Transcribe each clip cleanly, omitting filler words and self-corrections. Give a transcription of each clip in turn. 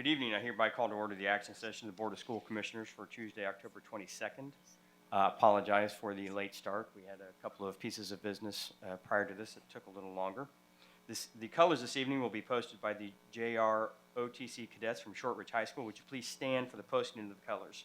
Good evening. I hereby call to order the action session of the Board of School Commissioners for Tuesday, October 22nd. Apologize for the late start. We had a couple of pieces of business prior to this that took a little longer. The colors this evening will be posted by the JROTC cadets from Shortridge High School. Would you please stand for the posting of the colors?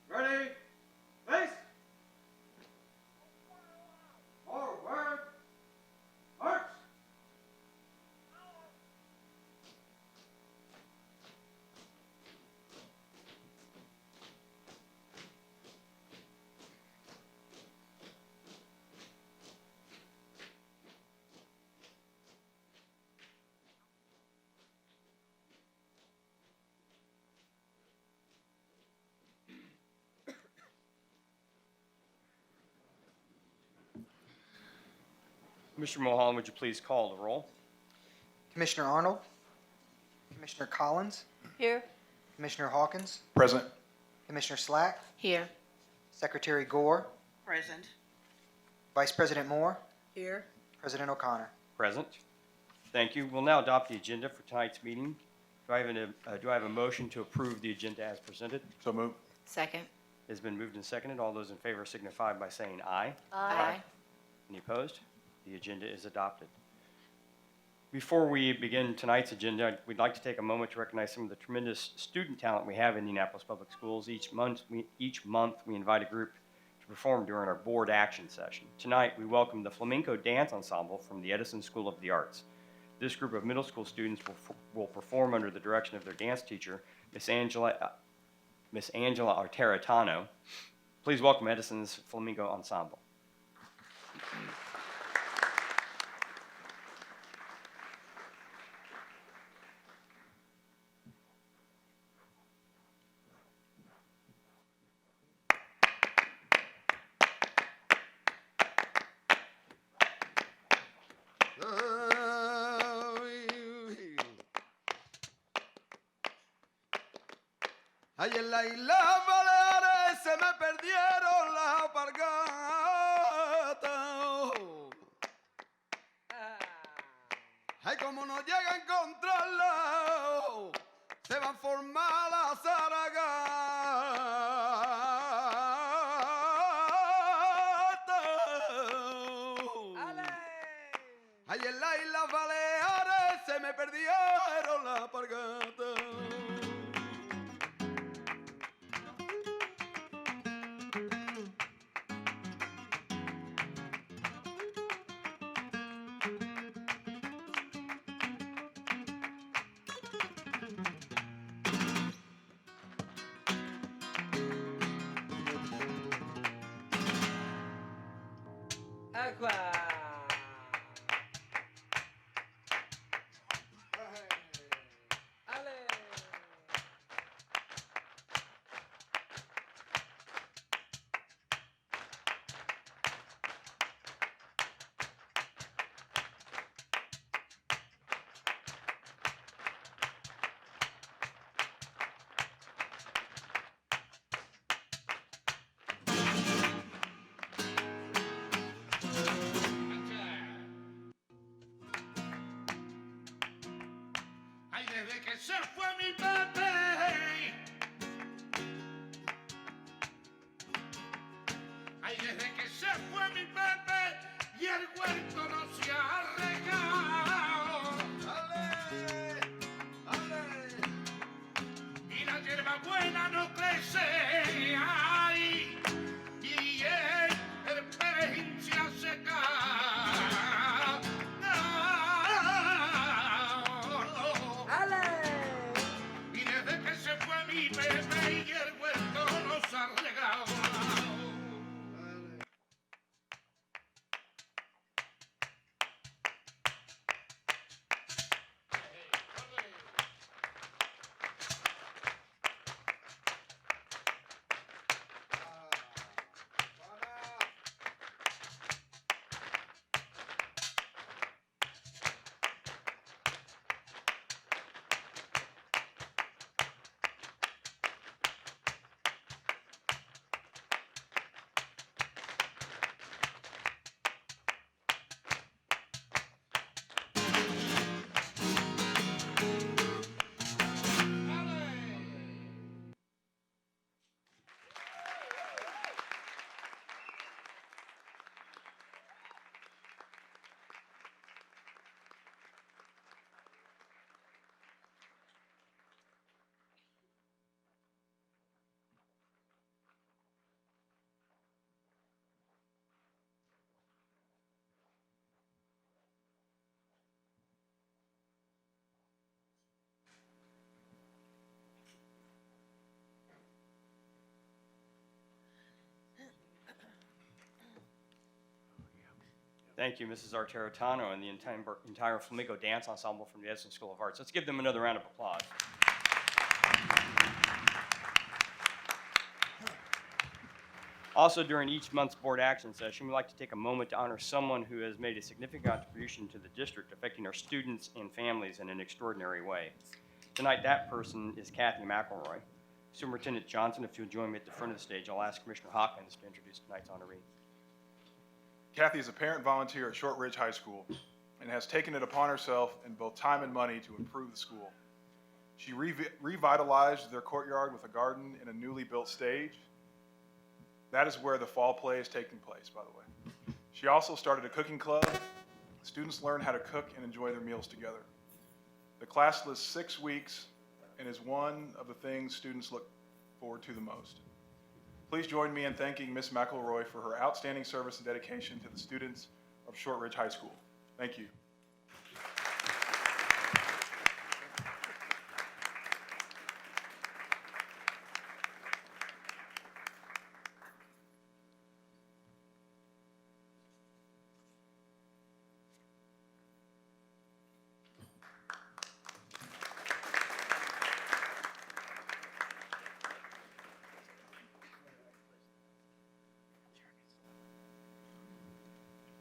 Ready? Face! Forward! March! Mr. Mulholland, would you please call the roll? Commissioner Arnold, Commissioner Collins, Here. Commissioner Hawkins, Present. Commissioner Slack, Here. Secretary Gore, Present. Vice President Moore, Here. President O'Connor. Present. Thank you. We'll now adopt the agenda for tonight's meeting. Do I have a motion to approve the agenda as presented? So moved. Second. It's been moved and seconded. All those in favor signify by saying aye. Aye. Any opposed? The agenda is adopted. Before we begin tonight's agenda, we'd like to take a moment to recognize some of the tremendous student talent we have in Indianapolis Public Schools. Each month we invite a group to perform during our board action session. Tonight, we welcome the Flamenco Dance Ensemble from the Edison School of the Arts. This group of middle school students will perform under the direction of their dance teacher, Miss Angela Arteratano. Please welcome Edison's Flamenco Ensemble. Ay, en la isla Baleares se me perdieron las alpargatas. Ay, como no llega a encontrarla, se van a formar las zaragatas. Ay, en la isla Baleares se me perdieron las alpargatas. Agua. Ale. Ay, desde que se fue mi Pepe, ay, desde que se fue mi Pepe y el huerto no se ha regado. ¡Ale! ¡Ale! Y la hierba buena no crece, ay, y el perejil se ha secado. Y desde que se fue mi Pepe y el huerto nos ha regado. Thank you, Mrs. Arterotano, and the entire Flamenco Dance Ensemble from the Edison School of Arts. Let's give them another round of applause. Also, during each month's board action session, we'd like to take a moment to honor someone who has made a significant contribution to the district, affecting our students and families in an extraordinary way. Tonight, that person is Kathy McElroy. Superintendent Johnson, if you'll join me at the front of the stage, I'll ask Commissioner Hawkins to introduce tonight's honoree. Kathy is a parent volunteer at Short Ridge High School and has taken it upon herself in both time and money to improve the school. She revitalized their courtyard with a garden and a newly built stage. That is where the fall play is taking place, by the way. She also started a cooking club. Students learn how to cook and enjoy their meals together. The class lists 6 weeks and is one of the things students look forward to the most. Please join me in thanking Ms. McElroy for her outstanding service and dedication to the students of Short Ridge High School. Thank you.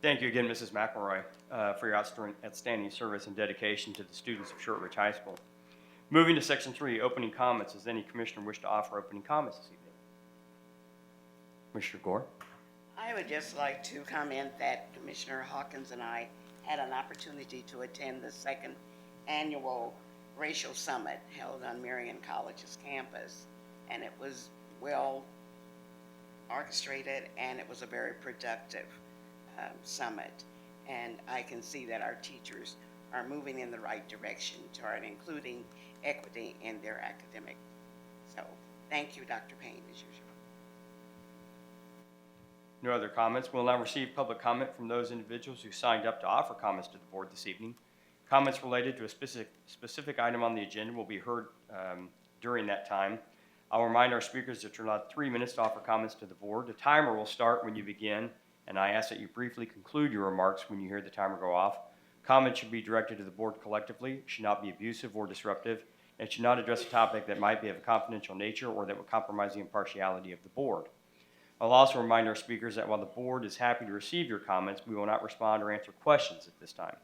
Thank you again, Mrs. McElroy, for your outstanding service and dedication to the students of Short Ridge High School. Moving to section 3, opening comments. Does any commissioner wish to offer opening comments this evening? Commissioner Gore? I would just like to comment that Commissioner Hawkins and I had an opportunity to attend the second annual racial summit held on Marion College's campus, and it was well orchestrated, and it was a very productive summit. And I can see that our teachers are moving in the right direction toward including equity in their academic. So thank you, Dr. Payne, as usual. No other comments. We'll now receive public comment from those individuals who signed up to offer comments to the board this evening. Comments related to a specific item on the agenda will be heard during that time. I'll remind our speakers that you're allowed 3 minutes to offer comments to the board. The timer will start when you begin, and I ask that you briefly conclude your remarks when you hear the timer go off. Comments should be directed to the board collectively, should not be abusive or disruptive, and should not address a topic that might be of a confidential nature or that would compromise the impartiality of the board. I'll also remind our speakers that while the board is happy to receive your comments, we will not respond or answer questions at this time.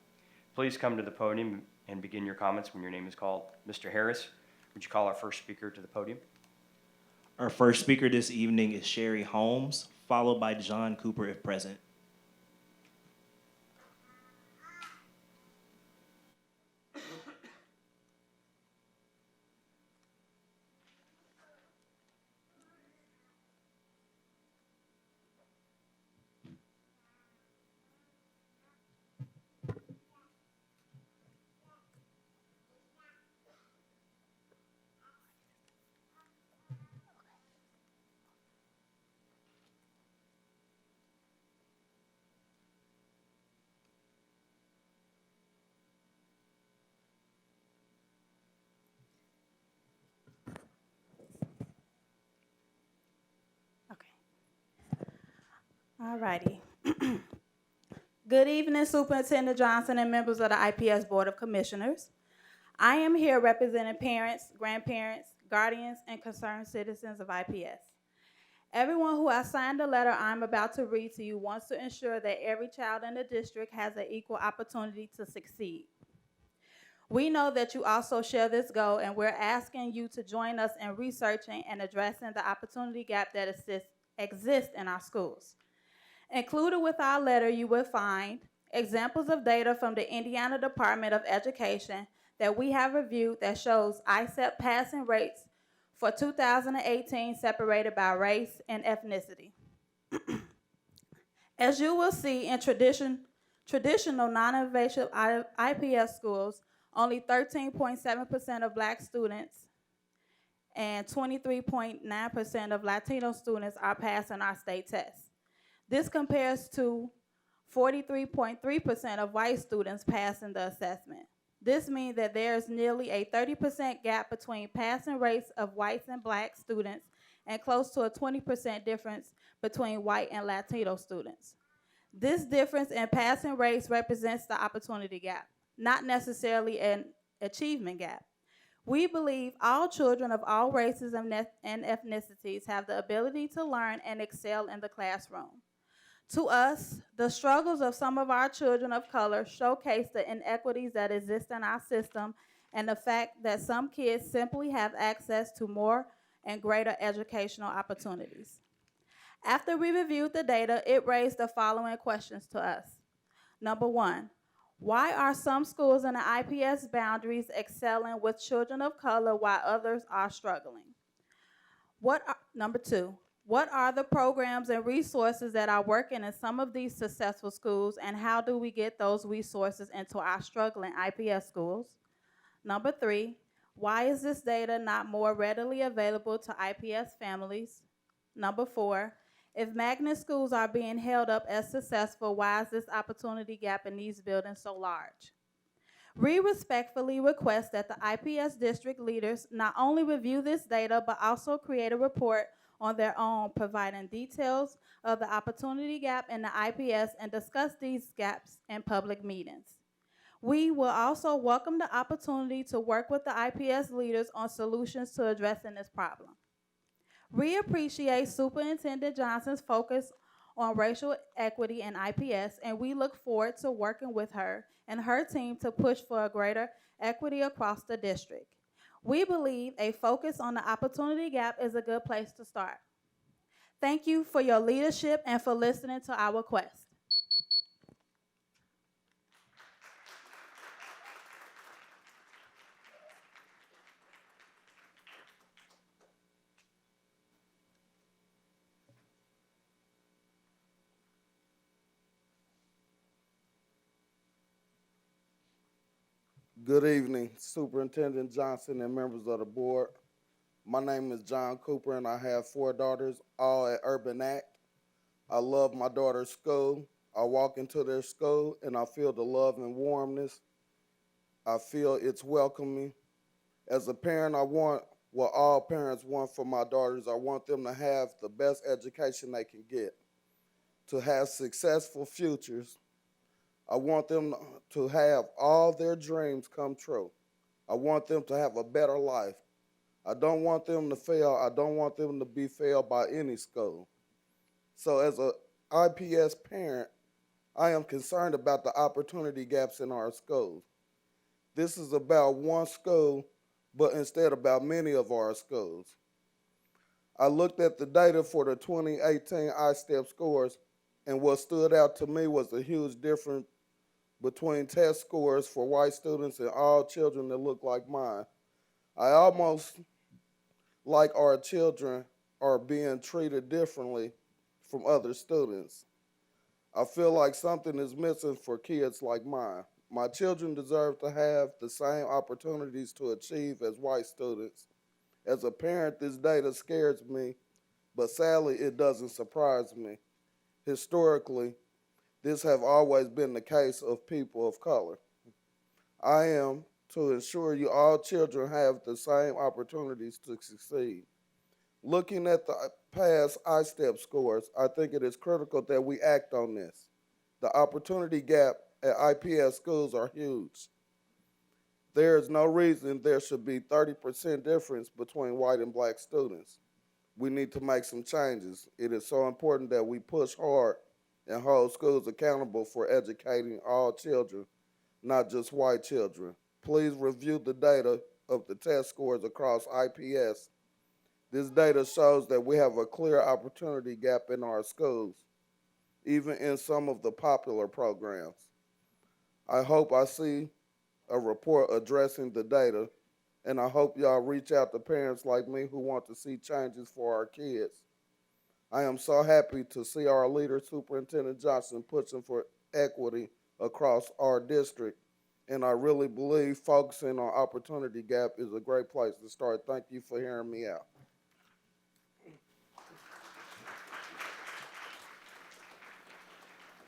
Please come to the podium and begin your comments when your name is called. Mr. Harris, would you call our first speaker to the podium? Our first speaker this evening is Sherry Holmes, followed by John Cooper if present. All righty. Good evening, Superintendent Johnson and members of the IPS Board of Commissioners. I am here representing parents, grandparents, guardians, and concerned citizens of IPS. Everyone who has signed the letter I'm about to read to you wants to ensure that every child in the district has an equal opportunity to succeed. We know that you also share this goal, and we're asking you to join us in researching and addressing the opportunity gap that exists in our schools. Included with our letter, you will find examples of data from the Indiana Department of Education that we have reviewed that shows ISEP passing rates for 2018 separated by race and ethnicity. As you will see in traditional non-invasive IPS schools, only 13.7% of Black students and 23.9% of Latino students are passing our state tests. This compares to 43.3% of white students passing the assessment. This means that there is nearly a 30% gap between passing rates of whites and Black students and close to a 20% difference between white and Latino students. This difference in passing rates represents the opportunity gap, not necessarily an achievement gap. We believe all children of all races and ethnicities have the ability to learn and excel in the classroom. To us, the struggles of some of our children of color showcase the inequities that exist in our system and the fact that some kids simply have access to more and greater educational opportunities. After we reviewed the data, it raised the following questions to us. Number one, why are some schools in the IPS boundaries excelling with children of color while others are struggling? Number two, what are the programs and resources that are working in some of these successful schools, and how do we get those resources into our struggling IPS schools? Number three, why is this data not more readily available to IPS families? Number four, if magnet schools are being held up as successful, why is this opportunity gap in these buildings so large? We respectfully request that the IPS district leaders not only review this data, but also create a report on their own, providing details of the opportunity gap in the IPS and discuss these gaps in public meetings. We will also welcome the opportunity to work with the IPS leaders on solutions to addressing this problem. We appreciate Superintendent Johnson's focus on racial equity in IPS, and we look forward to working with her and her team to push for a greater equity across the district. We believe a focus on the opportunity gap is a good place to start. Thank you for your leadership and for listening to our quest. Good evening, Superintendent Johnson and members of the board. My name is John Cooper and I have 4 daughters, all at Urban Act. I love my daughter's school. I walk into their school and I feel the love and warmness. I feel it's welcoming. As a parent, I want what all parents want for my daughters. I want them to have the best education they can get, to have successful futures. I want them to have all their dreams come true. I want them to have a better life. I don't want them to fail. I don't want them to be failed by any school. So as an IPS parent, I am concerned about the opportunity gaps in our schools. This is about one school, but instead about many of our schools. I looked at the data for the 2018 ISTEP scores, and what stood out to me was the huge difference between test scores for white students and all children that look like mine. I almost like our children are being treated differently from other students. I feel like something is missing for kids like mine. My children deserve to have the same opportunities to achieve as white students. As a parent, this data scares me, but sadly, it doesn't surprise me. Historically, this have always been the case of people of color. I am to ensure you all children have the same opportunities to succeed. Looking at the past ISTEP scores, I think it is critical that we act on this. The opportunity gap at IPS schools are huge. There is no reason there should be 30% difference between white and black students. We need to make some changes. It is so important that we push hard and hold schools accountable for educating all children, not just white children. Please review the data of the test scores across IPS. This data shows that we have a clear opportunity gap in our schools, even in some of the popular programs. I hope I see a report addressing the data, and I hope y'all reach out to parents like me who want to see changes for our kids. I am so happy to see our leader, Superintendent Johnson, pushing for equity across our district, and I really believe focusing on opportunity gap is a great place to start. Thank you for hearing me out.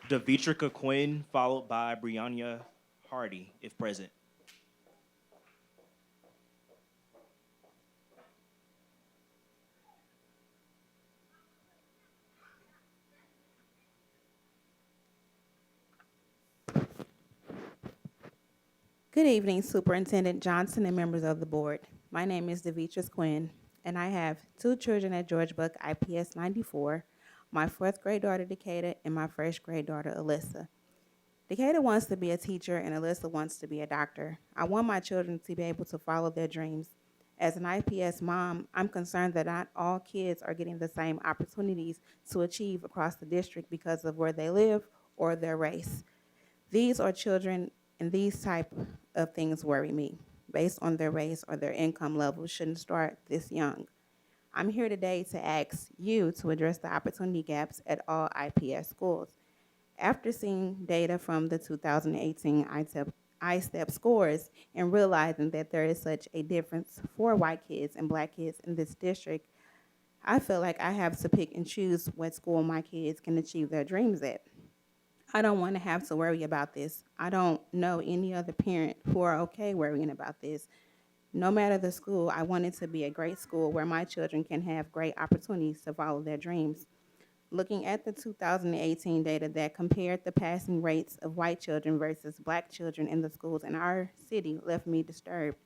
Devitrika Quinn, followed by Brianna Hardy, if present. Good evening, Superintendent Johnson and members of the board. My name is Devitrika Quinn, and I have 2 children at George Buck IPS 94, my 4th grade daughter, Decatur, and my 1st grade daughter, Alyssa. Decatur wants to be a teacher, and Alyssa wants to be a doctor. I want my children to be able to follow their dreams. As an IPS mom, I'm concerned that not all kids are getting the same opportunities to achieve across the district because of where they live or their race. These are children, and these type of things worry me. Based on their race or their income level shouldn't start this young. I'm here today to ask you to address the opportunity gaps at all IPS schools. After seeing data from the 2018 ISTEP scores and realizing that there is such a difference for white kids and black kids in this district, I feel like I have to pick and choose what school my kids can achieve their dreams at. I don't want to have to worry about this. I don't know any other parent who are okay worrying about this. No matter the school, I want it to be a great school where my children can have great opportunities to follow their dreams. Looking at the 2018 data that compared the passing rates of white children versus black children in the schools in our city left me disturbed.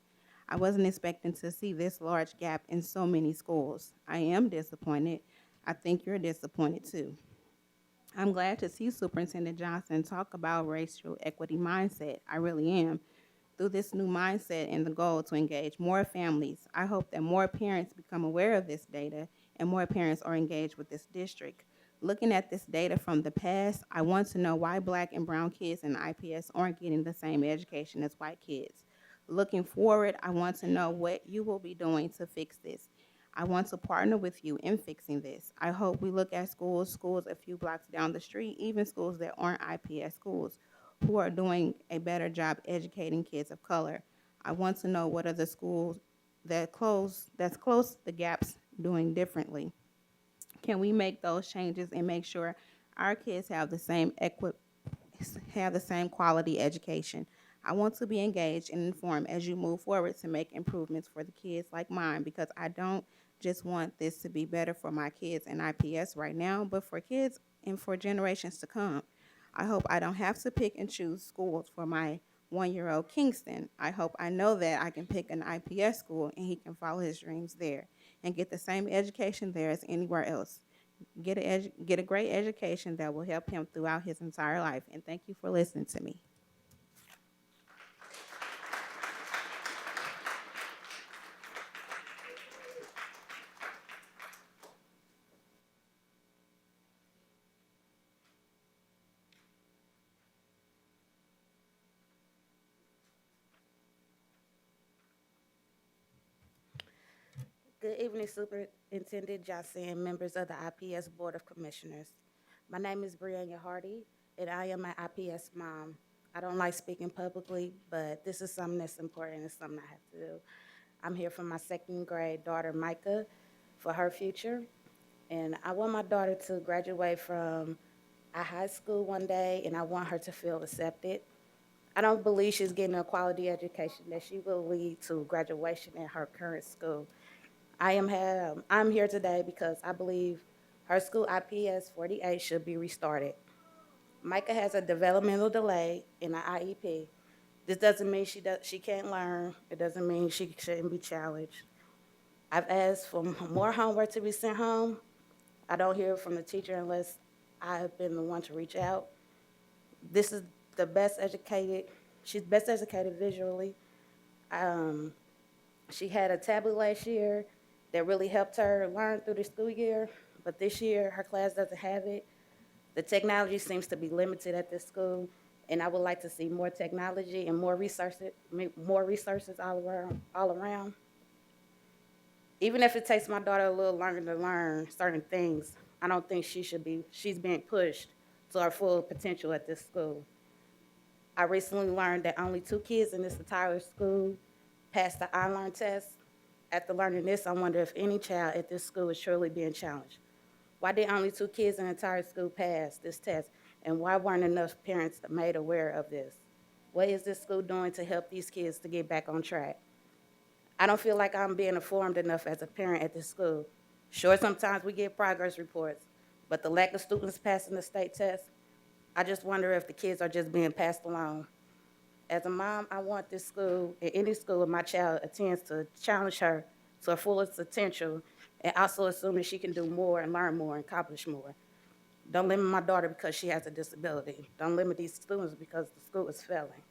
I wasn't expecting to see this large gap in so many schools. I am disappointed. I think you're disappointed too. I'm glad to see Superintendent Johnson talk about racial equity mindset. I really am. through this new mindset and the goal to engage more families. I hope that more parents become aware of this data and more parents are engaged with this district. Looking at this data from the past, I want to know why Black and brown kids in IPS aren't getting the same education as white kids. Looking forward, I want to know what you will be doing to fix this. I want to partner with you in fixing this. I hope we look at schools a few blocks down the street, even schools that aren't IPS schools, who are doing a better job educating kids of color. I want to know what are the schools that's close the gaps doing differently. Can we make those changes and make sure our kids have the same quality education? I want to be engaged and informed as you move forward to make improvements for the kids like mine, because I don't just want this to be better for my kids in IPS right now, but for kids and for generations to come. I hope I don't have to pick and choose schools for my 1-year-old Kingston. I hope I know that I can pick an IPS school and he can follow his dreams there and get the same education there as anywhere else. Get a great education that will help him throughout his entire life. And thank you for listening to me. Good evening, Superintendent Johnson and members of the IPS Board of Commissioners. My name is Brianna Hardy, and I am an IPS mom. I don't like speaking publicly, but this is something that's important and something I have to do. I'm here for my second grade daughter, Micah, for her future. And I want my daughter to graduate from a high school one day, and I want her to feel accepted. I don't believe she's getting a quality education that she will lead to graduation in her current school. I'm here today because I believe her school IPS 48 should be restarted. Micah has a developmental delay in an IEP. This doesn't mean she can't learn. It doesn't mean she shouldn't be challenged. I've asked for more homework to be sent home. I don't hear from the teacher unless I have been the one to reach out. This is the best educated. She's best educated visually. She had a tablet last year that really helped her learn through the school year, but this year her class doesn't have it. The technology seems to be limited at this school, and I would like to see more technology and more resources all around. Even if it takes my daughter a little longer to learn certain things, I don't think she's being pushed to her full potential at this school. I recently learned that only 2 kids in this entire school passed the iLearn test. After learning this, I wonder if any child at this school is truly being challenged. Why did only 2 kids in the entire school pass this test? And why weren't enough parents made aware of this? What is this school doing to help these kids to get back on track? I don't feel like I'm being informed enough as a parent at this school. Sure, sometimes we get progress reports, but the lack of students passing the state test, I just wonder if the kids are just being passed along. As a mom, I want this school and any school my child attends to challenge her to her fullest potential and also assume that she can do more and learn more and accomplish more. Don't limit my daughter because she has a disability. Don't limit these students because the school is failing.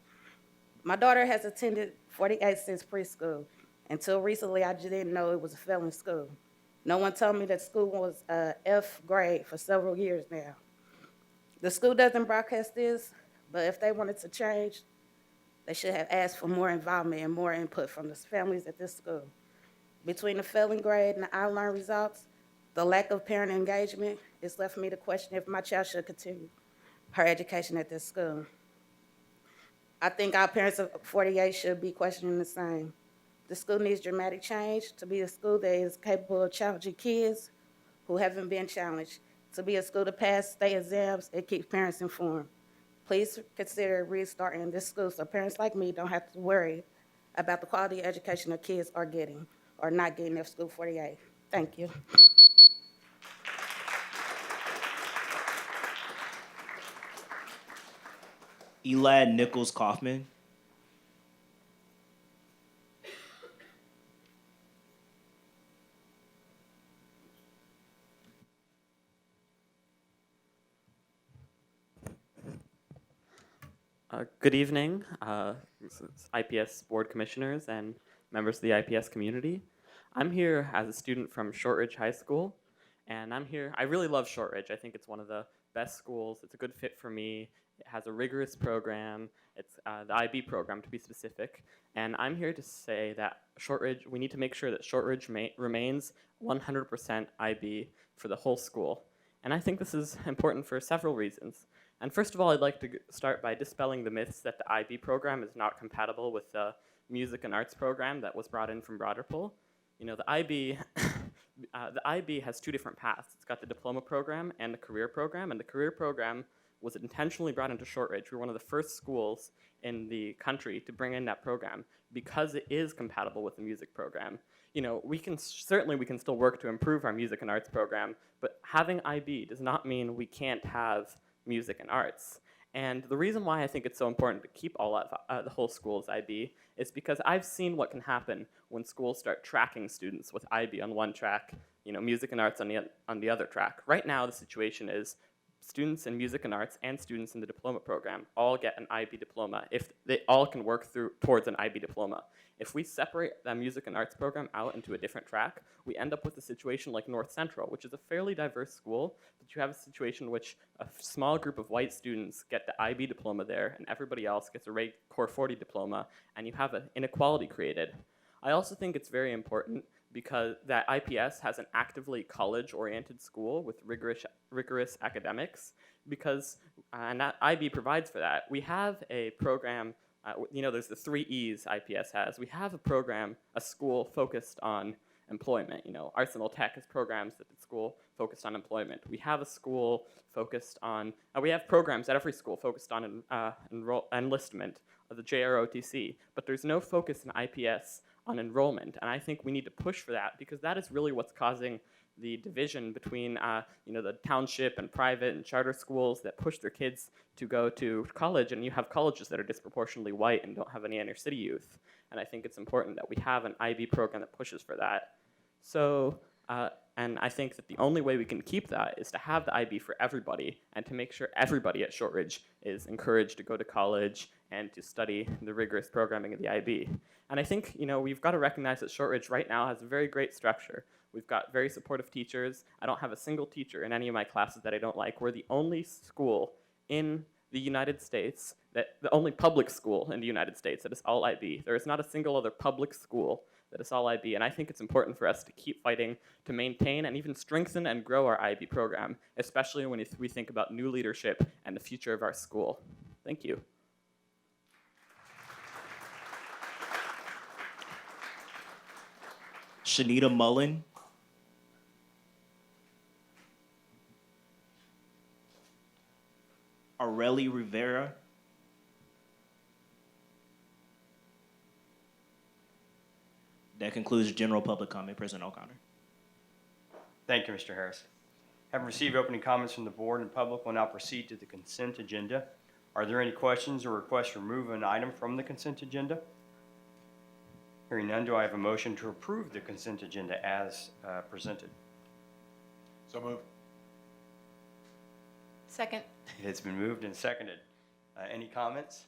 My daughter has attended 48 since preschool. Until recently, I just didn't know it was a failing school. No one told me that school was F grade for several years now. The school doesn't broadcast this, but if they wanted to change, they should have asked for more involvement and more input from the families at this school. Between the failing grade and the iLearn results, the lack of parent engagement, it's left me to question if my child should continue her education at this school. I think our parents of 48 should be questioning the same. The school needs dramatic change to be a school that is capable of challenging kids who haven't been challenged, to be a school to pass state exams and keep parents informed. Please consider restarting this school so parents like me don't have to worry about the quality of education their kids are getting or not getting at School 48. Thank you. Elad Nichols Kaufman. Good evening, IPS board commissioners and members of the IPS community. I'm here as a student from Shortridge High School, and I really love Shortridge. I think it's one of the best schools. It's a good fit for me. It has a rigorous program. It's the IB program, to be specific. And I'm here to say that we need to make sure that Shortridge remains 100% IB for the whole school. And I think this is important for several reasons. And first of all, I'd like to start by dispelling the myths that the IB program is not compatible with the music and arts program that was brought in from Broderpool. You know, the IB, the IB has two different paths. It's got the diploma program and the career program, and the career program was intentionally brought into Shortridge. We're one of the first schools in the country to bring in that program because it is compatible with the music program. You know, we can still work to improve our music and arts program, but having IB does not mean we can't have music and arts. And the reason why I think it's so important to keep all of the whole school as IB is because I've seen what can happen when schools start tracking students with IB on one track, you know, music and arts on the other track. Right now, the situation is students in music and arts and students in the diploma program all get an IB diploma if they all can work towards an IB diploma. If we separate the music and arts program out into a different track, we end up with a situation like North Central, which is a fairly diverse school, but you have a situation in which a small group of white students get the IB diploma there and everybody else gets a Core 40 diploma, and you have an inequality created. I also think it's very important because that IPS has an actively college-oriented school with rigorous academics, and that IB provides for that. We have a program, you know, there's the 3 E's IPS has. We have a program, a school focused on employment. You know, Arsenal Tech has programs at the school focused on employment. We have a school focused on, we have programs at every school focused on enlistment, the JROTC, but there's no focus in IPS on enrollment, and I think we need to push for that because that is really what's causing the division between you know, the township and private and charter schools that push their kids to go to college, and you have colleges that are disproportionately white and don't have any inner city youth. And I think it's important that we have an IB program that pushes for that. So, and I think that the only way we can keep that is to have the IB for everybody and to make sure everybody at Shortridge is encouraged to go to college and to study the rigorous programming of the IB. And I think, you know, we've got to recognize that Shortridge right now has a very great structure. We've got very supportive teachers. I don't have a single teacher in any of my classes that I don't like. We're the only school in the United States, the only public school in the United States that is all IB. There is not a single other public school that is all IB, and I think it's important for us to keep fighting to maintain and even strengthen and grow our IB program, especially when we think about new leadership and the future of our school. Thank you. Shanita Mullen. Areli Rivera. That concludes general public comment. President O'Connor. Thank you, Mr. Harris. Having received opening comments from the board and public, we'll now proceed to the consent agenda. Are there any questions or requests to remove an item from the consent agenda? Hearing none, do I have a motion to approve the consent agenda as presented? So moved. Second. It's been moved and seconded. Any comments?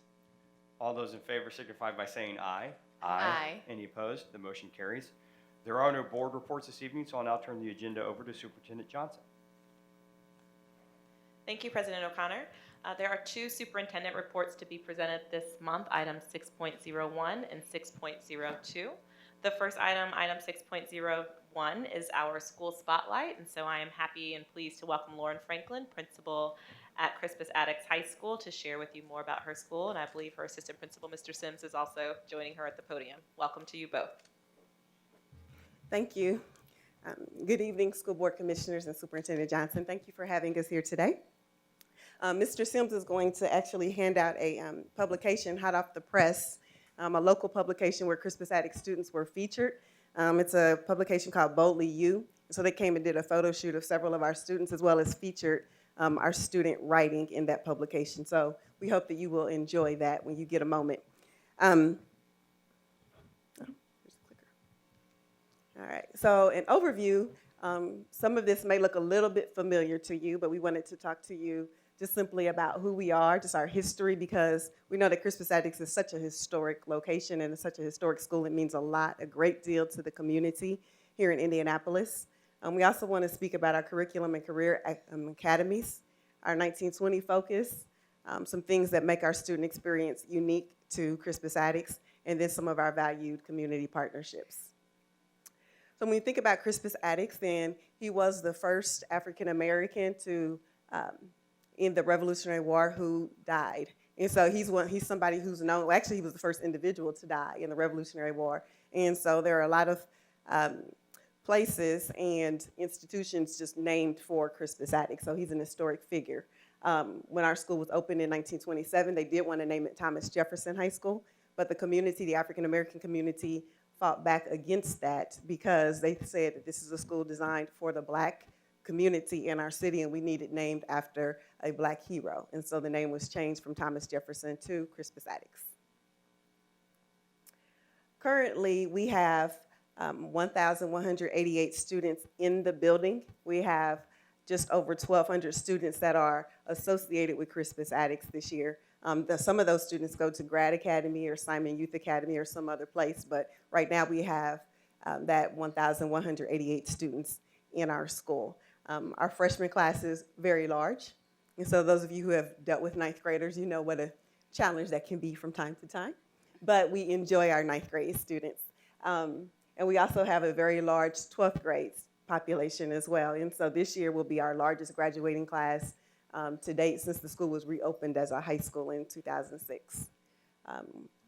All those in favor signify by saying aye. Aye. Any opposed? The motion carries. There are no board reports this evening, so I'll now turn the agenda over to Superintendent Johnson. Thank you, President O'Connor. There are 2 superintendent reports to be presented this month, items 6.01 and 6.02. The first item, item 6.01, is our school spotlight, and so I am happy and pleased to welcome Lauren Franklin, principal at Crispus Attucks High School, to share with you more about her school, and I believe her assistant principal, Mr. Sims, is also joining her at the podium. Welcome to you both. Thank you. Good evening, school board commissioners and Superintendent Johnson. Thank you for having us here today. Mr. Sims is going to actually hand out a publication hot off the press, a local publication where Crispus Attucks students were featured. It's a publication called Boldly You. So they came and did a photo shoot of several of our students, as well as featured our student writing in that publication. So we hope that you will enjoy that when you get a moment. All right, so an overview, some of this may look a little bit familiar to you, but we wanted to talk to you just simply about who we are, just our history, because we know that Crispus Attucks is such a historic location and it's such a historic school. It means a great deal to the community here in Indianapolis. We also want to speak about our curriculum and career academies, our 1920 focus, some things that make our student experience unique to Crispus Attucks, and then some of our valued community partnerships. So when you think about Crispus Attucks, then he was the first African American to in the Revolutionary War who died. And so he's somebody who's known, well, actually he was the first individual to die in the Revolutionary War. And so there are a lot of places and institutions just named for Crispus Attucks. So he's an historic figure. When our school was opened in 1927, they did want to name it Thomas Jefferson High School, but the community, the African American community, fought back against that because they said that this is a school designed for the Black community in our city, and we need it named after a Black hero. And so the name was changed from Thomas Jefferson to Crispus Attucks. Currently, we have 1,188 students in the building. We have just over 1,200 students that are associated with Crispus Attucks this year. Some of those students go to Grad Academy or Simon Youth Academy or some other place, but right now we have that 1,188 students in our school. Our freshman class is very large, and so those of you who have dealt with ninth graders, you know what a challenge that can be from time to time, but we enjoy our ninth grade students. And we also have a very large 12th grade population as well, and so this year will be our largest graduating class to date since the school was reopened as a high school in 2006.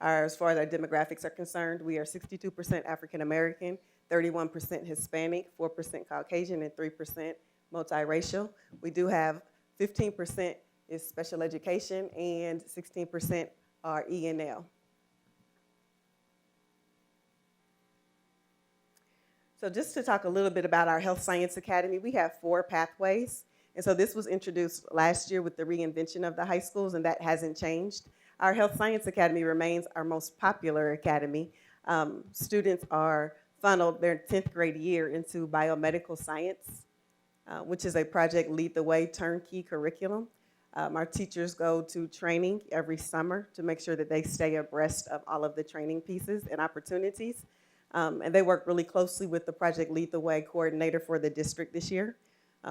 As far as our demographics are concerned, we are 62% African American, 31% Hispanic, 4% Caucasian, and 3% multiracial. We do have 15% is special education and 16% are E&L. So just to talk a little bit about our Health Science Academy, we have 4 pathways. And so this was introduced last year with the reinvention of the high schools, and that hasn't changed. Our Health Science Academy remains our most popular academy. Students are funneled their 10th grade year into biomedical science, which is a Project Lead the Way turnkey curriculum. Our teachers go to training every summer to make sure that they stay abreast of all of the training pieces and opportunities. And they work really closely with the Project Lead the Way coordinator for the district this year.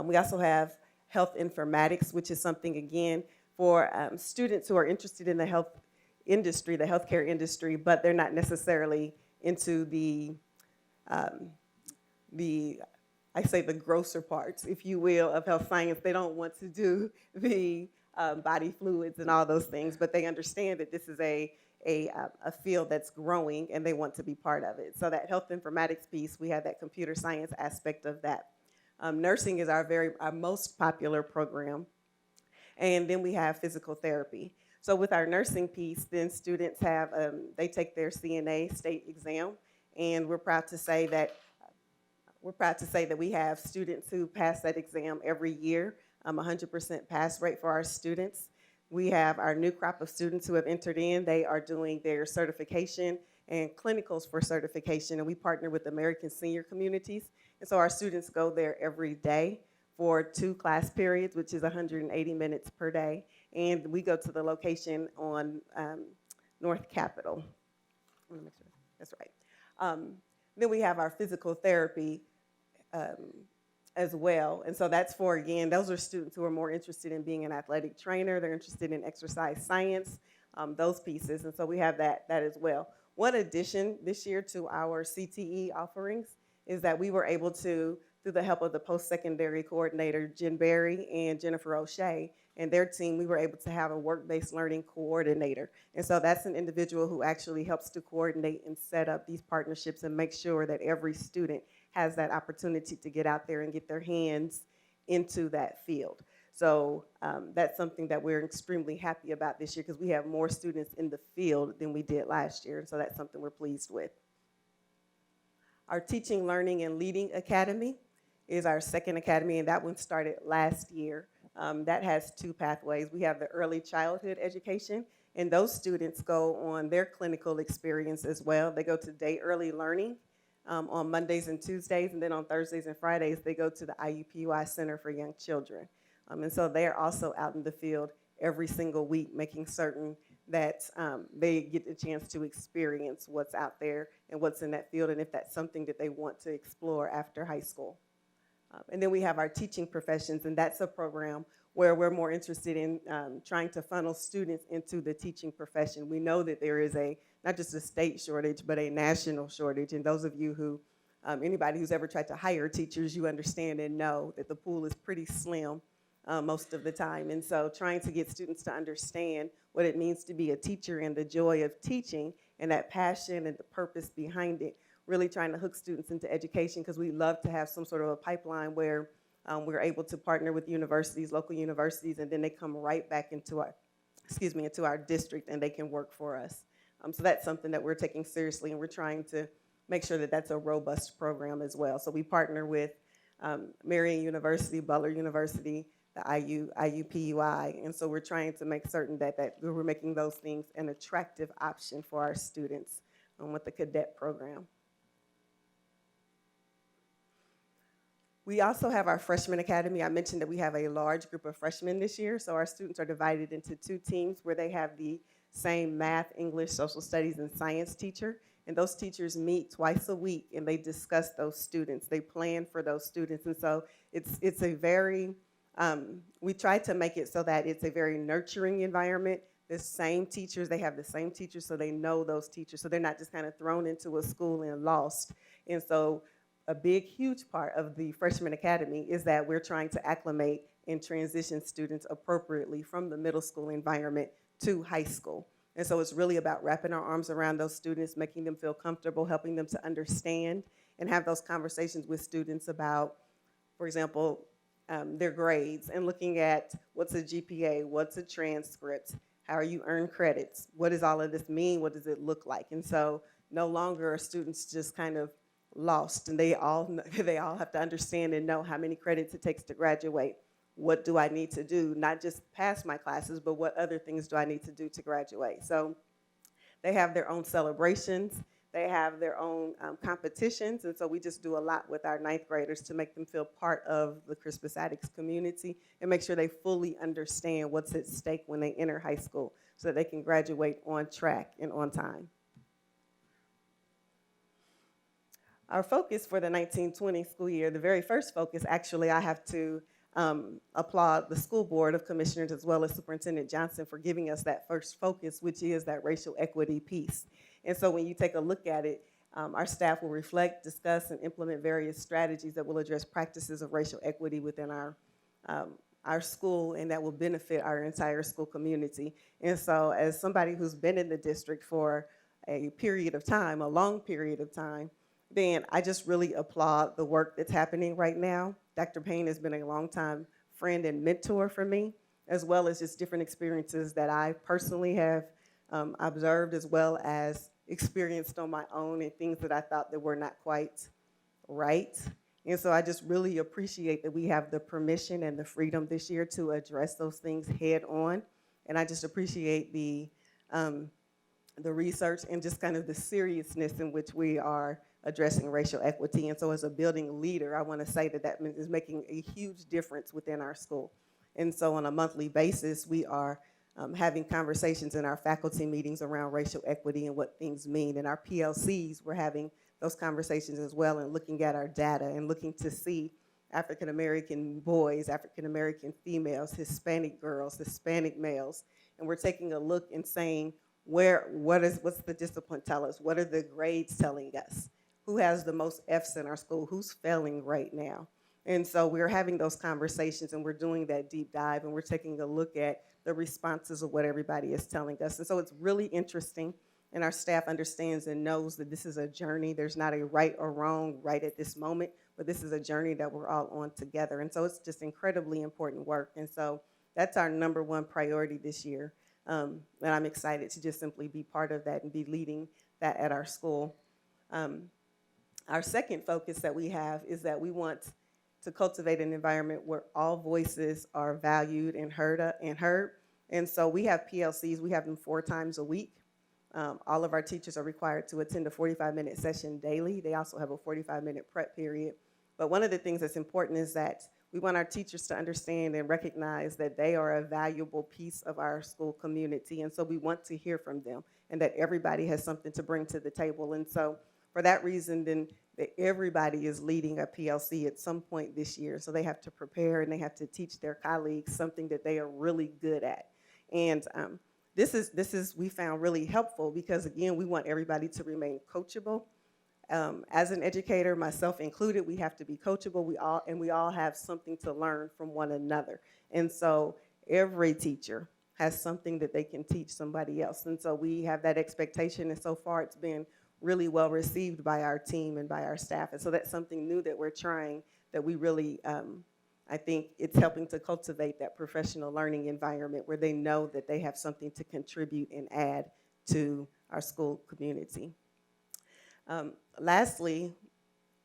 We also have health informatics, which is something, again, for students who are interested in the health industry, the healthcare industry, but they're not necessarily into the grosser parts, if you will, of health science. They don't want to do the body fluids and all those things, but they understand that this is a field that's growing and they want to be part of it. So that health informatics piece, we have that computer science aspect of that. Nursing is our most popular program. And then we have physical therapy. So with our nursing piece, then students have, they take their CNA state exam, and we're proud to say that we have students who pass that exam every year, 100% pass rate for our students. We have our new crop of students who have entered in. They are doing their certification and clinicals for certification, and we partner with American Senior Communities. And so our students go there every day for 2 class periods, which is 180 minutes per day. And we go to the location on North Capitol. I want to make sure that's right. Then we have our physical therapy as well. And so that's for, again, those are students who are more interested in being an athletic trainer. They're interested in exercise science, those pieces. And so we have that as well. One addition this year to our CTE offerings is that we were able to, through the help of the post-secondary coordinator, Jen Berry and Jennifer O'Shea, and their team, we were able to have a work-based learning coordinator. And so that's an individual who actually helps to coordinate and set up these partnerships and make sure that every student has that opportunity to get out there and get their hands into that field. So that's something that we're extremely happy about this year because we have more students in the field than we did last year. And so that's something we're pleased with. Our Teaching, Learning, and Leading Academy is our second academy, and that one started last year. That has 2 pathways. We have the early childhood education, and those students go on their clinical experience as well. They go to day early learning on Mondays and Tuesdays, and then on Thursdays and Fridays, they go to the IUPUI Center for Young Children. And so they're also out in the field every single week, making certain that they get the chance to experience what's out there and what's in that field, and if that's something that they want to explore after high school. And then we have our teaching professions, and that's a program where we're more interested in trying to funnel students into the teaching profession. We know that there is not just a state shortage, but a national shortage. And those of you who, anybody who's ever tried to hire teachers, you understand and know that the pool is pretty slim most of the time. And so trying to get students to understand what it means to be a teacher and the joy of teaching and that passion and the purpose behind it, really trying to hook students into education, because we love to have some sort of a pipeline where we're able to partner with universities, local universities, and then they come right back into our district and they can work for us. So that's something that we're taking seriously, and we're trying to make sure that that's a robust program as well. So we partner with Marian University, Butler University, the IUPUI, and so we're trying to make certain that we're making those things an attractive option for our students with the cadet program. We also have our freshman academy. I mentioned that we have a large group of freshmen this year, so our students are divided into 2 teams where they have the same math, English, social studies, and science teacher, and those teachers meet twice a week and they discuss those students. They plan for those students, and so it's a very, we try to make it so that it's a very nurturing environment. The same teachers, they have the same teachers, so they know those teachers, so they're not just kind of thrown into a school and lost. And so a big, huge part of the Freshman Academy is that we're trying to acclimate and transition students appropriately from the middle school environment to high school. And so it's really about wrapping our arms around those students, making them feel comfortable, helping them to understand, and have those conversations with students about, for example, their grades, and looking at what's a GPA, what's a transcript, how are you earn credits, what does all of this mean, what does it look like? And so no longer are students just kind of lost, and they all have to understand and know how many credits it takes to graduate. What do I need to do? Not just pass my classes, but what other things do I need to do to graduate? So they have their own celebrations, they have their own competitions, and so we just do a lot with our 9th graders to make them feel part of the Crispus Attucks community and make sure they fully understand what's at stake when they enter high school so that they can graduate on track and on time. Our focus for the 1920 school year, the very first focus, actually, I have to applaud the school board of commissioners as well as Superintendent Johnson for giving us that first focus, which is that racial equity piece. And so when you take a look at it, our staff will reflect, discuss, and implement various strategies that will address practices of racial equity within our school, and that will benefit our entire school community. And so as somebody who's been in the district for a period of time, a long period of time, then I just really applaud the work that's happening right now. Dr. Payne has been a longtime friend and mentor for me, as well as just different experiences that I personally have observed as well as experienced on my own, and things that I thought that were not quite right. And so I just really appreciate that we have the permission and the freedom this year to address those things head on. And I just appreciate the research and just kind of the seriousness in which we are addressing racial equity. And so as a building leader, I want to say that is making a huge difference within our school. And so on a monthly basis, we are having conversations in our faculty meetings around racial equity and what things mean. In our PLCs, we're having those conversations as well, and looking at our data and looking to see African American boys, African American females, Hispanic girls, Hispanic males. And we're taking a look and saying, what's the discipline tell us? What are the grades telling us? Who has the most F's in our school? Who's failing right now? And so we're having those conversations, and we're doing that deep dive, and we're taking a look at the responses of what everybody is telling us. And so it's really interesting, and our staff understands and knows that this is a journey. There's not a right or wrong right at this moment, but this is a journey that we're all on together. And so it's just incredibly important work. And so that's our number one priority this year. And I'm excited to just simply be part of that and be leading that at our school. Our second focus that we have is that we want to cultivate an environment where all voices are valued and heard. And so we have PLCs, we have them 4 times a week. All of our teachers are required to attend a 45-minute session daily. They also have a 45-minute prep period. But one of the things that's important is that we want our teachers to understand and recognize that they are a valuable piece of our school community. And so we want to hear from them and that everybody has something to bring to the table. And so for that reason, then that everybody is leading a PLC at some point this year. So they have to prepare and they have to teach their colleagues something that they are really good at. And this is we found really helpful because, again, we want everybody to remain coachable. As an educator, myself included, we have to be coachable. We all have something to learn from one another. And so every teacher has something that they can teach somebody else. And so we have that expectation, and so far it's been really well received by our team and by our staff. And so that's something new that we're trying, that we really, I think it's helping to cultivate that professional learning environment where they know that they have something to contribute and add to our school community. Lastly,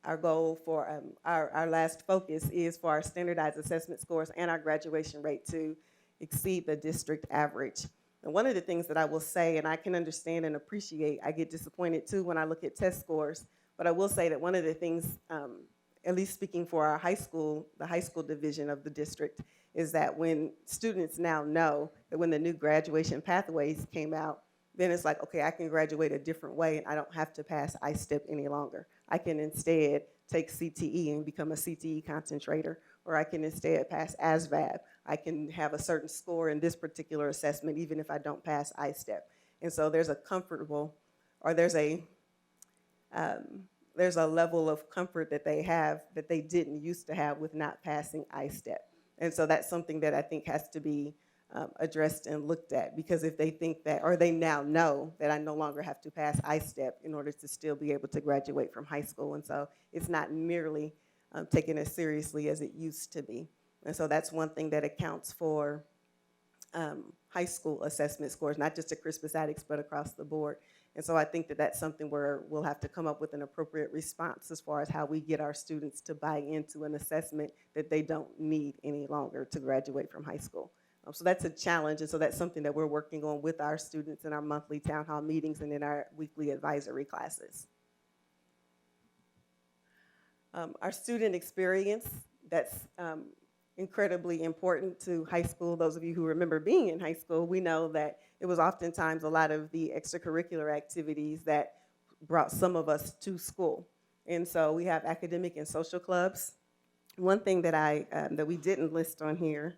our goal for our last focus is for our standardized assessment scores and our graduation rate to exceed the district average. And one of the things that I will say, and I can understand and appreciate, I get disappointed too when I look at test scores, but I will say that one of the things, at least speaking for our high school, the high school division of the district, is that when students now know that when the new graduation pathways came out, then it's like, okay, I can graduate a different way and I don't have to pass ISTEP any longer. I can instead take CTE and become a CTE concentrator, or I can instead pass ASVAB. I can have a certain score in this particular assessment even if I don't pass ISTEP. And so there's a comfortable, or there's a level of comfort that they have that they didn't used to have with not passing ISTEP. And so that's something that I think has to be addressed and looked at, because if they think that, or they now know that I no longer have to pass ISTEP in order to still be able to graduate from high school. And so it's not nearly taken as seriously as it used to be. And so that's one thing that accounts for high school assessment scores, not just at Crispus Attucks, but across the board. And so I think that that's something where we'll have to come up with an appropriate response as far as how we get our students to buy into an assessment that they don't need any longer to graduate from high school. So that's a challenge, and so that's something that we're working on with our students in our monthly town hall meetings and in our weekly advisory classes. Our student experience, that's incredibly important to high school. Those of you who remember being in high school, we know that it was oftentimes a lot of the extracurricular activities that brought some of us to school. And so we have academic and social clubs. One thing that that we didn't list on here,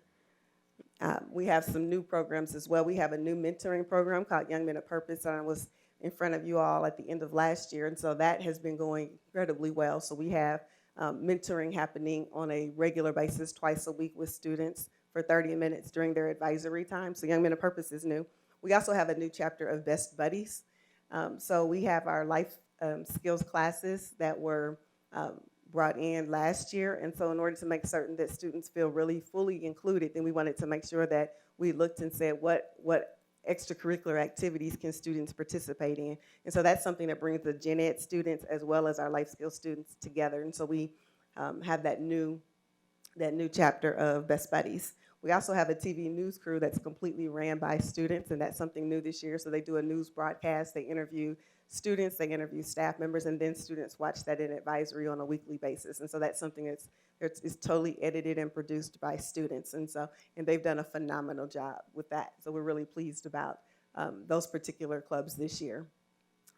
we have some new programs as well. We have a new mentoring program called Young Men of Purpose, and I was in front of you all at the end of last year, and so that has been going incredibly well. So we have mentoring happening on a regular basis twice a week with students for 30 minutes during their advisory time. So Young Men of Purpose is new. We also have a new chapter of Best Buddies. So we have our life skills classes that were brought in last year. And so in order to make certain that students feel really fully included, then we wanted to make sure that we looked and said what extracurricular activities can students participate in. And so that's something that brings the gen ed students as well as our life skills students together. And so we have that new chapter of Best Buddies. We also have a TV news crew that's completely ran by students, and that's something new this year. So they do a news broadcast, they interview students, they interview staff members, and then students watch that in advisory on a weekly basis. And so that's something that's totally edited and produced by students. And they've done a phenomenal job with that. So we're really pleased about those particular clubs this year.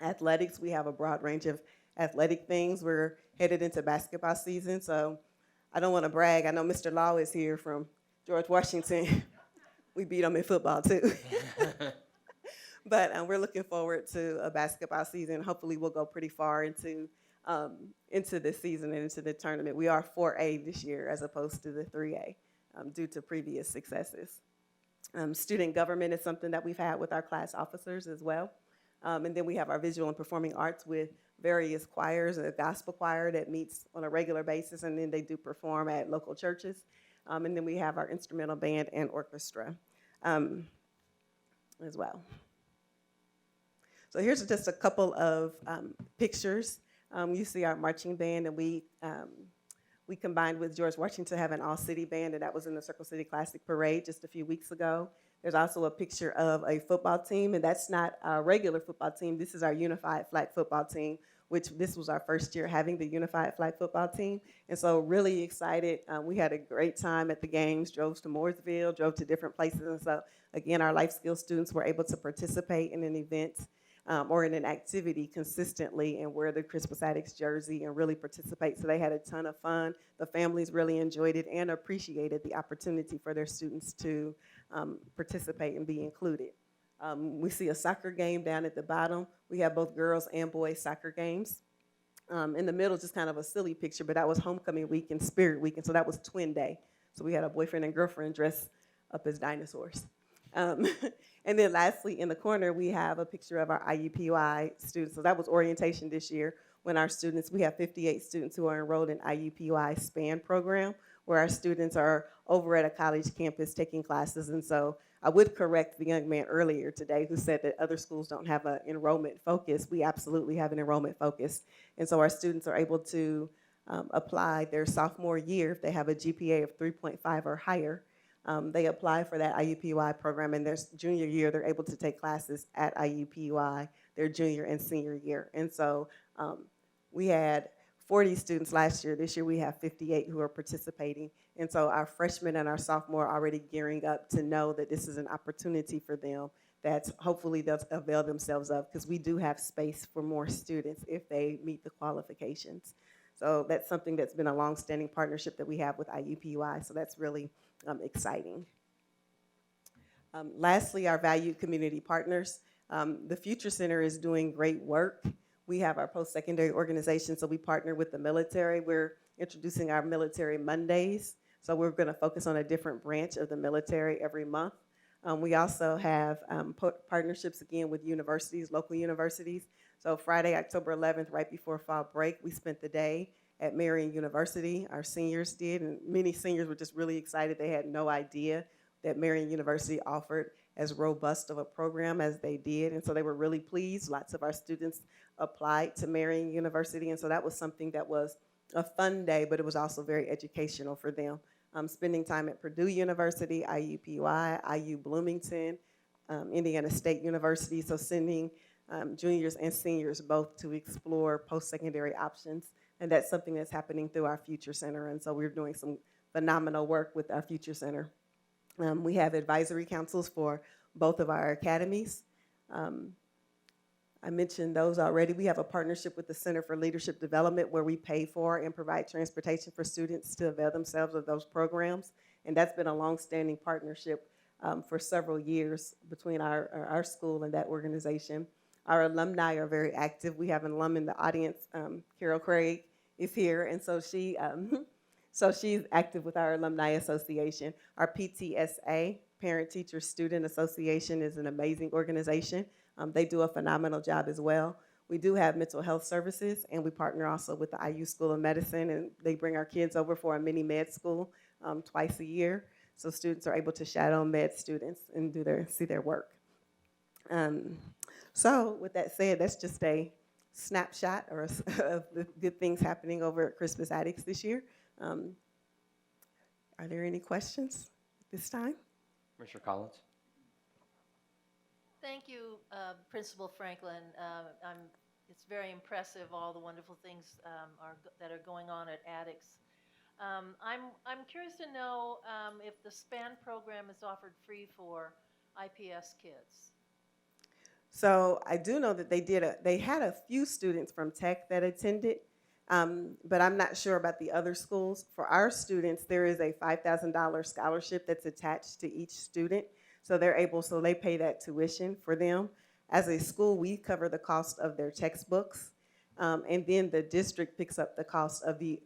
Athletics, we have a broad range of athletic things. We're headed into basketball season, so I don't want to brag. I know Mr. Law is here from George Washington. We beat them in football too. But we're looking forward to a basketball season. Hopefully we'll go pretty far into the season and into the tournament. We are 4A this year as opposed to the 3A due to previous successes. Student government is something that we've had with our class officers as well. And then we have our visual and performing arts with various choirs, a gospel choir that meets on a regular basis, and then they do perform at local churches. And then we have our instrumental band and orchestra as well. So here's just a couple of pictures. You see our marching band, and we combined with George Washington to have an all-city band, and that was in the Circle City Classic Parade just a few weeks ago. There's also a picture of a football team, and that's not our regular football team. This is our unified flag football team which this was our first year having the unified flag football team. And so really excited. We had a great time at the games, drove to Mooresville, drove to different places. And so again, our life skills students were able to participate in an event or in an activity consistently and wear the Crispus Attucks jersey and really participate. So they had a ton of fun. The families really enjoyed it and appreciated the opportunity for their students to participate and be included. We see a soccer game down at the bottom. We have both girls and boys soccer games. In the middle, just kind of a silly picture, but that was homecoming week and spirit week, and so that was twin day. So we had a boyfriend and girlfriend dressed up as dinosaurs. And then lastly, in the corner, we have a picture of our IUPUI students. So that was orientation this year when our students, we have 58 students who are enrolled in IUPUI SPAN program, where our students are over at a college campus taking classes. And so I would correct the young man earlier today who said that other schools don't have an enrollment focus. We absolutely have an enrollment focus. And so our students are able to apply their sophomore year if they have a GPA of 3.5 or higher. They apply for that IUPUI program, and their junior year, they're able to take classes at IUPUI their junior and senior year. And so we had 40 students last year. This year we have 58 who are participating. And so our freshmen and our sophomore are already gearing up to know that this is an opportunity for them that hopefully they'll avail themselves of, because we do have space for more students if they meet the qualifications. So that's something that's been a long-standing partnership that we have with IUPUI, so that's really exciting. Lastly, our valued community partners. The Future Center is doing great work. We have our post-secondary organization, so we partner with the military. We're introducing our Military Mondays, so we're going to focus on a different branch of the military every month. We also have partnerships, again, with universities, local universities. So Friday, October 11th, right before fall break, we spent the day at Marion University. Our seniors did, and many seniors were just really excited. They had no idea that Marion University offered as robust of a program as they did, and so they were really pleased. Lots of our students applied to Marion University, and so that was something that was a fun day, but it was also very educational for them. Spending time at Purdue University, IUPUI, IU Bloomington, Indiana State University, so sending juniors and seniors both to explore post-secondary options, and that's something that's happening through our Future Center, and so we're doing some phenomenal work with our Future Center. We have advisory councils for both of our academies. I mentioned those already. We have a partnership with the Center for Leadership Development where we pay for and provide transportation for students to avail themselves of those programs, and that's been a long-standing partnership for several years between our school and that organization. Our alumni are very active. We have an alum in the audience, Carol Craig is here, and so she's active with our Alumni Association. Our PTSA, Parent Teacher Student Association, is an amazing organization. They do a phenomenal job as well. We do have mental health services, and we partner also with the IU School of Medicine, and they bring our kids over for a mini med school twice a year. So students are able to shadow med students and see their work. So with that said, that's just a snapshot of the good things happening over at Crispus Attucks this year. Are there any questions at this time? Commissioner Collins. Thank you, Principal Franklin. It's very impressive, all the wonderful things that are going on at Attucks. I'm curious to know if the SPAN program is offered free for IPS kids. So I do know that they had a few students from Tech that attended, but I'm not sure about the other schools. For our students, there is a $5,000 scholarship that's attached to each student. So they pay that tuition for them. As a school, we cover the cost of their textbooks, and then the district picks up the cost of the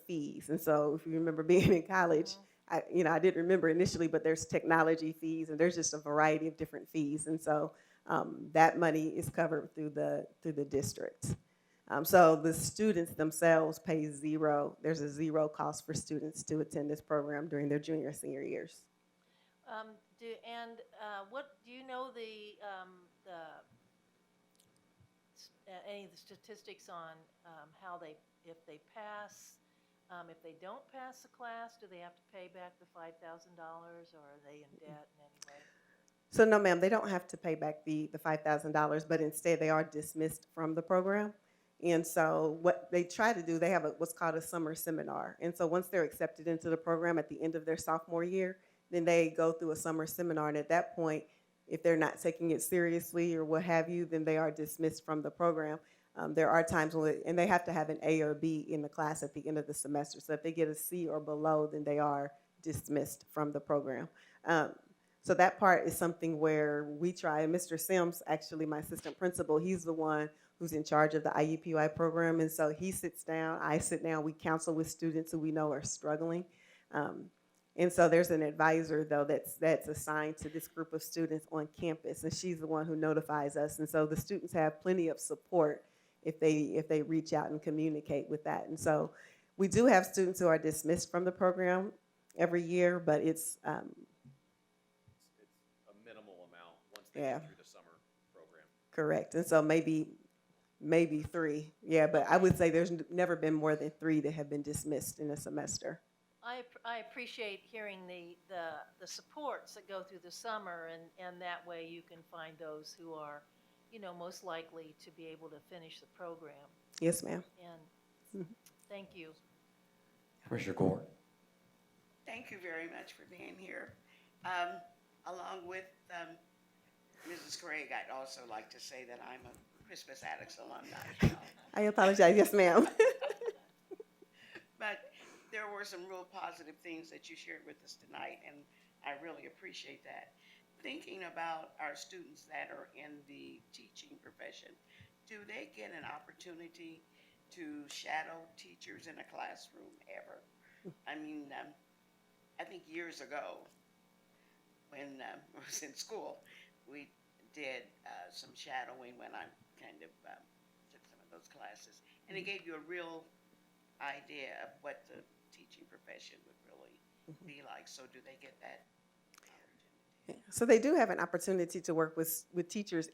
fees. And so if you remember being in college, I didn't remember initially, but there's technology fees, and there's just a variety of different fees. And so that money is covered through the district. So the students themselves pay zero. There's a zero cost for students to attend this program during their junior and senior years. What do you know any of the statistics on if they pass, if they don't pass the class, do they have to pay back the $5,000, or are they in debt in any way? So no, ma'am, they don't have to pay back the $5,000, but instead they are dismissed from the program. And so what they try to do, they have what's called a summer seminar. And so once they're accepted into the program at the end of their sophomore year, then they go through a summer seminar. And at that point, if they're not taking it seriously or what have you, then they are dismissed from the program. There are times when, and they have to have an A or B in the class at the end of the semester. So if they get a C or below, then they are dismissed from the program. So that part is something where we try, and Mr. Sims, actually my assistant principal, he's the one who's in charge of the IUPUI program. And so he sits down, I sit down, we counsel with students who we know are struggling. And so there's an advisor, though, that's assigned to this group of students on campus, and she's the one who notifies us. And so the students have plenty of support if they reach out and communicate with that. And so we do have students who are dismissed from the program every year, but it's a minimal amount once they get through the summer program. correct. And so maybe 3, but I would say there's never been more than 3 that have been dismissed in a semester. I appreciate hearing the supports that go through the summer, and that way you can find those who are, most likely to be able to finish the program. Yes, ma'am. And thank you. Commissioner Gore. Thank you very much for being here. Along with Mrs. Craig, I'd also like to say that I'm a Crispus Attucks alumni. I apologize. Yes, ma'am. But there were some real positive things that you shared with us tonight, and I really appreciate that. Thinking about our students that are in the teaching profession, do they get an opportunity to shadow teachers in a classroom ever? I mean, I think years ago, when I was in school, we did some shadowing when I kind of took some of those classes, and it gave you a real idea of what the teaching profession would really be like. So do they get that opportunity? So they do have an opportunity to work with teachers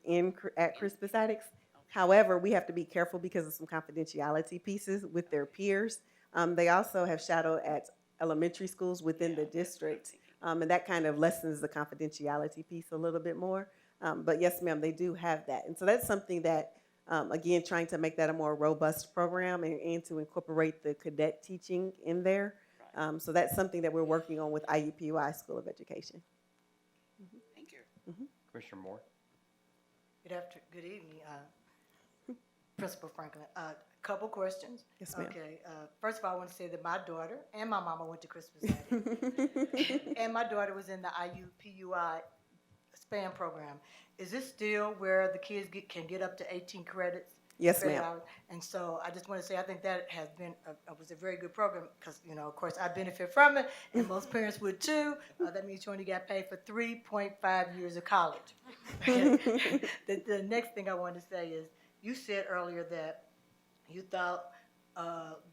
at Crispus Attucks. However, we have to be careful because of some confidentiality pieces with their peers. They also have shadowed at elementary schools within the district, and that kind of lessens the confidentiality piece a little bit more. But yes, ma'am, they do have that. And so that's something that, again, trying to make that a more robust program and to incorporate the cadet teaching in there. So that's something that we're working on with IUPUI School of Education. Thank you. Commissioner Moore. Good evening, Principal Franklin. Couple questions. Yes, ma'am. Okay. First of all, I want to say that my daughter and my mama went to Crispus Attucks, and my daughter was in the IUPUI SPAN program. Is this still where the kids can get up to 18 credits? Yes, ma'am. And so I just want to say I think that has been was a very good program because, of course, I benefit from it, and most parents would too. That means you only got paid for 3.5 years of college. The next thing I want to say is you said earlier that you thought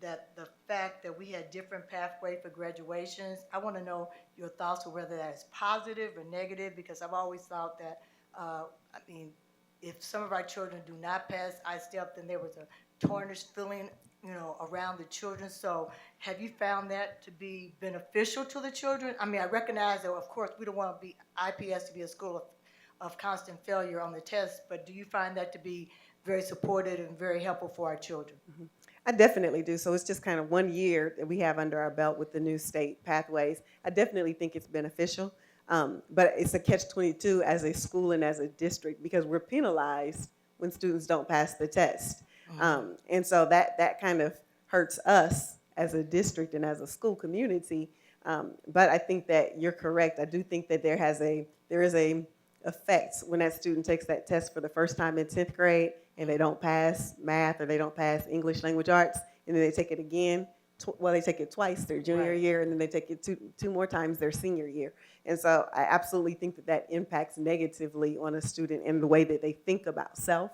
that the fact that we had different pathway for graduations, I want to know your thoughts on whether that is positive or negative, because I've always thought that, if some of our children do not pass I-STEP, then there was a tarnished feeling, around the children. So have you found that to be beneficial to the children? I recognize that, of course, we don't want IPS to be a school of constant failure on the test, but do you find that to be very supportive and very helpful for our children? I definitely do. So it's just kind of 1 year that we have under our belt with the new state pathways. I definitely think it's beneficial. But it's a catch-22 as a school and as a district because we're penalized when students don't pass the test. And so that kind of hurts us as a district and as a school community. But I think that you're correct. I do think that there is a effect when that student takes that test for the first time in 10th grade and they don't pass math or they don't pass English language arts, and then they take it again. They take it twice their junior year, and then they take it two more times their senior year. And so I absolutely think that impacts negatively on a student in the way that they think about self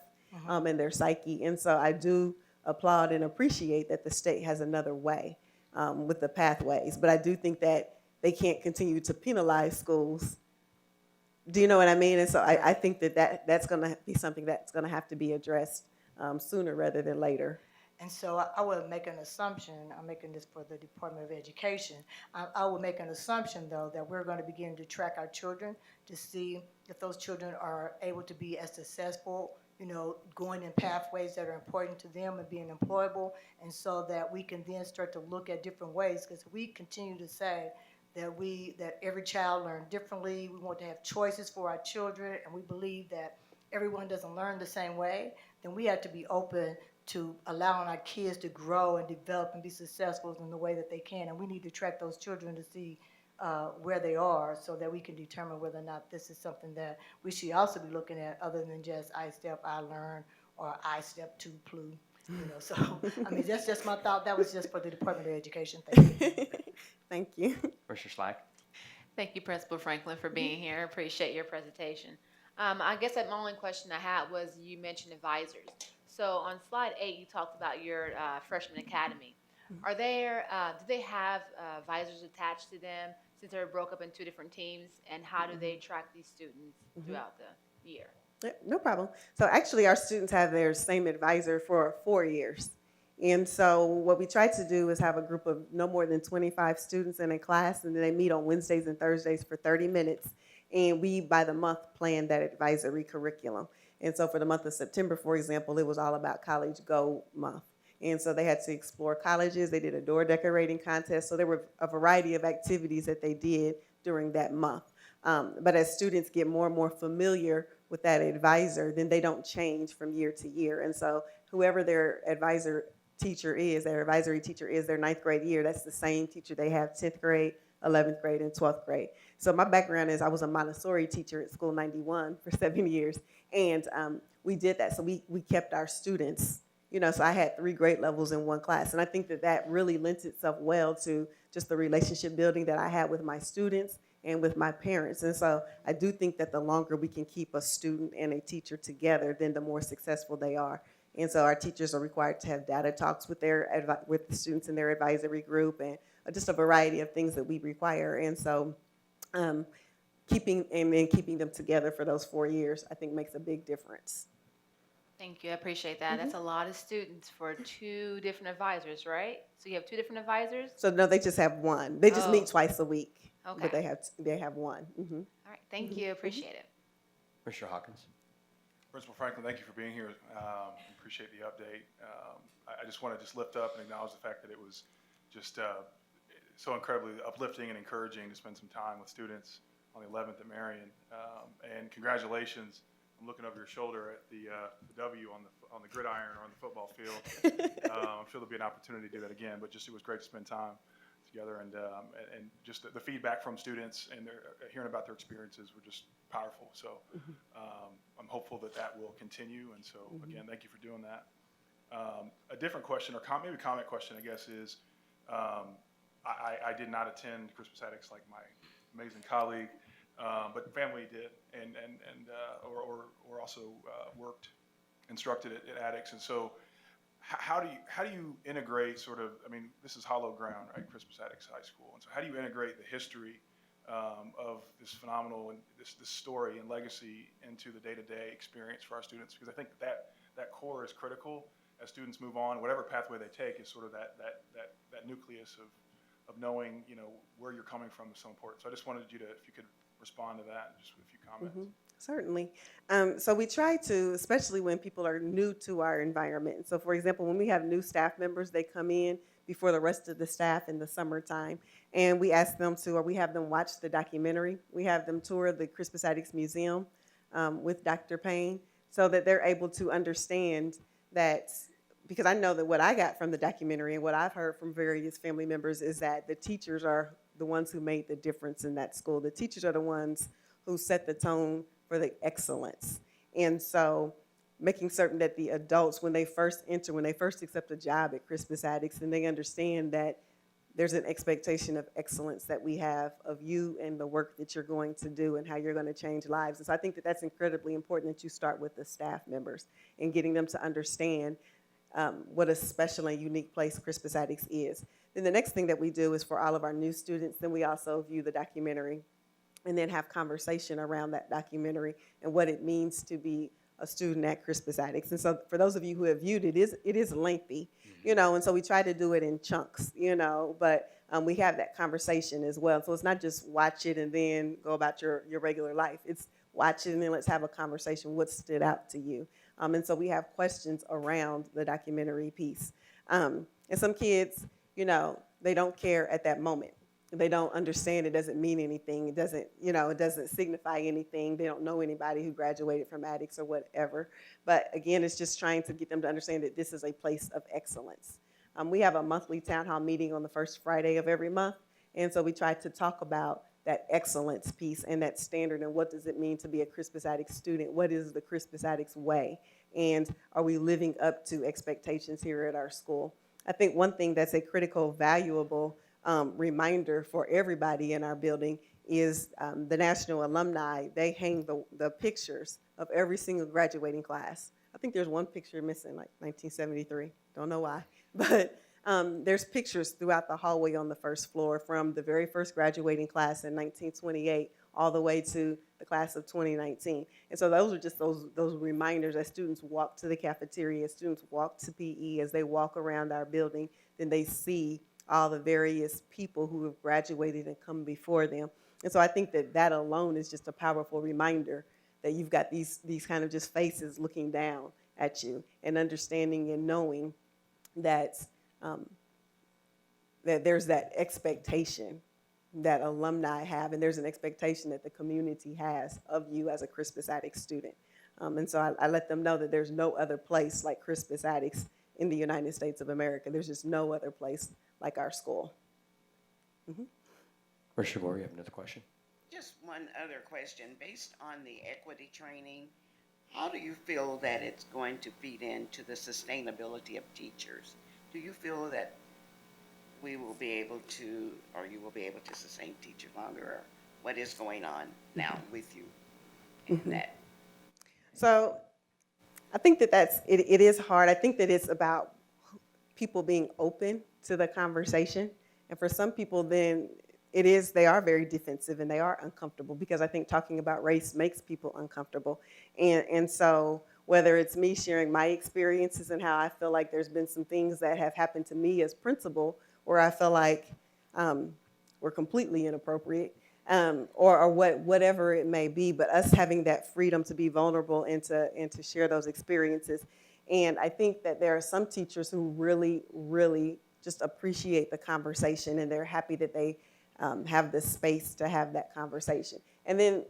and their psyche. And so I do applaud and appreciate that the state has another way with the pathways. But I do think that they can't continue to penalize schools. Do you know what I mean? And so I think that's going to be something that's going to have to be addressed sooner rather than later. And so I would make an assumption, I'm making this for the Department of Education, I would make an assumption, though, that we're going to begin to track our children to see if those children are able to be as successful going in pathways that are important to them and being employable, and so that we can then start to look at different ways, because we continue to say that every child learns differently. We want to have choices for our children, and we believe that everyone doesn't learn the same way. Then we have to be open to allowing our kids to grow and develop and be successful in the way that they can. And we need to track those children to see where they are, so that we can determine whether or not this is something that we should also be looking at, other than just I-STEP, I-LEARN, or I-STEP 2 PLU. So I mean, that's just my thought. That was just for the Department of Education. Thank you. Thank you. Commissioner Slack? Thank you, Principal Franklin, for being here. Appreciate your presentation. I guess that my only question I had was, you mentioned advisors. So on slide 8, you talked about your freshman academy. Are there, do they have advisors attached to them, since they're broke up in 2 different teams? And how do they track these students throughout the year? Yeah, no problem. So actually, our students have their same advisor for 4 years. And so what we try to do is have a group of no more than 25 students in a class, and then they meet on Wednesdays and Thursdays for 30 minutes. And we, by the month, plan that advisory curriculum. And so for the month of September, for example, it was all about College Go month. And so they had to explore colleges. They did a door decorating contest. So there were a variety of activities that they did during that month. But as students get more and more familiar with that advisor, then they don't change from year to year. And so whoever their advisory teacher is, their 9th grade year, that's the same teacher they have 10th grade, 11th grade, and 12th grade. So my background is I was a Montessori teacher at School 91 for 7 years. And we did that. So we kept our students, so I had 3 grade levels in one class. And I think that really lends itself well to just the relationship building that I had with my students and with my parents. And so I do think that the longer we can keep a student and a teacher together, then the more successful they are. And so our teachers are required to have data talks with with the students in their advisory group, and just a variety of things that we require. And so keeping them together for those 4 years, I think, makes a big difference. Thank you. I appreciate that. That's a lot of students for 2 different advisors, right? So you have 2 different advisors? So no, they just have one. They just meet twice a week. Okay. But they have one. All right. Thank you. Appreciate it. Commissioner Hawkins? Principal Franklin, thank you for being here. Appreciate the update. I just want to lift up and acknowledge the fact that it was just so incredibly uplifting and encouraging to spend some time with students on the 11th at Marion. And congratulations. I'm looking over your shoulder at the W on the gridiron or on the football field. I'm sure there'll be an opportunity to do that again, but it was great to spend time together, and just the feedback from students and hearing about their experiences were just powerful. So I'm hopeful that will continue, and so again, thank you for doing that. A different question, or maybe comment question, I guess, is I did not attend Christmas Attucks like my amazing colleague, but family did, or also worked, instructed at Attucks, and so how do you integrate this is hollow ground, right? Christmas Attucks High School, and so how do you integrate the history of this phenomenal and this story and legacy into the day-to-day experience for our students? Because I think that core is critical as students move on. Whatever pathway they take is sort of that nucleus of knowing where you're coming from is so important. So I just wanted you to, if you could respond to that, just with a few comments. Certainly. So we try to, especially when people are new to our environment. So for example, when we have new staff members, they come in before the rest of the staff in the summertime, and we ask them to, or we have them watch the documentary. We have them tour the Crispus Attucks Museum with Dr. Payne, so that they're able to understand that, because I know that what I got from the documentary and what I've heard from various family members is that the teachers are the ones who made the difference in that school. The teachers are the ones who set the tone for the excellence. And so making certain that the adults, when they first accept a job at Crispus Attucks, and they understand that there's an expectation of excellence that we have of you and the work that you're going to do and how you're going to change lives. And so I think that that's incredibly important, that you start with the staff members and getting them to understand what a special and unique place Crispus Attucks is. Then the next thing that we do is for all of our new students, then we also view the documentary and then have conversation around that documentary and what it means to be a student at Crispus Attucks. And so for those of you who have viewed it, it is lengthy, and so we try to do it in chunks, but we have that conversation as well. So it's not just watch it and then go about your regular life. It's watch it and then let's have a conversation. What stood out to you? And so we have questions around the documentary piece. And some kids, they don't care at that moment. They don't understand. It doesn't mean anything. It doesn't, it doesn't signify anything. They don't know anybody who graduated from addicts or whatever. But again, it's just trying to get them to understand that this is a place of excellence. We have a monthly town hall meeting on the first Friday of every month. And so we try to talk about that excellence piece and that standard and what does it mean to be a Crispus Attucks student? What is the Crispus Attucks way? And are we living up to expectations here at our school? I think one thing that's a critical, valuable reminder for everybody in our building is the National Alumni. They hang the pictures of every single graduating class. I think there's one picture missing, like 1973. Don't know why. But there's pictures throughout the hallway on the first floor from the very first graduating class in 1928 all the way to the class of 2019. And so those are just those reminders as students walk to the cafeteria, as students walk to PE, as they walk around our building, then they see all the various people who have graduated and come before them. And so I think that alone is just a powerful reminder that you've got these kind of just faces looking down at you and understanding and knowing that that there's that expectation that alumni have, and there's an expectation that the community has of you as a Crispus Attucks student. And so I let them know that there's no other place like Crispus Attucks in the United States of America. There's just no other place like our school. Mr. Moore, you have another question? Just one other question. Based on the equity training, how do you feel that it's going to feed into the sustainability of teachers? Do you feel that we will be able to, or you will be able to sustain teachers longer, or what is going on now with you in that? So I think that it is hard. I think that it's about people being open to the conversation. And for some people, then they are very defensive and they are uncomfortable because I think talking about race makes people uncomfortable. And so whether it's me sharing my experiences and how I feel like there's been some things that have happened to me as principal where I feel like were completely inappropriate, or whatever it may be, but us having that freedom to be vulnerable and to share those experiences. And I think that there are some teachers who really, really just appreciate the conversation and they're happy that they have the space to have that conversation. And then,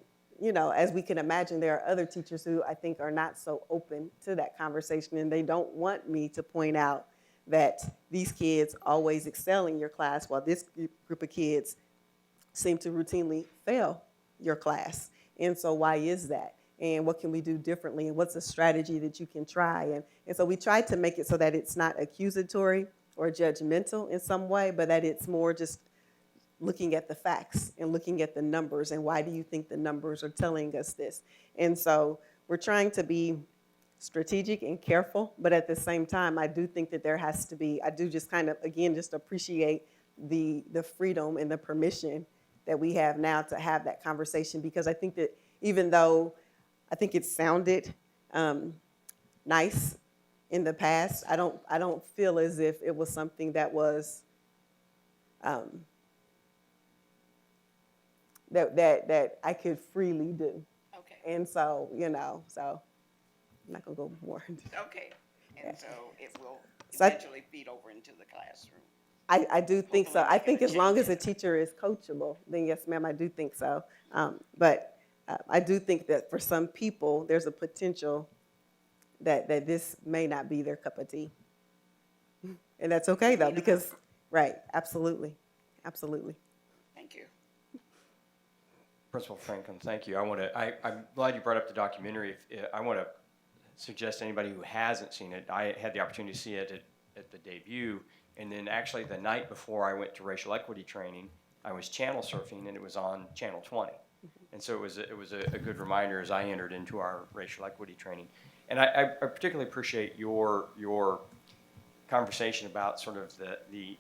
as we can imagine, there are other teachers who I think are not so open to that conversation and they don't want me to point out that these kids always excel in your class while this group of kids seem to routinely fail your class. And so why is that? And what can we do differently? And what's a strategy that you can try? And so we try to make it so that it's not accusatory or judgmental in some way, but that it's more just looking at the facts and looking at the numbers and why do you think the numbers are telling us this? And so we're trying to be strategic and careful, but at the same time, I do think that there has to be, I do just kind of, again, just appreciate the freedom and the permission that we have now to have that conversation, because I think that even though I think it sounded nice in the past, I don't feel as if it was something that was that I could freely do. Okay. And so, so I'm not gonna go more. Okay. And so it will So eventually feed over into the classroom. I do think so. I think gonna as long change as a teacher is coachable, then yes, ma'am, I do think so. But I do think that for some people, there's a potential that this may not be their cup of tea. And that's okay though, because, right, absolutely, absolutely. Thank you. Principal Franklin, thank you. I'm glad you brought up the documentary. I want to suggest to anybody who hasn't seen it, I had the opportunity to see it at the debut, and then actually the night before I went to racial equity training, I was channel surfing and it was on channel 20. And so it was a good reminder as I entered into our racial equity training. And I particularly appreciate your conversation about sort of the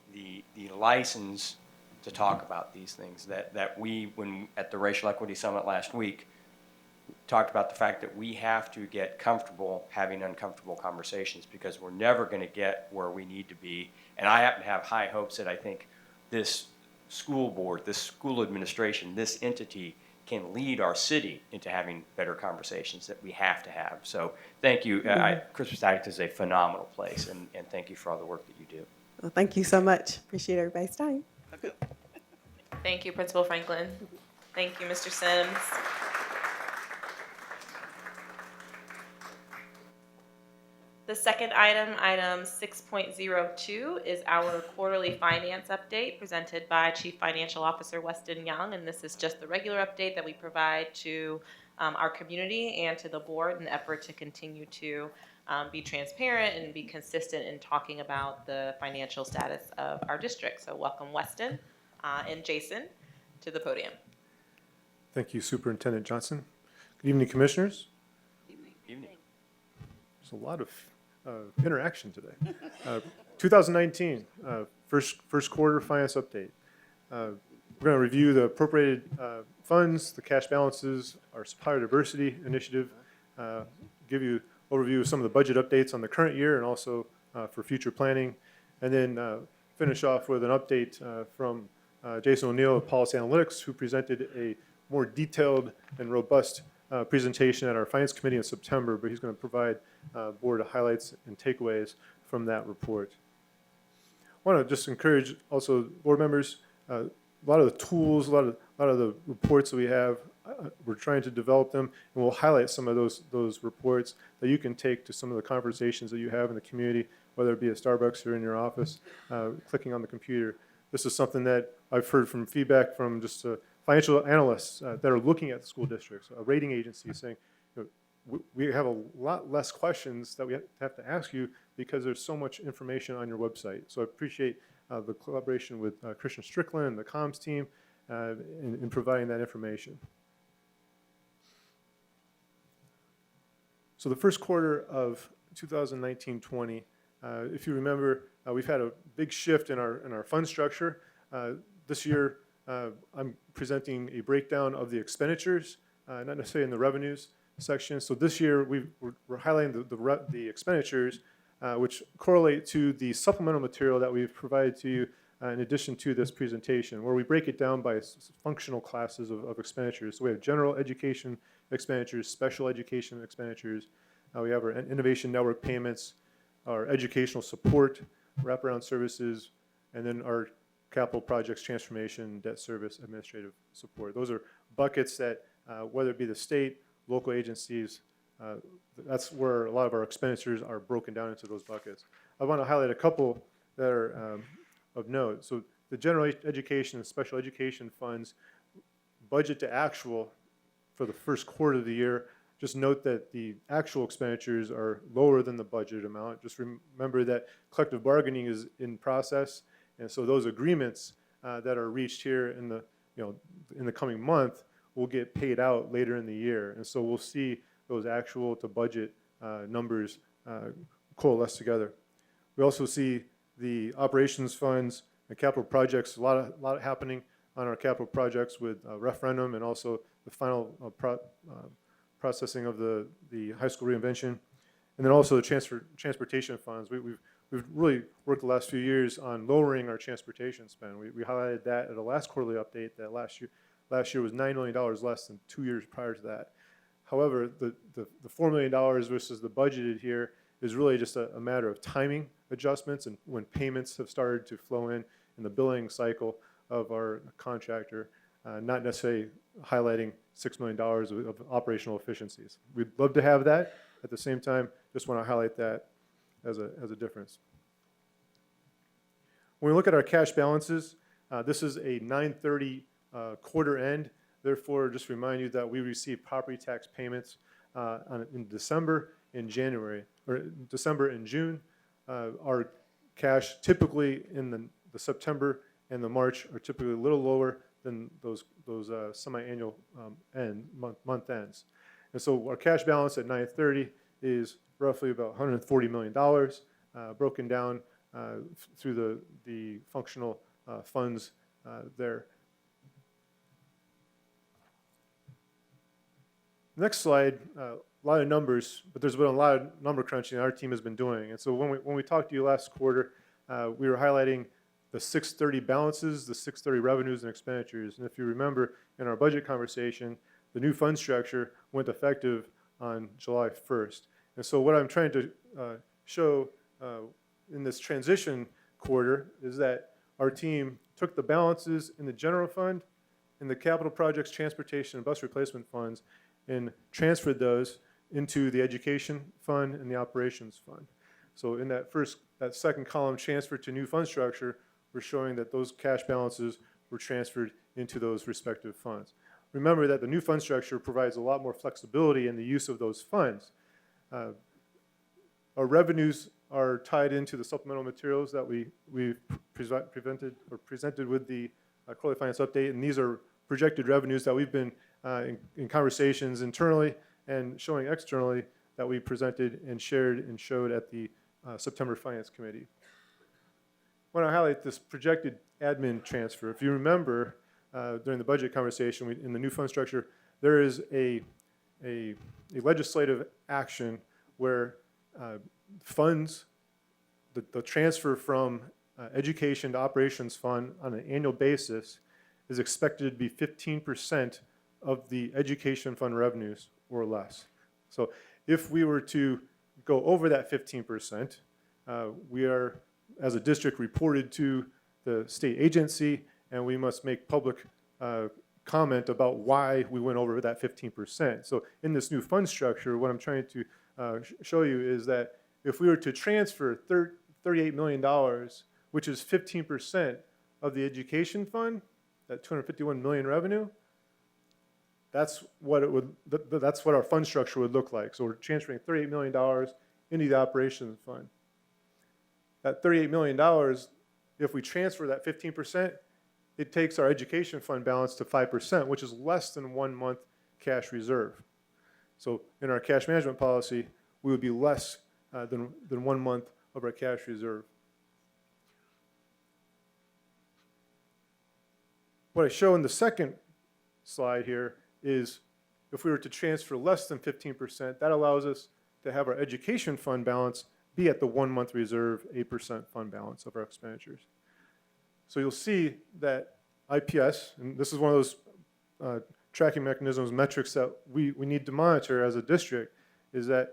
license to talk about these things, that we, when at the Racial Equity Summit last week, talked about the fact that we have to get comfortable having uncomfortable conversations because we're never going to get where we need to be. And I happen to have high hopes that I think this school board, this school administration, this entity can lead our city into having better conversations that we have to have. So thank you. Christmas Addict is a phenomenal place, and thank you for all the work that you do. Well, thank you so much. Appreciate everybody's time. Thank you, Principal Franklin. Thank you, Mr. Sims. The second item, item 6.02, is our quarterly finance update presented by Chief Financial Officer Weston Young, and this is just the regular update that we provide to our community and to the board in an effort to continue to be transparent and be consistent in talking about the financial status of our district. So welcome Weston and Jason to the podium. Thank you, Superintendent Johnson. Good evening, Commissioners. Evening. There's a lot of interaction today. 2019, first quarter finance update. We're going to review the appropriated funds, the cash balances, our supplier diversity initiative, give you overview of some of the budget updates on the current year and also for future planning, and then finish off with an update from Jason O'Neill of Policy Analytics, who presented a more detailed and robust presentation at our Finance Committee in September, but he's going to provide board highlights and takeaways from that report. I want to just encourage also board members, a lot of the tools, a lot of the reports that we have, we're trying to develop them, and we'll highlight some of those reports that you can take to some of the conversations that you have in the community, whether it be at Starbucks or in your office, clicking on the computer. This is something that I've heard from feedback from just financial analysts that are looking at the school districts, a rating agency saying, we have a lot less questions that we have to ask you because there's so much information on your website. So I appreciate the collaboration with Christian Strickland and the comms team in providing that information. So the first quarter of 2019-20, if you remember, we've had a big shift in our fund structure. This year, I'm presenting a breakdown of the expenditures, not necessarily in the revenues section. So this year, we're highlighting the expenditures, which correlate to the supplemental material that we've provided to you in addition to this presentation, where we break it down by functional classes of expenditures. So we have general education expenditures, special education expenditures. We have our innovation network payments, our educational support, wraparound services, and then our capital projects, transformation, debt service, administrative support. Those are buckets that, whether it be the state, local agencies, that's where a lot of our expenditures are broken down into those buckets. I want to highlight a couple that are of note. So the general education and special education funds, budget to actual for the first quarter of the year, just note that the actual expenditures are lower than the budget amount. Just remember that collective bargaining is in process, and so those agreements that are reached here in the coming month will get paid out later in the year, and so we'll see those actual to budget numbers coalesce together. We also see the operations funds and capital projects. A lot happening on our capital projects with referendum and also the final processing of the high school reinvention, and then also the transportation funds. We've really worked the last few years on lowering our transportation spend. We highlighted that at the last quarterly update that last year was $9 million less than 2 years prior to that. However, the $4 million versus the budgeted here is really just a matter of timing adjustments and when payments have started to flow in the billing cycle of our contractor, not necessarily highlighting $6 million of operational efficiencies. We'd love to have that. At the same time, just want to highlight that as a difference. When we look at our cash balances, this is a 9/30 quarter end. Therefore, just remind you that we receive property tax payments in December and January, or December and June. Our cash typically in the September and the March are typically a little lower than those semi-annual month ends. And so our cash balance at 9/30 is roughly about $140 million, broken down through the functional funds there. Next slide, a lot of numbers, but there's been a lot of number crunching our team has been doing. And so when we talked to you last quarter, we were highlighting the 630 balances, the 630 revenues and expenditures. And if you remember in our budget conversation, the new fund structure went effective on July 1st. And so what I'm trying to show in this transition quarter is that our team took the balances in the general fund, in the capital projects, transportation, and bus replacement funds, and transferred those into the education fund and the operations fund. So in that second column, transfer to new fund structure, we're showing that those cash balances were transferred into those respective funds. Remember that the new fund structure provides a lot more flexibility in the use of those funds. Our revenues are tied into the supplemental materials that we presented with the quarterly finance update, and these are projected revenues that we've been in conversations internally and showing externally that we presented and shared and showed at the September Finance Committee. I want to highlight this projected admin transfer. If you remember, during the budget conversation, in the new fund structure, there is a legislative action where funds, the transfer from education to operations fund on an annual basis is expected to be 15% of the education fund revenues or less. So if we were to go over that 15%, we are, as a district, reported to the state agency, and we must make public comment about why we went over that 15%. So in this new fund structure, what I'm trying to show you is that if we were to transfer $38 million, which is 15% of the education fund, that $251 million revenue, that's what our fund structure would look like. So we're transferring $38 million into the operations fund. That $38 million, if we transfer that 15%, it takes our education fund balance to 5%, which is less than 1 month cash reserve. So in our cash management policy, we would be less than 1 month of our cash reserve. What I show in the second slide here is if we were to transfer less than 15%, that allows us to have our education fund balance be at the 1 month reserve, 8% fund balance of our expenditures. So you'll see that IPS, and this is one of those tracking mechanisms, metrics that we need to monitor as a district, is that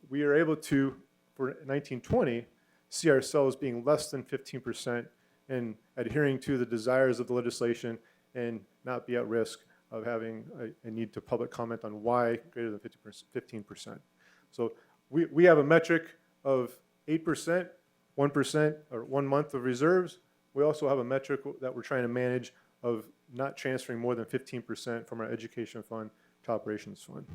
we are able to, for 1920, see ourselves being less than 15% and adhering to the desires of the legislation and not be at risk of having a need to public comment on why greater than 15%. So we have a metric of 8%, 1% or 1 month of reserves. We also have a metric that we're trying to manage of not transferring more than 15% from our education fund to operations fund.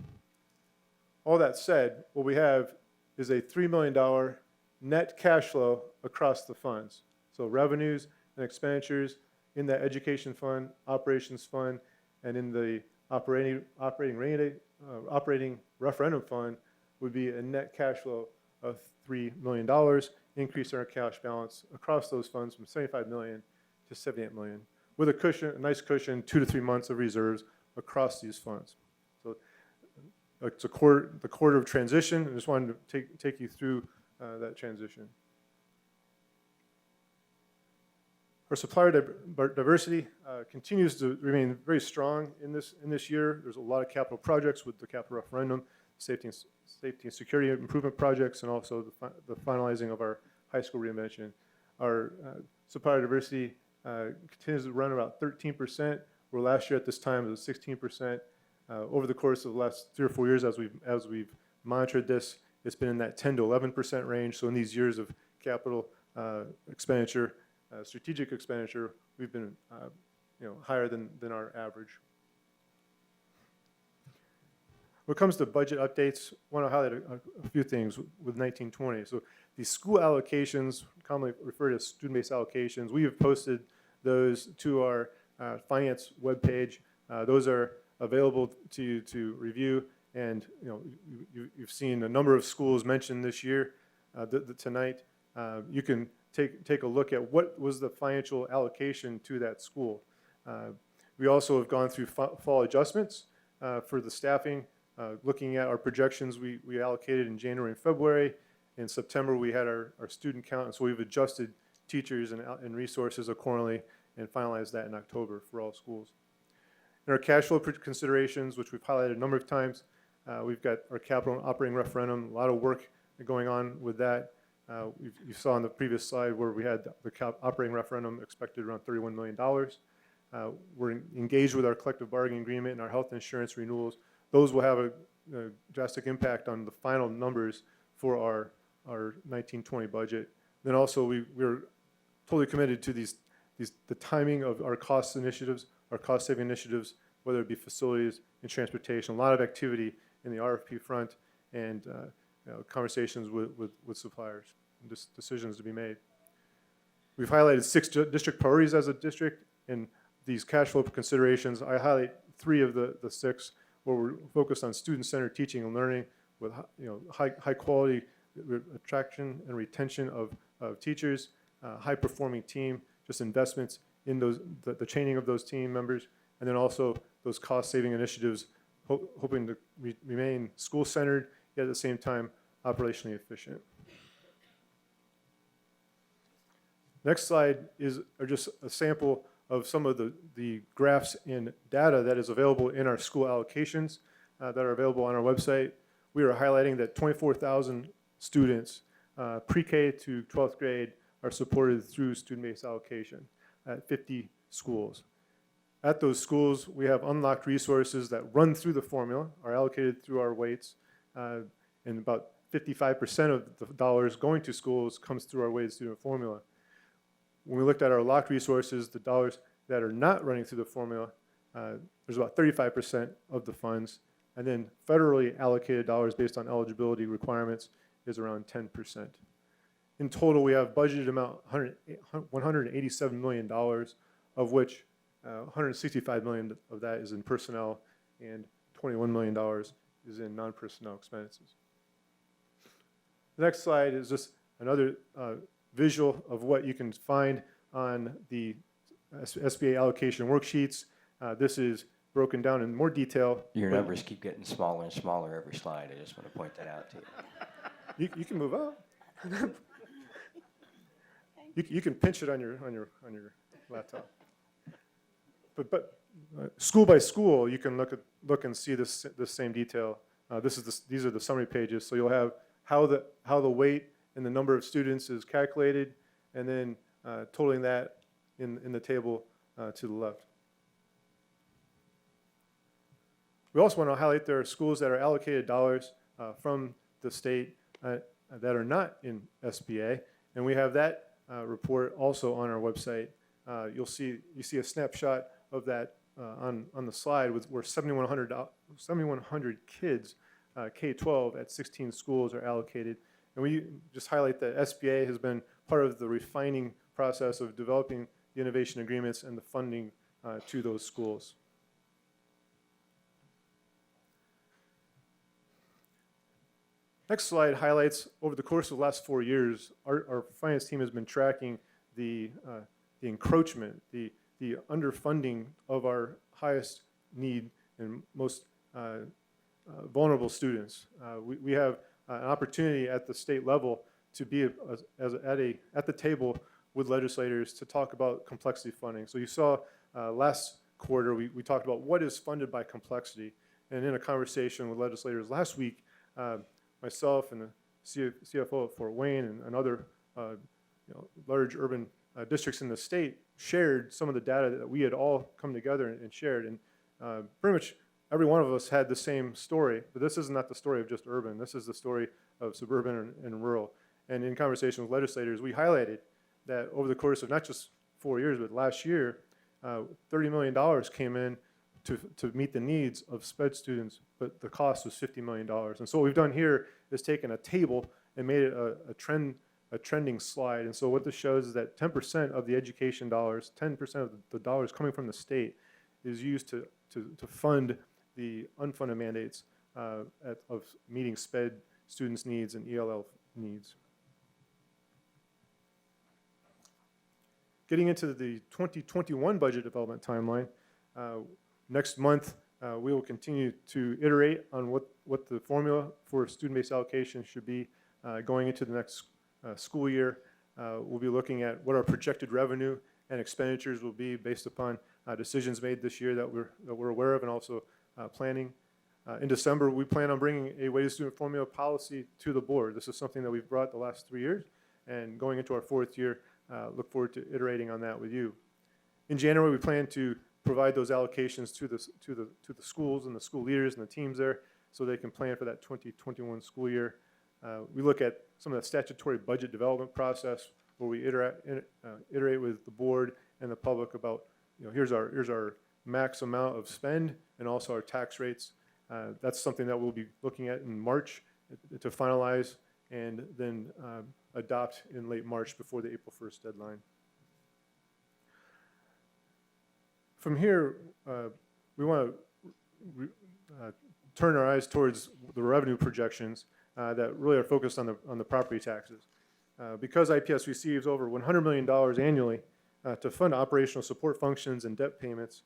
All that said, what we have is a $3 million net cash flow across the funds. So revenues and expenditures in that education fund, operations fund, and in the operating referendum fund would be a net cash flow of $3 million, increase our cash balance across those funds from $75 million to $78 million, with a cushion, a nice cushion, 2 to 3 months of reserves across these funds. So it's the quarter of transition. I just wanted to take you through that transition. Our supplier diversity continues to remain very strong in this year. There's a lot of capital projects with the capital referendum, safety and security improvement projects, and also the finalizing of our high school reinvention. Our supplier diversity continues to run about 13%, where last year at this time it was 16%. Over the course of the last 3 or 4 years, as we've monitored this, it's been in that 10 to 11% range. So in these years of capital expenditure, strategic expenditure, we've been higher than our average. When it comes to budget updates, I want to highlight a few things with 1920. So these school allocations, commonly referred to as student-based allocations, we have posted those to our finance webpage. Those are available to you to review, and you've seen a number of schools mentioned this year. Tonight, you can take a look at what was the financial allocation to that school. We also have gone through fall adjustments for the staffing, looking at our projections we allocated in January and February. In September, we had our student count, and so we've adjusted teachers and resources accordingly and finalize that in October for all schools. In our cash flow considerations, which we've highlighted a number of times, we've got our capital and operating referendum, a lot of work going on with that. You saw on the previous slide where we had the operating referendum expected around $31 million. We're engaged with our collective bargaining agreement and our health insurance renewals. Those will have a drastic impact on the final numbers for our 1920 budget. Then also we're totally committed to the timing of our cost initiatives, our cost saving initiatives, whether it be facilities and transportation, a lot of activity in the RFP front and conversations with suppliers and decisions to be made. We've highlighted 6 district priorities as a district, and these cash flow considerations, I highlight 3 of the 6 where we're focused on student-centered teaching and learning with high quality attraction and retention of teachers, high-performing team, just investments in the training of those team members, and then also those cost-saving initiatives, hoping to remain school-centered, yet at the same time operationally efficient. Next slide are just a sample of some of the graphs and data that is available in our school allocations that are available on our website. We are highlighting that 24,000 students, pre-K to 12th grade, are supported through student-based allocation at 50 schools. At those schools, we have unlocked resources that run through the formula, are allocated through our weights, and about 55% of the dollars going to schools comes through our weighted student formula. When we looked at our locked resources, the dollars that are not running through the formula, there's about 35% of the funds, and then federally allocated dollars based on eligibility requirements is around 10%. In total, we have budgeted amount $187 million, of which $165 million of that is in personnel and $21 million is in non-personnel expenses. The next slide is just another visual of what you can find on the SBA allocation worksheets. This is broken down in more detail. Your numbers keep getting smaller and smaller every slide. I just want to point that out to you. You can move up. You can pinch it on your laptop. But school by school, you can look and see this same detail. These are the summary pages. So you'll have how the weight and the number of students is calculated, and then totaling that in the table to the left. We also want to highlight there are schools that are allocated dollars from the state that are not in SBA, and we have that report also on our website. You see a snapshot of that on the slide where 7,100 kids, K-12 at 16 schools are allocated. And we just highlight that SBA has been part of the refining process of developing the innovation agreements and the funding to those schools. Next slide highlights over the course of the last 4 years, our finance team has been tracking the encroachment, the underfunding of our highest need and most vulnerable students. We have an opportunity at the state level to be at the table with legislators to talk about complexity funding. So you saw last quarter we talked about what is funded by complexity, and in a conversation with legislators last week, myself and the CFO of Fort Wayne and other large urban districts in the state shared some of the data that we had all come together and shared, and pretty much every one of us had the same story, but this is not the story of just urban. This is the story of suburban and rural. And in conversation with legislators, we highlighted that over the course of not just 4 years, but last year, $30 million came in to meet the needs of SPED students, but the cost was $50 million. And so what we've done here is taken a table and made it a trending slide. And so what this shows is that 10% of the education dollars, 10% of the dollars coming from the state is used to fund the unfunded mandates of meeting SPED students' needs and ELL needs. Getting into the 2021 budget development timeline, next month we will continue to iterate on what the formula for student-based allocation should be going into the next school year. We'll be looking at what our projected revenue and expenditures will be based upon decisions made this year that we're aware of and also planning. In December, we plan on bringing a weighted student formula policy to the board. This is something that we've brought the last 3 years, and going into our 4th year, look forward to iterating on that with you. In January, we plan to provide those allocations to the schools and the school leaders and the teams there so they can plan for that 2021 school year. We look at some of the statutory budget development process where we iterate with the board and the public about, here's our max amount of spend and also our tax rates. That's something that we'll be looking at in March to finalize and then adopt in late March before the April 1st deadline. From here, we want to turn our eyes towards the revenue projections that really are focused on the property taxes. Because IPS receives over $100 million annually to fund operational support functions and debt payments,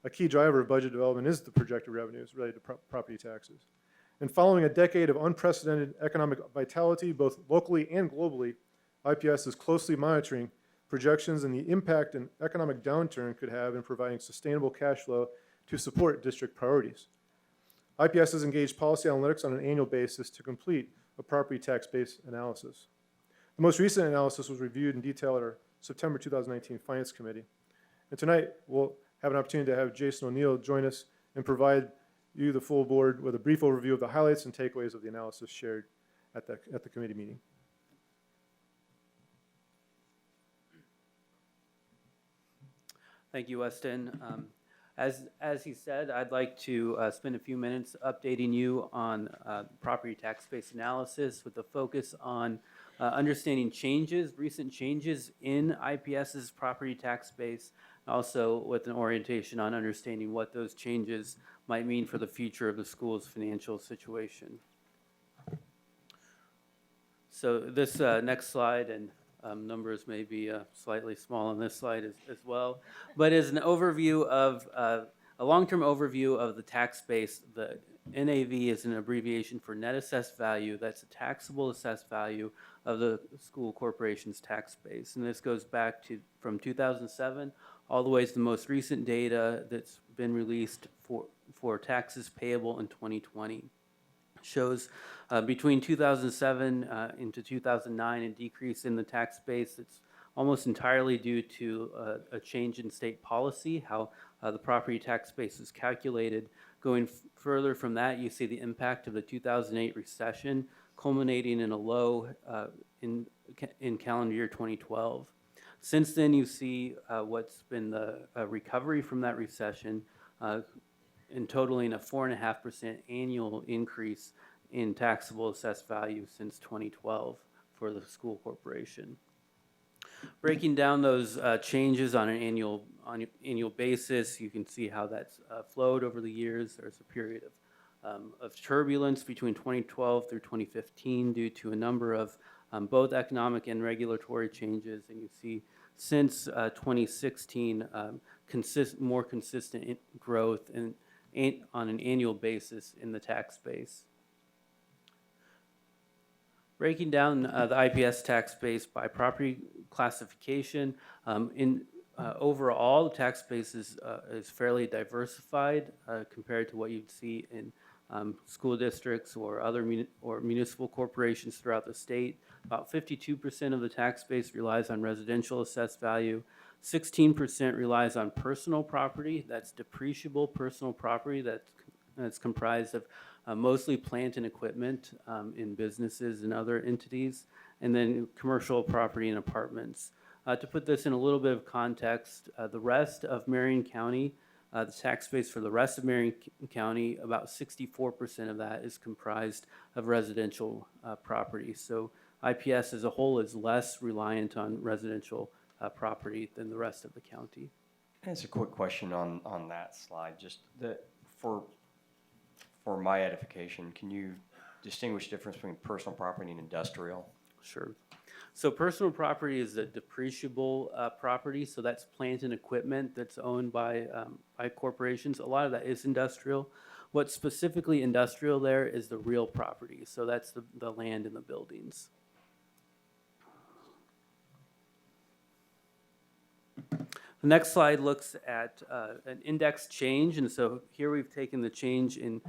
a key driver of budget development is the projected revenues related to property taxes. And following a decade of unprecedented economic vitality, both locally and globally, IPS is closely monitoring projections and the impact an economic downturn could have in providing sustainable cash flow to support district priorities. IPS has engaged Policy Analytics on an annual basis to complete a property tax-based analysis. The most recent analysis was reviewed in detail at our September 2019 Finance Committee. And tonight, we'll have an opportunity to have Jason O'Neill join us and provide you, the full board, with a brief overview of the highlights and takeaways of the analysis shared at the committee meeting. Thank you, Weston. As he said, I'd like to spend a few minutes updating you on property tax-based analysis with a focus on understanding recent changes in IPS's property tax base, also with an orientation on understanding what those changes might mean for the future of the school's financial situation. So this next slide, and numbers may be slightly small on this slide as well, but is an overview of a long-term overview of the tax base. The NAV is an abbreviation for net assessed value. That's a taxable assessed value of the school corporation's tax base. And this goes back to from 2007 all the way to the most recent data that's been released for taxes payable in 2020. Shows between 2007 into 2009 a decrease in the tax base that's almost entirely due to a change in state policy, how the property tax base is calculated. Going further from that, you see the impact of the 2008 recession culminating in a low in calendar year 2012. Since then, you see what's been the recovery from that recession, in totaling a 4.5% annual increase in taxable assessed value since 2012 for the school corporation. Breaking down those changes on an annual basis, you can see how that's flowed over the years. There's a period of turbulence between 2012 through 2015 due to a number of both economic and regulatory changes, and you see since 2016 more consistent growth on an annual basis in the tax base. Breaking down the IPS tax base by property classification, overall the tax base is fairly diversified compared to what you'd see in school districts or other municipal corporations throughout the state. About 52% of the tax base relies on residential assessed value. 16% relies on personal property. That's depreciable personal property that's comprised of mostly plant and equipment in businesses and other entities, and then commercial property and apartments. To put this in a little bit of context, the rest of Marion County, the tax base for the rest of Marion County, about 64% of that is comprised of residential property. So IPS as a whole is less reliant on residential property than the rest of the county. That's a quick question on that slide. Just for my edification, can you distinguish the difference between personal property and industrial? Sure. So personal property is a depreciable property, so that's plant and equipment that's owned by corporations. A lot of that is industrial. What's specifically industrial there is the real property, so that's the land and the buildings. The next slide looks at an index change, and so here we've taken the change in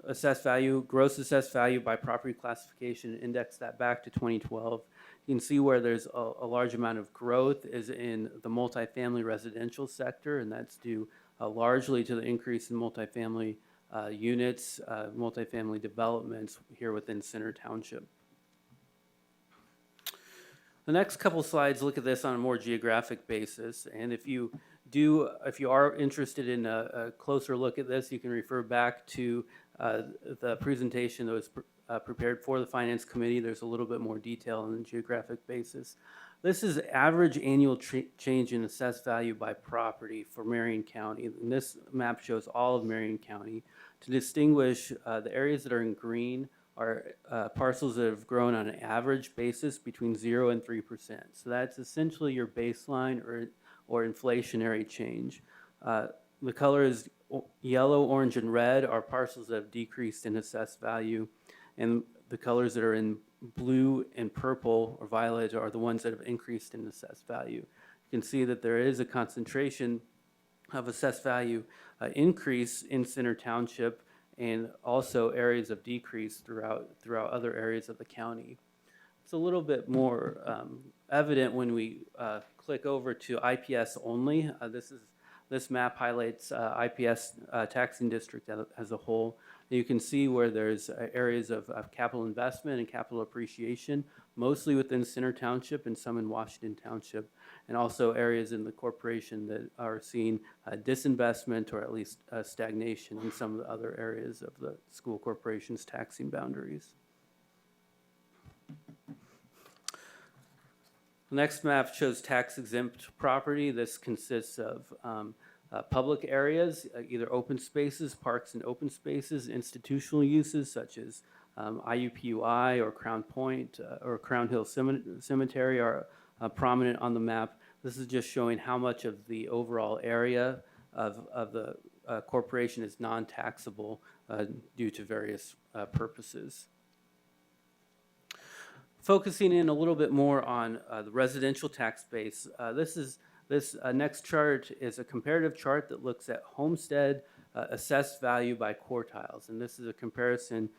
assessed value, gross assessed value by property classification, and indexed that back to 2012. You can see where there's a large amount of growth is in the multifamily residential sector, and that's due largely to the increase in multifamily units, multifamily developments here within Center Township. The next couple slides look at this on a more geographic basis, and if you are interested in a closer look at this, you can refer back to the presentation that was prepared for the Finance Committee. There's a little bit more detail on the geographic basis. This is average annual change in assessed value by property for Marion County, and this map shows all of Marion County. To distinguish, the areas that are in green are parcels that have grown on an average basis between 0 and 3%. So that's essentially your baseline or inflationary change. The color is yellow, orange, and red are parcels that have decreased in assessed value, and the colors that are in blue and purple or violet are the ones that have increased in assessed value. You can see that there is a concentration of assessed value increase in Center Township, and also areas of decrease throughout other areas of the county. It's a little bit more evident when we click over to IPS only. This map highlights IPS taxing district as a whole. And you can see where there's areas of capital investment and capital appreciation, mostly within Center Township and some in Washington Township, and also areas in the corporation that are seeing disinvestment or at least stagnation in some of the other areas of the school corporation's taxing boundaries. The next map shows tax-exempt property. This consists of public areas, either open spaces, parks and open spaces, institutional uses such as IUPUI or Crown Point or Crown Hill Cemetery are prominent on the map. This is just showing how much of the overall area of the corporation is non-taxable due to various purposes. Focusing in a little bit more on the residential tax base, this next chart is a comparative chart that looks at homestead assessed value by quartiles, and this is a comparison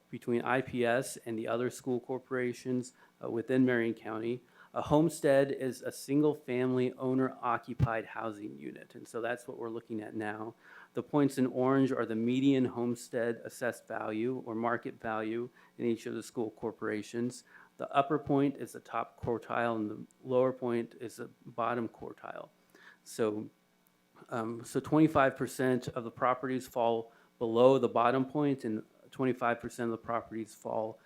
between IPS and the other school corporations within Marion County. A homestead is a single-family owner-occupied housing unit, and so that's what we're looking at now. The points in orange are the median homestead assessed value or market value in each of the school corporations. The upper point is the top quartile, and the lower point is the bottom quartile. So 25% of the properties fall below the bottom point, and 25% of the properties fall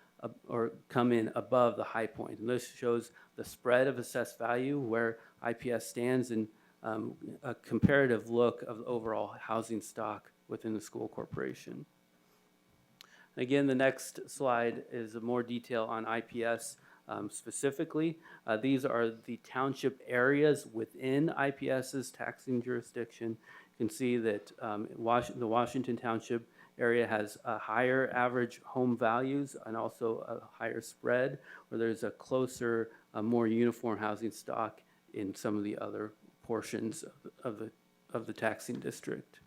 or come in above the high point. And this shows the spread of assessed value where IPS stands and a comparative look of the overall housing stock within the school corporation. Again, the next slide is more detail on IPS specifically. These are the township areas within IPS's taxing jurisdiction. You can see that the Washington Township area has higher average home values and also a higher spread, where there's a closer, more uniform housing stock in some of the other portions of the taxing district.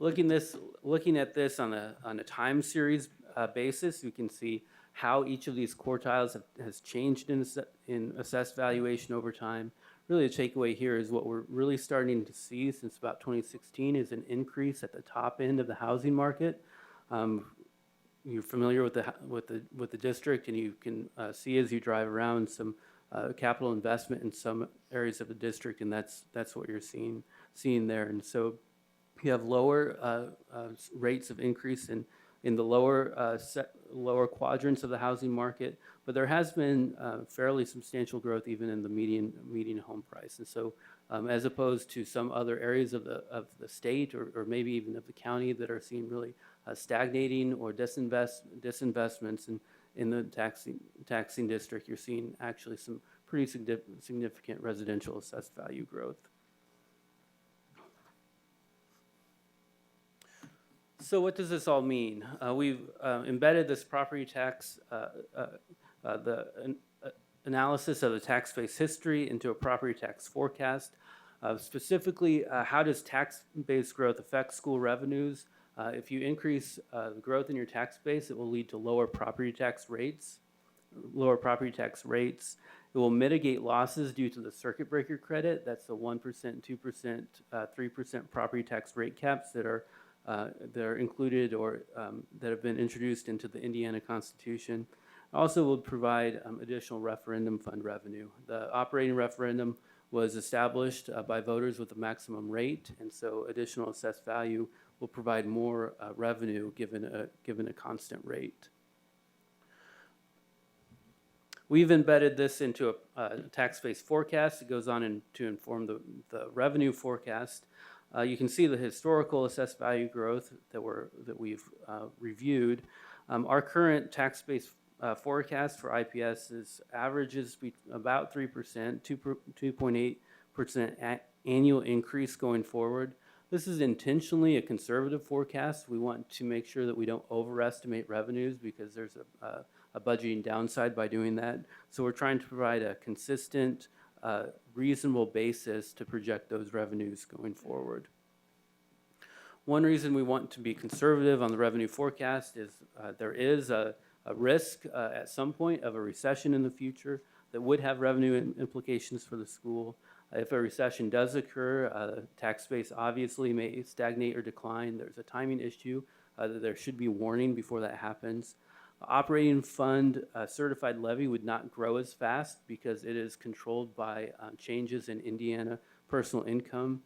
Looking at this on a time series basis, you can see how each of these quartiles has changed in assessed valuation over time. Really, the takeaway here is what we're really starting to see since about 2016 is an increase at the top end of the housing market. You're familiar with the district, and you can see as you drive around some capital investment in some areas of the district, and that's what you're seeing there. And so you have lower rates of increase in the lower quadrants of the housing market, but there has been fairly substantial growth even in the median home price. And so as opposed to some other areas of the state or maybe even of the county that are seeing really stagnating or disinvestments in the taxing district, you're seeing actually some pretty significant residential assessed value growth. So what does this all mean? We've embedded this property tax, analysis of the tax base history into a property tax forecast. Specifically, how does tax base growth affect school revenues? If you increase the growth in your tax base, it will lead to lower property tax rates. It will mitigate losses due to the circuit breaker credit. That's the 1%, 2%, 3% property tax rate caps that are included or that have been introduced into the Indiana Constitution. Also will provide additional referendum fund revenue. The operating referendum was established by voters with a maximum rate, and so additional assessed value will provide more revenue given a constant rate. We've embedded this into a tax base forecast. It goes on to inform the revenue forecast. You can see the historical assessed value growth that we've reviewed. Our current tax base forecast for IPS averages about 3%, 2.8% annual increase going forward. This is intentionally a conservative forecast. We want to make sure that we don't overestimate revenues because there's a budgeting downside by doing that. So we're trying to provide a consistent, reasonable basis to project those revenues going forward. One reason we want to be conservative on the revenue forecast is there is a risk at some point of a recession in the future that would have revenue implications for the school. If a recession does occur, tax base obviously may stagnate or decline. There's a timing issue that there should be warning before that happens. Operating fund certified levy would not grow as fast because it is controlled by changes in Indiana personal income,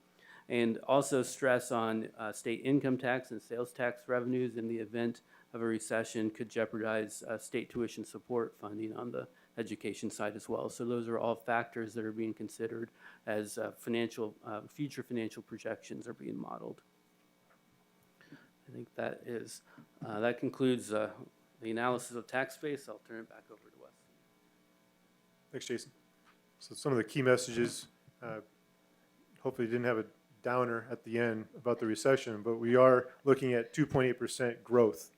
and also stress on state income tax and sales tax revenues in the event of a recession could jeopardize state tuition support funding on the education side as well. So those are all factors that are being considered as future financial projections are being modeled. I think that concludes the analysis of tax base. I'll turn it back over to Wes. Thanks, Jason. So some of the key messages, hopefully you didn't have a downer at the end about the recession, but we are looking at 2.8% growth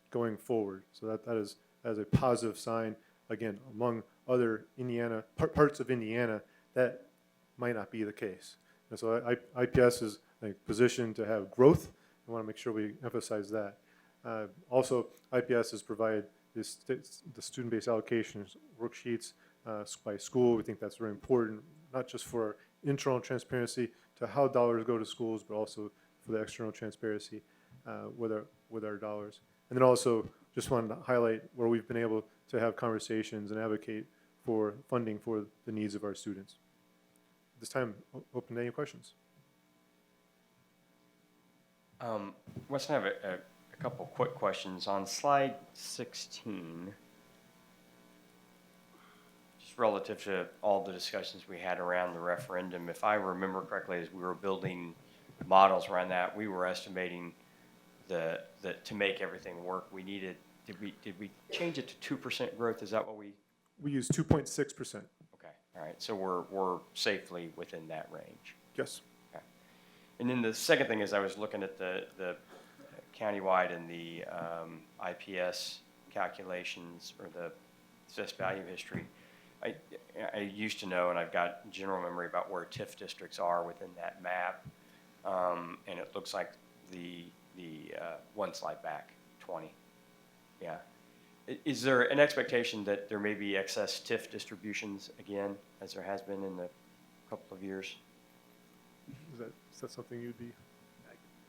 going forward. So that is a positive sign. Again, among other parts of Indiana, that might not be the case. And so IPS is positioned to have growth. I want to make sure we emphasize that. Also, IPS has provided the student-based allocations worksheets by school. We think that's very important, not just for our internal transparency to how dollars go to schools, but also for the external transparency with our dollars. And then also, just wanted to highlight where we've been able to have conversations and advocate for funding for the needs of our students. This time, open to any questions. Wes, I have a couple quick questions. On slide 16, just relative to all the discussions we had around the referendum, if I remember correctly, as we were building models around that, we were estimating that to make everything work, we needed, did we change it to 2% growth? Is that what we? We use 2.6%. Okay, all right. So we're safely within that range. Yes. Okay. And then the second thing is I was looking at the countywide and the IPS calculations or the assessed value history. I used to know, and I've got general memory about where TIF districts are within that map, and it looks like the one slide back, 20. Yeah. Is there an expectation that there may be excess TIF distributions again, as there has been in the couple of years? Is that something you'd be?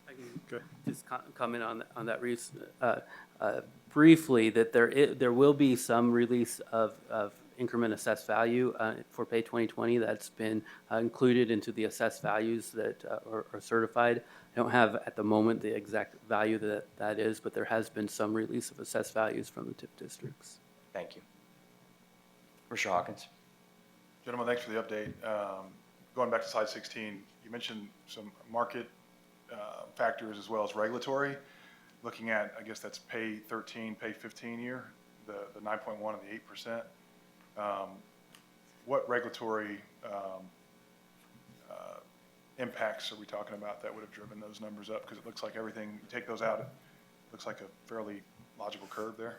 I can just comment on that briefly, that there will be some release of increment assessed value for Pay 2020 that's been included into the assessed values that are certified. I don't have at the moment the exact value that is, but there has been some release of assessed values from the TIF districts. Thank you. Mr. Hawkins. Gentlemen, thanks for the update. Going back to slide 16, you mentioned some market factors as well as regulatory. Looking at, I guess that's Pay 13, Pay 15 year, the 9.1 and the 8%. What regulatory impacts are we talking about that would have driven those numbers up? Because it looks like everything, you take those out, it looks like a fairly logical curve there.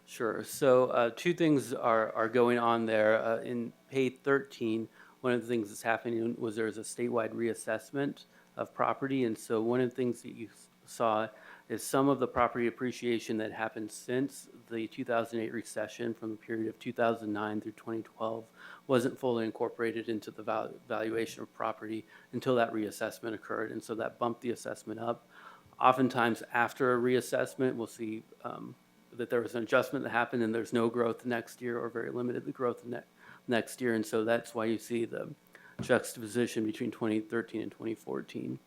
Sure. So two things are going on there. In pay 13, one of the things that's happening was there's a statewide reassessment of property. And so one of the things that you saw is some of the property appreciation that happened since the 2008 recession from the period of 2009 through 2012 wasn't fully incorporated into the valuation of property until that reassessment occurred. And so that bumped the assessment up. Oftentimes after a reassessment, we'll see that there was an adjustment that happened and there's no growth next year or very limited growth next year. And so that's why you see the juxtaposition between 2013 and 2014.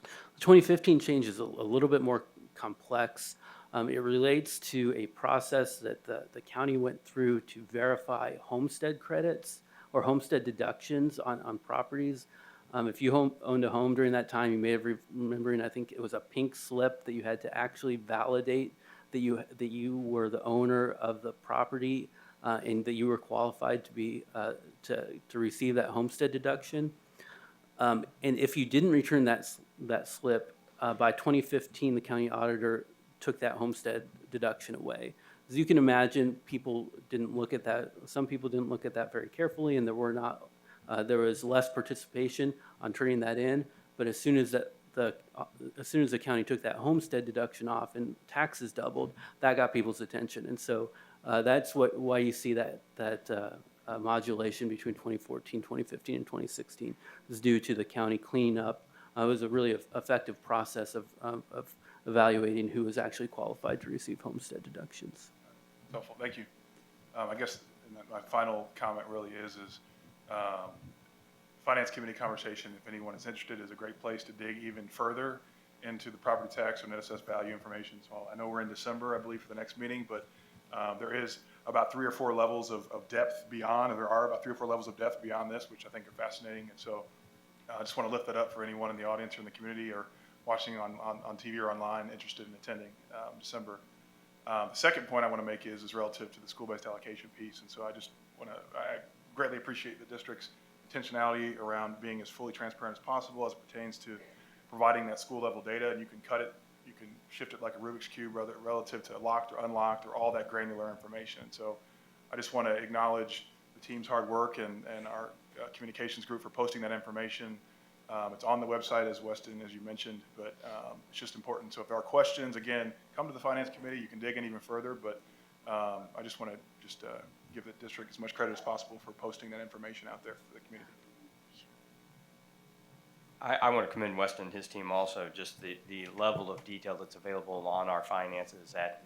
The 2015 change is a little bit more complex. It relates to a process that the county went through to verify homestead credits or homestead deductions on properties. If you owned a home during that time, you may have remembering, I think it was a pink slip that you had to actually validate that you were the owner of the property and that you were qualified to be to receive that homestead deduction. And if you didn't return that slip by 2015, the county auditor took that homestead deduction away. As you can imagine, people didn't look at that. Some people didn't look at that very carefully, and there was less participation on turning that in. But as soon as the county took that homestead deduction off and taxes doubled, that got people's attention. And so that's why you see that modulation between 2014, 2015, and 2016 is due to the county cleaning up. It was a really effective process of evaluating who was actually qualified to receive homestead deductions. Helpful, thank you. I guess my final comment really is Finance Committee conversation, if anyone is interested, is a great place to dig even further into the property tax or net assessed value information. So I know we're in December, I believe, for the next meeting, but there is about 3 or 4 levels of depth beyond, or there are about 3 or 4 levels of depth beyond this, which I think are fascinating. And so I just want to lift that up for anyone in the audience or in the community or watching on TV or online interested in attending December. The second point I want to make is relative to the school-based allocation piece. And so I greatly appreciate the district's intentionality around being as fully transparent as possible as it pertains to providing that school level data. And you can cut it, you can shift it like a Rubik's Cube relative to locked or unlocked or all that granular information. So I just want to acknowledge the team's hard work and our communications group for posting that information. It's on the website, as Weston, as you mentioned, but it's just important. So if there are questions, again, come to the Finance Committee. You can dig in even further, but I just want to give the district as much credit as possible for posting that information out there for the community. I want to commend Weston and his team also, just the level of detail that's available on our finances at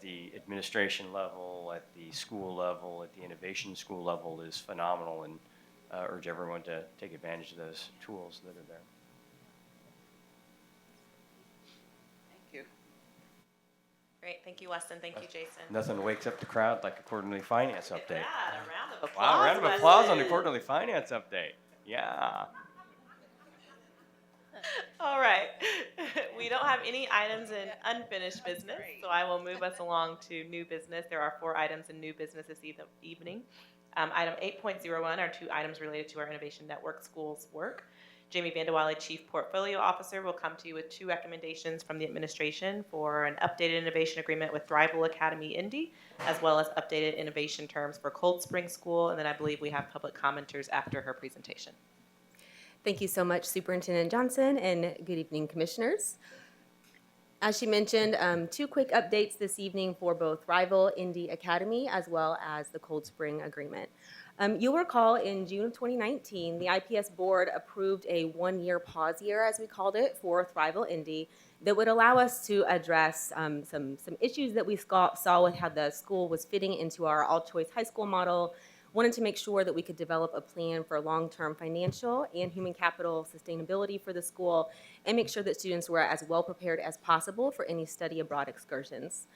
the administration level, at the school level, at the innovation school level is phenomenal, and urge everyone to take advantage of those tools that are there. Thank you. Great, thank you, Weston. Thank you, Jason. Nothing wakes up the crowd like a quarterly finance update. Yeah, a round of applause. Wow, a round of applause on the Weston. quarterly finance update. Yeah. All right. We don't have any items in unfinished business, so I will move us along to new business. There are 4 items in new business this evening. Item 8.01 are 2 items related to our Innovation Network Schools work. Jamie Vandewille, Chief Portfolio Officer, will come to you with 2 recommendations from the administration for an updated innovation agreement with Thrival Academy Indy, as well as updated innovation terms for Cold Spring School. And then I believe we have public commenters after her presentation. Thank you so much, Superintendent Johnson, and good evening, Commissioners. As she mentioned, 2 quick updates this evening for both Thrival Indy Academy as well as the Cold Spring Agreement. You'll recall in June of 2019, the IPS board approved a 1-year pause year, as we called it, for Thrival Indy that would allow us to address some issues that we saw with how the school was fitting into our all-choice high school model. Wanted to make sure that we could develop a plan for long-term financial and human capital sustainability for the school and make sure that students were as well prepared as possible for any study abroad excursions.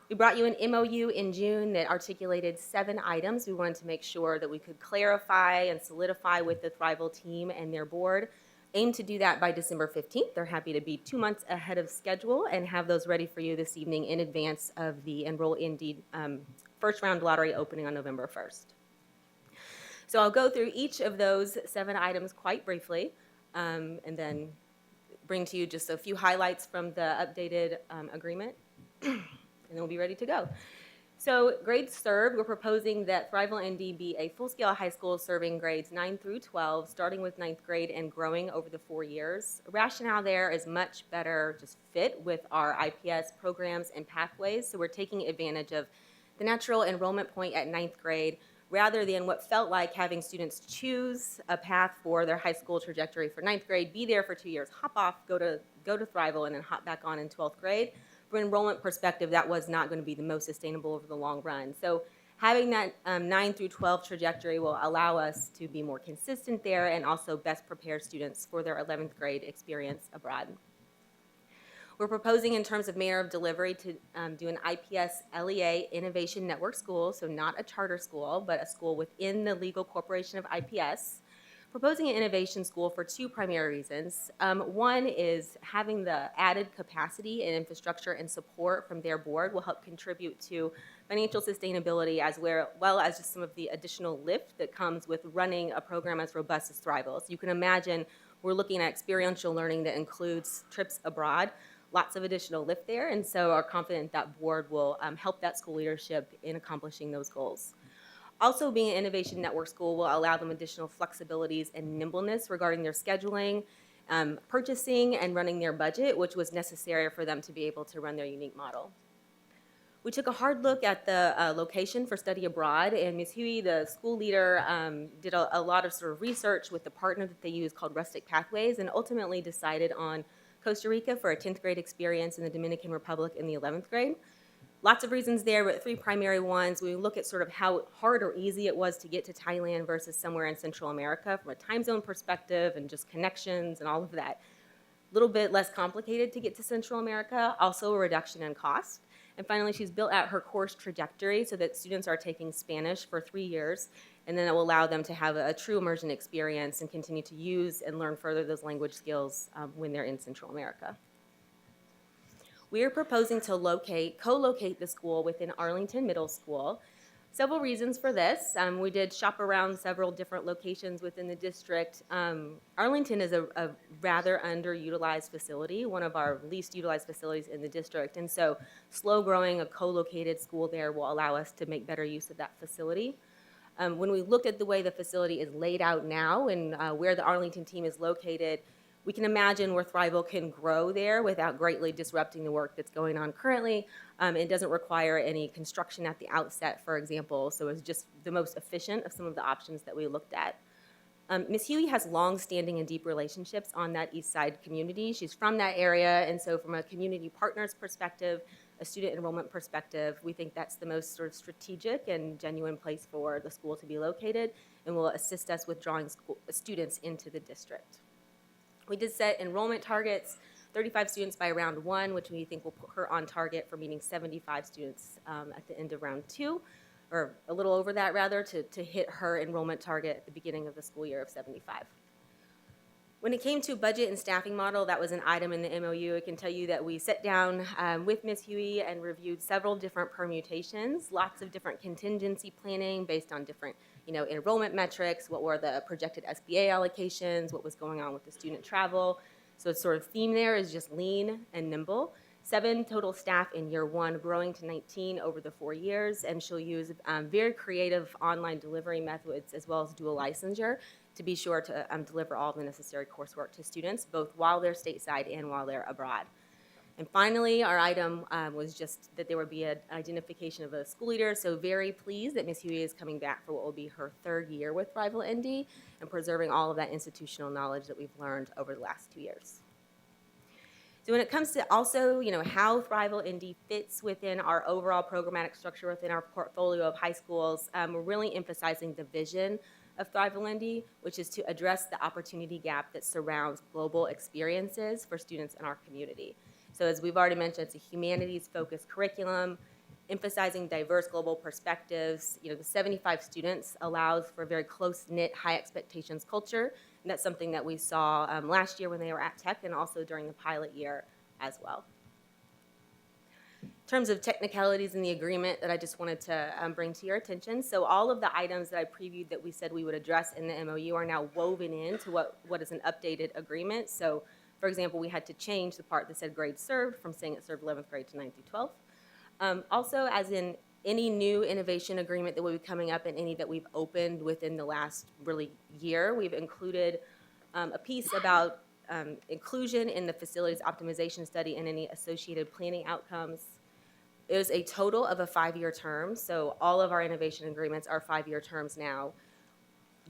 We brought you an MOU in June that articulated 7 items we wanted to make sure that we could clarify and solidify with the Thrival team and their board. Aim to do that by December 15th. They're happy to be 2 months ahead of schedule and have those ready for you this evening in advance of the Enroll Indeed first round lottery opening on November 1st. So I'll go through each of those 7 items quite briefly and then bring to you just a few highlights from the updated agreement. And then we'll be ready to go. So grades served, we're proposing that Thrival ND be a full-scale high school serving grades 9 through 12, starting with 9th grade and growing over the 4 years. Rationale there is much better just fit with our IPS programs and pathways. So we're taking advantage of the natural enrollment point at 9th grade rather than what felt like having students choose a path for their high school trajectory for 9th grade, be there for 2 years, hop off, go to Thrival, and then hop back on in 12th grade. From an enrollment perspective, that was not going to be the most sustainable over the long run. So having that 9 through 12 trajectory will allow us to be more consistent there and also best prepare students for their 11th grade experience abroad. We're proposing in terms of manner of delivery to do an IPS LEA Innovation Network school, so not a charter school, but a school within the legal corporation of IPS. Proposing an innovation school for two primary reasons. One is having the added capacity and infrastructure and support from their board will help contribute to financial sustainability as well as just some of the additional lift that comes with running a program as robust as Thrival. So you can imagine we're looking at experiential learning that includes trips abroad, lots of additional lift there, and so are confident that board will help that school leadership in accomplishing those goals. Also, being an innovation network school will allow them additional flexibilities and nimbleness regarding their scheduling, purchasing, and running their budget, which was necessary for them to be able to run their unique model. We took a hard look at the location for study abroad, and Ms. Huey, the school leader, did a lot of sort of research with the partner that they use called Rustic Pathways, and ultimately decided on Costa Rica for a 10th grade experience in the Dominican Republic in the 11th grade. Lots of reasons there, but three primary ones. We look at sort of how hard or easy it was to get to Thailand versus somewhere in Central America from a time zone perspective and just connections and all of that. A little bit less complicated to get to Central America, also a reduction in cost. And finally, she's built out her course trajectory so that students are taking Spanish for 3 years, and then it will allow them to have a true immersion experience and continue to use and learn further those language skills when they're in Central America. We are proposing to co-locate the school within Arlington Middle School. Several reasons for this. We did shop around several different locations within the district. Arlington is a rather underutilized facility, one of our least utilized facilities in the district, and so slow growing a co-located school there will allow us to make better use of that facility. When we looked at the way the facility is laid out now and where the Arlington team is located, we can imagine where Thrival can grow there without greatly disrupting the work that's going on currently. It doesn't require any construction at the outset, for example, so it's just the most efficient of some of the options that we looked at. Ms. Huey has long-standing and deep relationships on that East Side community. She's from that area, and so from a community partners perspective, a student enrollment perspective, we think that's the most sort of strategic and genuine place for the school to be located and will assist us with drawing students into the district. We did set enrollment targets, 35 students by round 1, which we think will put her on target for meeting 75 students at the end of round 2, or a little over that rather, to hit her enrollment target at the beginning of the school year of 75. When it came to budget and staffing model, that was an item in the MOU. I can tell you that we sat down with Ms. Huey and reviewed several different permutations, lots of different contingency planning based on different enrollment metrics, what were the projected SBA allocations, what was going on with the student travel. So it's sort of theme there is just lean and nimble. 7 total staff in year 1, growing to 19 over the 4 years, and she'll use very creative online delivery methods as well as dual licensure to be sure to deliver all the necessary coursework to students, both while they're stateside and while they're abroad. And finally, our item was just that there would be an identification of a school leader, so very pleased that Ms. Huey is coming back for what will be her 3rd year with Thrival ND and preserving all of that institutional knowledge that we've learned over the last 2 years. So when it comes to also, how Thrival ND fits within our overall programmatic structure within our portfolio of high schools, we're really emphasizing the vision of Thrival ND, which is to address the opportunity gap that surrounds global experiences for students in our community. So as we've already mentioned, it's a humanities-focused curriculum, emphasizing diverse global perspectives. The 75 students allows for a very close-knit, high expectations culture, and that's something that we saw last year when they were at Tech and also during the pilot year as well. In terms of technicalities in the agreement that I just wanted to bring to your attention, so all of the items that I previewed that we said we would address in the MOU are now woven into what is an updated agreement. So, for example, we had to change the part that said grade served from saying it served 11th grade to 9th through 12th. Also, as in Any new innovation agreement that will be coming up and any that we've opened within the last really year, we've included a piece about inclusion in the facilities optimization study and any associated planning outcomes. It was a total of a 5-year term, so all of our innovation agreements are 5-year terms now.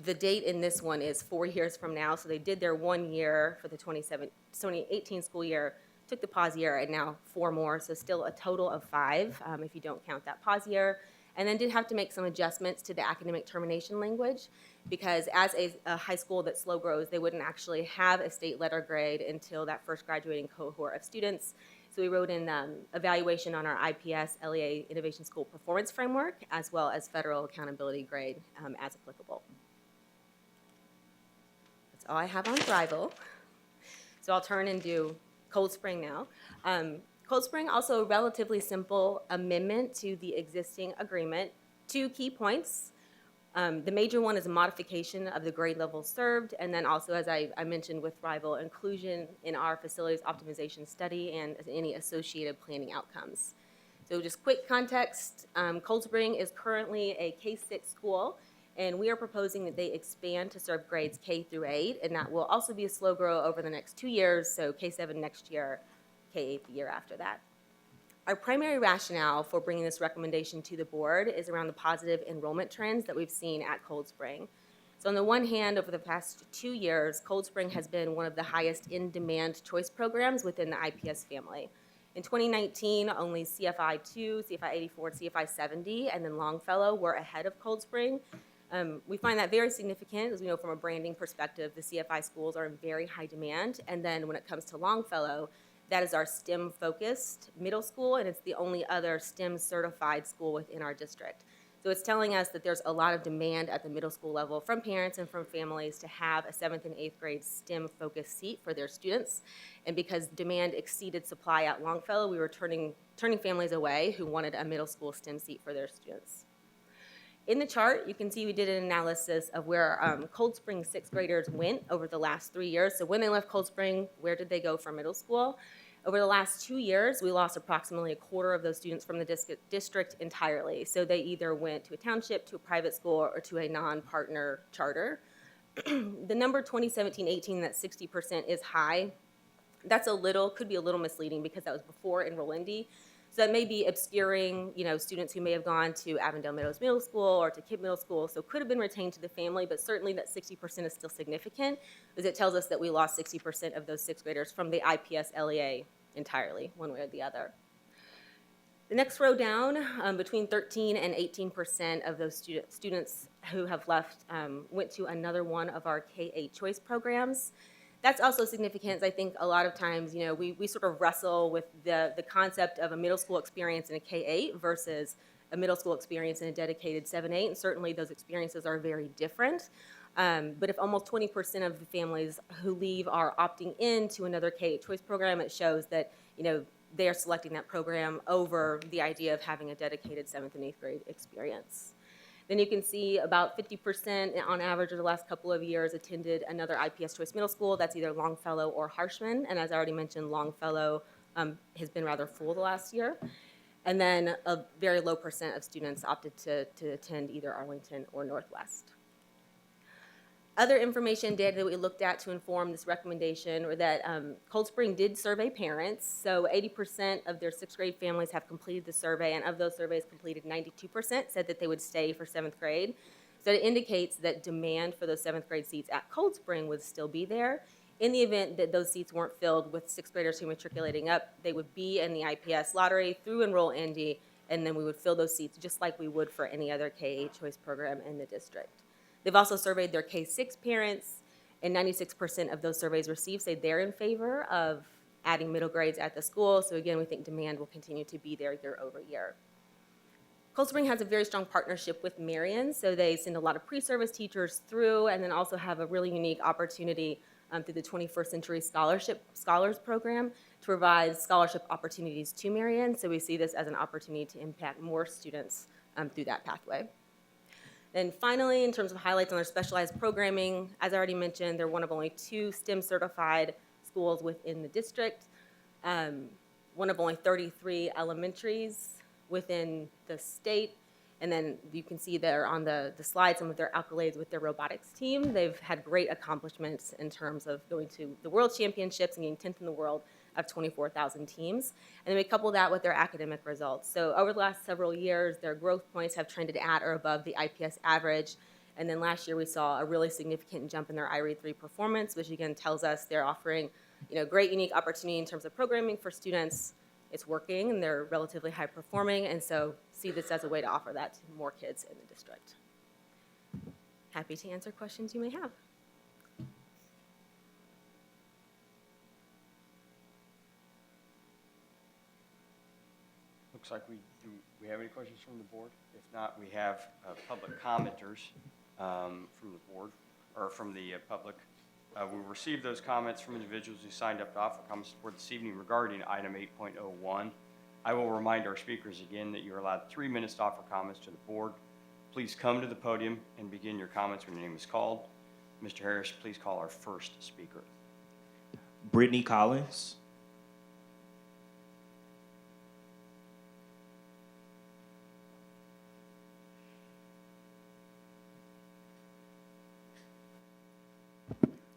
The date in this one is 4 years from now, so they did their 1 year for the 2018 school year, took the pause year, and now 4 more, so still a total of 5 if you don't count that pause year. And then did have to make some adjustments to the academic termination language, because as a high school that slow grows, they wouldn't actually have a state letter grade until that first graduating cohort of students. So we wrote in evaluation on our IPS LEA Innovation School Performance Framework, as well as federal accountability grade as applicable. That's all I have on Thrival. So I'll turn and do Cold Spring now. Cold Spring, also a relatively simple amendment to the existing agreement. 2 key points. The major one is a modification of the grade level served, and then also, as I mentioned with Thrival, inclusion in our facilities optimization study and any associated planning outcomes. So just quick context, Cold Spring is currently a K-6 school, and we are proposing that they expand to serve grades K through 8, and that will also be a slow grow over the next 2 years, so K-7 next year, K-8 the year after that. Our primary rationale for bringing this recommendation to the board is around the positive enrollment trends that we've seen at Cold Spring. So on the one hand, over the past 2 years, Cold Spring has been one of the highest in-demand choice programs within the IPS family. In 2019, only CFI 2, CFI 84, and CFI 70, and then Longfellow were ahead of Cold Spring. We find that very significant, as we know from a branding perspective, the CFI schools are in very high demand, and then when it comes to Longfellow, that is our STEM-focused middle school, and it's the only other STEM-certified school within our district. So it's telling us that there's a lot of demand at the middle school level from parents and from families to have a 7th and 8th grade STEM-focused seat for their students. And because demand exceeded supply at Longfellow, we were turning families away who wanted a middle school STEM seat for their students. In the chart, you can see we did an analysis of where Cold Spring 6th graders went over the last 3 years. So when they left Cold Spring, where did they go for middle school? Over the last 2 years, we lost approximately a quarter of those students from the district entirely. So they either went to a township, to a private school, or to a non-partner charter. The number 2017-18, that 60% is high. That's could be a little misleading because that was before Enroll-Indy. So that may be obscuring, students who may have gone to Avondale Meadows Middle School or to Kidd Middle School, so could have been retained to the family, but certainly that 60% is still significant, because it tells us that we lost 60% of those 6th graders from the IPS LEA entirely, one way or the other. The next row down, between 13 and 18% of those students who have left went to another one of our K-8 choice programs. That's also significant. I think a lot of times, we sort of wrestle with the concept of a middle school experience in a K-8 versus a middle school experience in a dedicated 7-8, and certainly those experiences are very different. But if almost 20% of the families who leave are opting into another K-8 choice program, it shows that, they are selecting that program over the idea of having a dedicated 7th and 8th grade experience. Then you can see about 50% on average over the last couple of years attended another IPS choice middle school. That's either Longfellow or Harshman. And as I already mentioned, Longfellow has been rather full the last year. And then a very low percent of students opted to attend either Arlington or Northwest. Other information data that we looked at to inform this recommendation were that Cold Spring did survey parents. So 80% of their 6th grade families have completed the survey, and of those surveys completed, 92% said that they would stay for 7th grade. So it indicates that demand for those 7th grade seats at Cold Spring would still be there. In the event that those seats weren't filled with 6th graders who were matriculating up, they would be in the IPS lottery through Enroll-Indy, and then we would fill those seats just like we would for any other K-8 choice program in the district. They've also surveyed their K-6 parents, and 96% of those surveys received say they're in favor of adding middle grades at the school. So again, we think demand will continue to be there year over year. Cold Spring has a very strong partnership with Marion, so they send a lot of pre-service teachers through, and then also have a really unique opportunity through the 21st Century Scholars Program to provide scholarship opportunities to Marion. So we see this as an opportunity to impact more students through that pathway. Then finally, in terms of highlights on their specialized programming, as I already mentioned, they're one of only 2 STEM-certified schools within the district, one of only 33 elementaries within the state. And then you can see there on the slide some of their accolades with their robotics team. They've had great accomplishments in terms of going to the World Championships and getting 10th in the world of 24,000 teams. And then we couple that with their academic results. So over the last several years, their growth points have trended at or above the IPS average. And then last year we saw a really significant jump in their IREAD 3 performance, which again tells us they're offering, great unique opportunity in terms of programming for students. It's working and they're relatively high performing, and so see this as a way to offer that to more kids in the district. Happy to answer questions you may have. Looks like we have any questions from the board? If not, we have public commenters from the board, or from the public. We received those comments from individuals who signed up to offer comments for this evening regarding item 8.01. I will remind our speakers again that you're allowed 3 minutes to offer comments to the board. Please come to the podium and begin your comments when your name is called. Mr. Harris, please call our first speaker. Brittany Collins.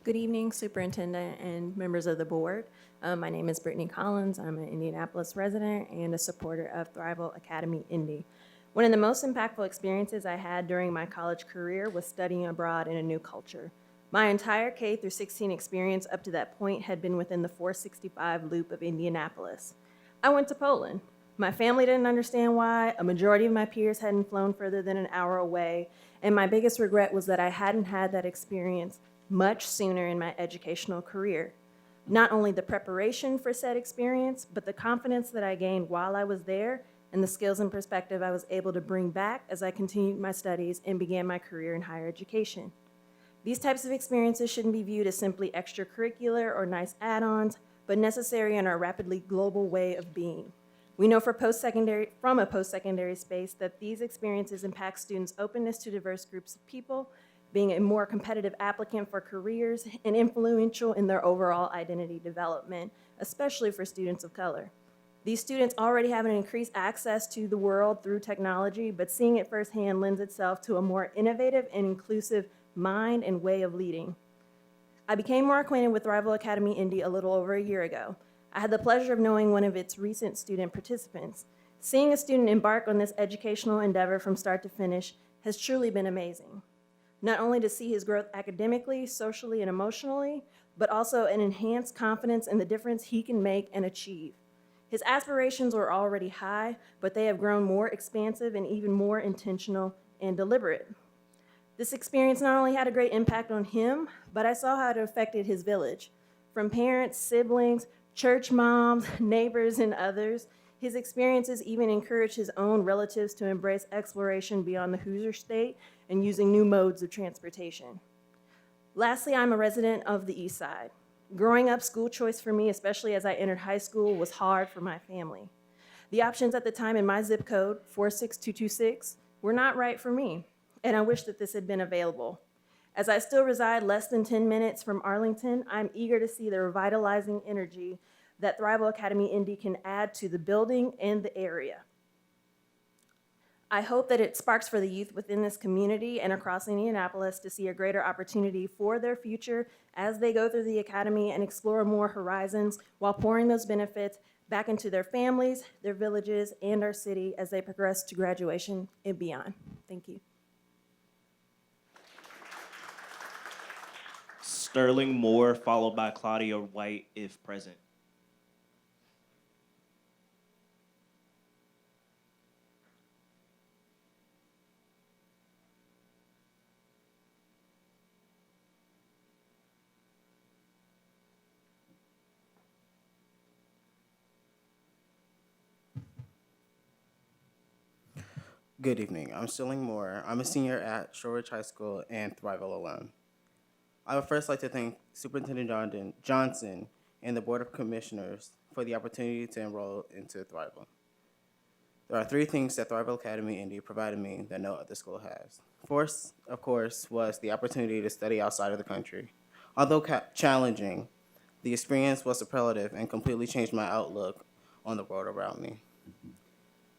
Good evening, Superintendent and members of the board. My name is Brittany Collins. I'm an Indianapolis resident and a supporter of Thrival Academy Indy. One of the most impactful experiences I had during my college career was studying abroad in a new culture. My entire K through 16 experience up to that point had been within the 465 loop of Indianapolis. I went to Poland. My family didn't understand why, a majority of my peers hadn't flown further than an hour away, and my biggest regret was that I hadn't had that experience much sooner in my educational career. Not only the preparation for said experience, but the confidence that I gained while I was there and the skills and perspective I was able to bring back as I continued my studies and began my career in higher education. These types of experiences shouldn't be viewed as simply extracurricular or nice add-ons, but necessary in our rapidly global way of being. We know from a post-secondary space that these experiences impact students' openness to diverse groups of people, being a more competitive applicant for careers, and influential in their overall identity development, especially for students of color. These students already have an increased access to the world through technology, but seeing it firsthand lends itself to a more innovative and inclusive mind and way of leading. I became more acquainted with Thrival Academy Indy a little over a year ago. I had the pleasure of knowing one of its recent student participants. Seeing a student embark on this educational endeavor from start to finish has truly been amazing. Not only to see his growth academically, socially, and emotionally, but also an enhanced confidence in the difference he can make and achieve. His aspirations were already high, but they have grown more expansive and even more intentional and deliberate. This experience not only had a great impact on him, but I saw how it affected his village. From parents, siblings, church moms, neighbors, and others, his experiences even encouraged his own relatives to embrace exploration beyond the Hoosier State and using new modes of transportation. Lastly, I'm a resident of the East Side. Growing up, school choice for me, especially as I entered high school, was hard for my family. The options at the time in my zip code, 46226, were not right for me, and I wish that this had been available. As I still reside less than 10 minutes from Arlington, I'm eager to see the revitalizing energy that Thrival Academy Indy can add to the building and the area. I hope that it sparks for the youth within this community and across Indianapolis to see a greater opportunity for their future as they go through the academy and explore more horizons while pouring those benefits back into their families, their villages, and our city as they progress to graduation and beyond. Thank you. Sterling Moore, followed by Claudia White, if present. Good evening. I'm Sterling Moore. I'm a senior at Shortridge High School and Thrival alum. I would first like to thank Superintendent Johnson and the Board of Commissioners for the opportunity to enroll into Thrival. There are three things that Thrival Academy Indy provided me that no other school has. First, of course, was the opportunity to study outside of the country. Although challenging, the experience was superlative and completely changed my outlook on the world around me.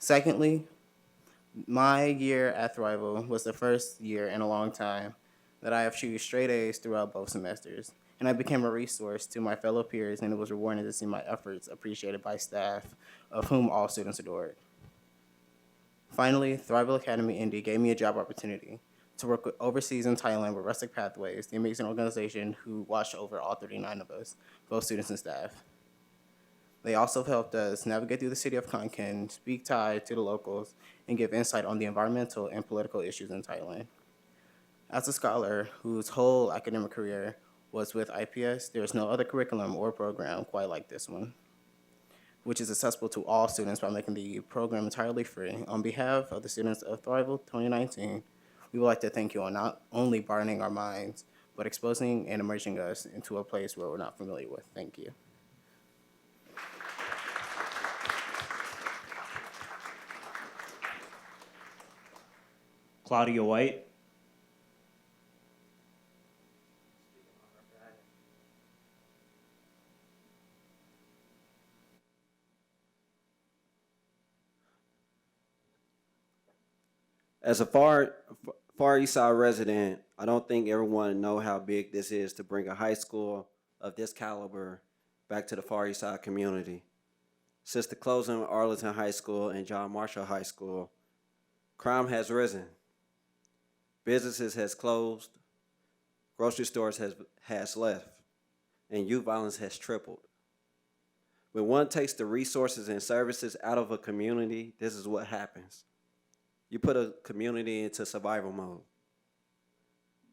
Secondly, my year at Thrival was the first year in a long time that I have achieved straight A's throughout both semesters, and I became a resource to my fellow peers, and it was rewarding to see my efforts appreciated by staff, of whom all students adored. Finally, Thrival Academy Indy gave me a job opportunity to work overseas in Thailand with Rustic Pathways, the amazing organization who watched over all 39 of us, both students and staff. They also helped us navigate through the city of Khon Kaen, speak Thai to the locals, and give insight on the environmental and political issues in Thailand. As a scholar whose whole academic career was with IPS, there is no other curriculum or program quite like this one, which is accessible to all students by making the program entirely free. On behalf of the students of Thrival 2019, we would like to thank you on not only broadening our minds, but exposing and immersing us into a place where we're not familiar with. Thank you. Claudia White. As a Far East Side resident, I don't think everyone know how big this is to bring a high school of this caliber back to the Far East Side community. Since the closing of Arlington High School and John Marshall High School, crime has risen. Businesses has closed, grocery stores has left, and youth violence has tripled. When one takes the resources and services out of a community, this is what happens. You put a community into survival mode.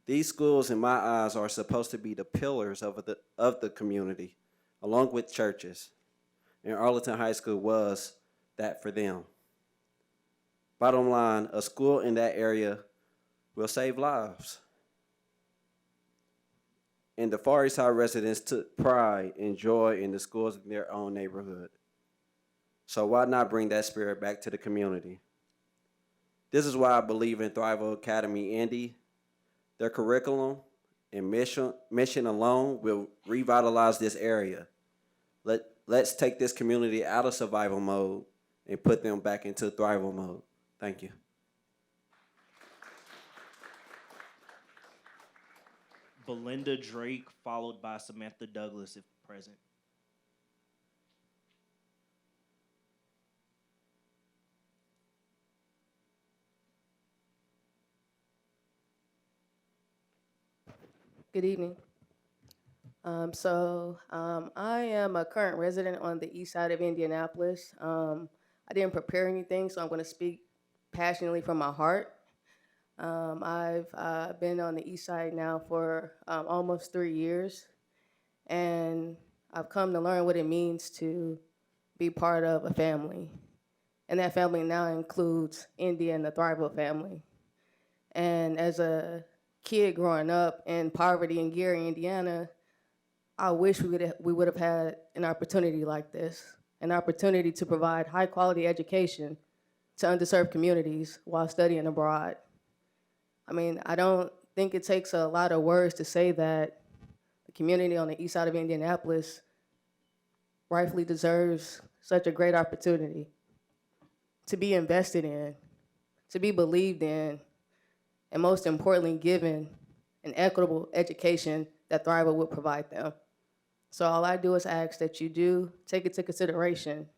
These schools, in my eyes, are supposed to be the pillars of the community, along with churches. And Arlington High School was that for them. Bottom line, a school in that area will save lives. And the Far East Side residents took pride and joy in the schools in their own neighborhood. So why not bring that spirit back to the community? This is why I believe in Thrival Academy Indy. Their curriculum and mission alone will revitalize this area. Let's take this community out of survival mode and put them back into thrival mode. Thank you. Belinda Drake, followed by Samantha Douglas, if present. Good evening. I am a current resident on the east side of Indianapolis. I didn't prepare anything, so I'm going to speak passionately from my heart. I've been on the east side now for almost 3 years, and I've come to learn what it means to be part of a family. And that family now includes Indy and the Thrival family. And as a kid growing up in poverty in Gary, Indiana, I wish we would have had an opportunity like this, an opportunity to provide high quality education to underserved communities while studying abroad. I mean, I don't think it takes a lot of words to say that the community on the east side of Indianapolis rightfully deserves such a great opportunity to be invested in, to be believed in, and most importantly, given an equitable education that Thrival would provide them. So all I do is ask that you do take into consideration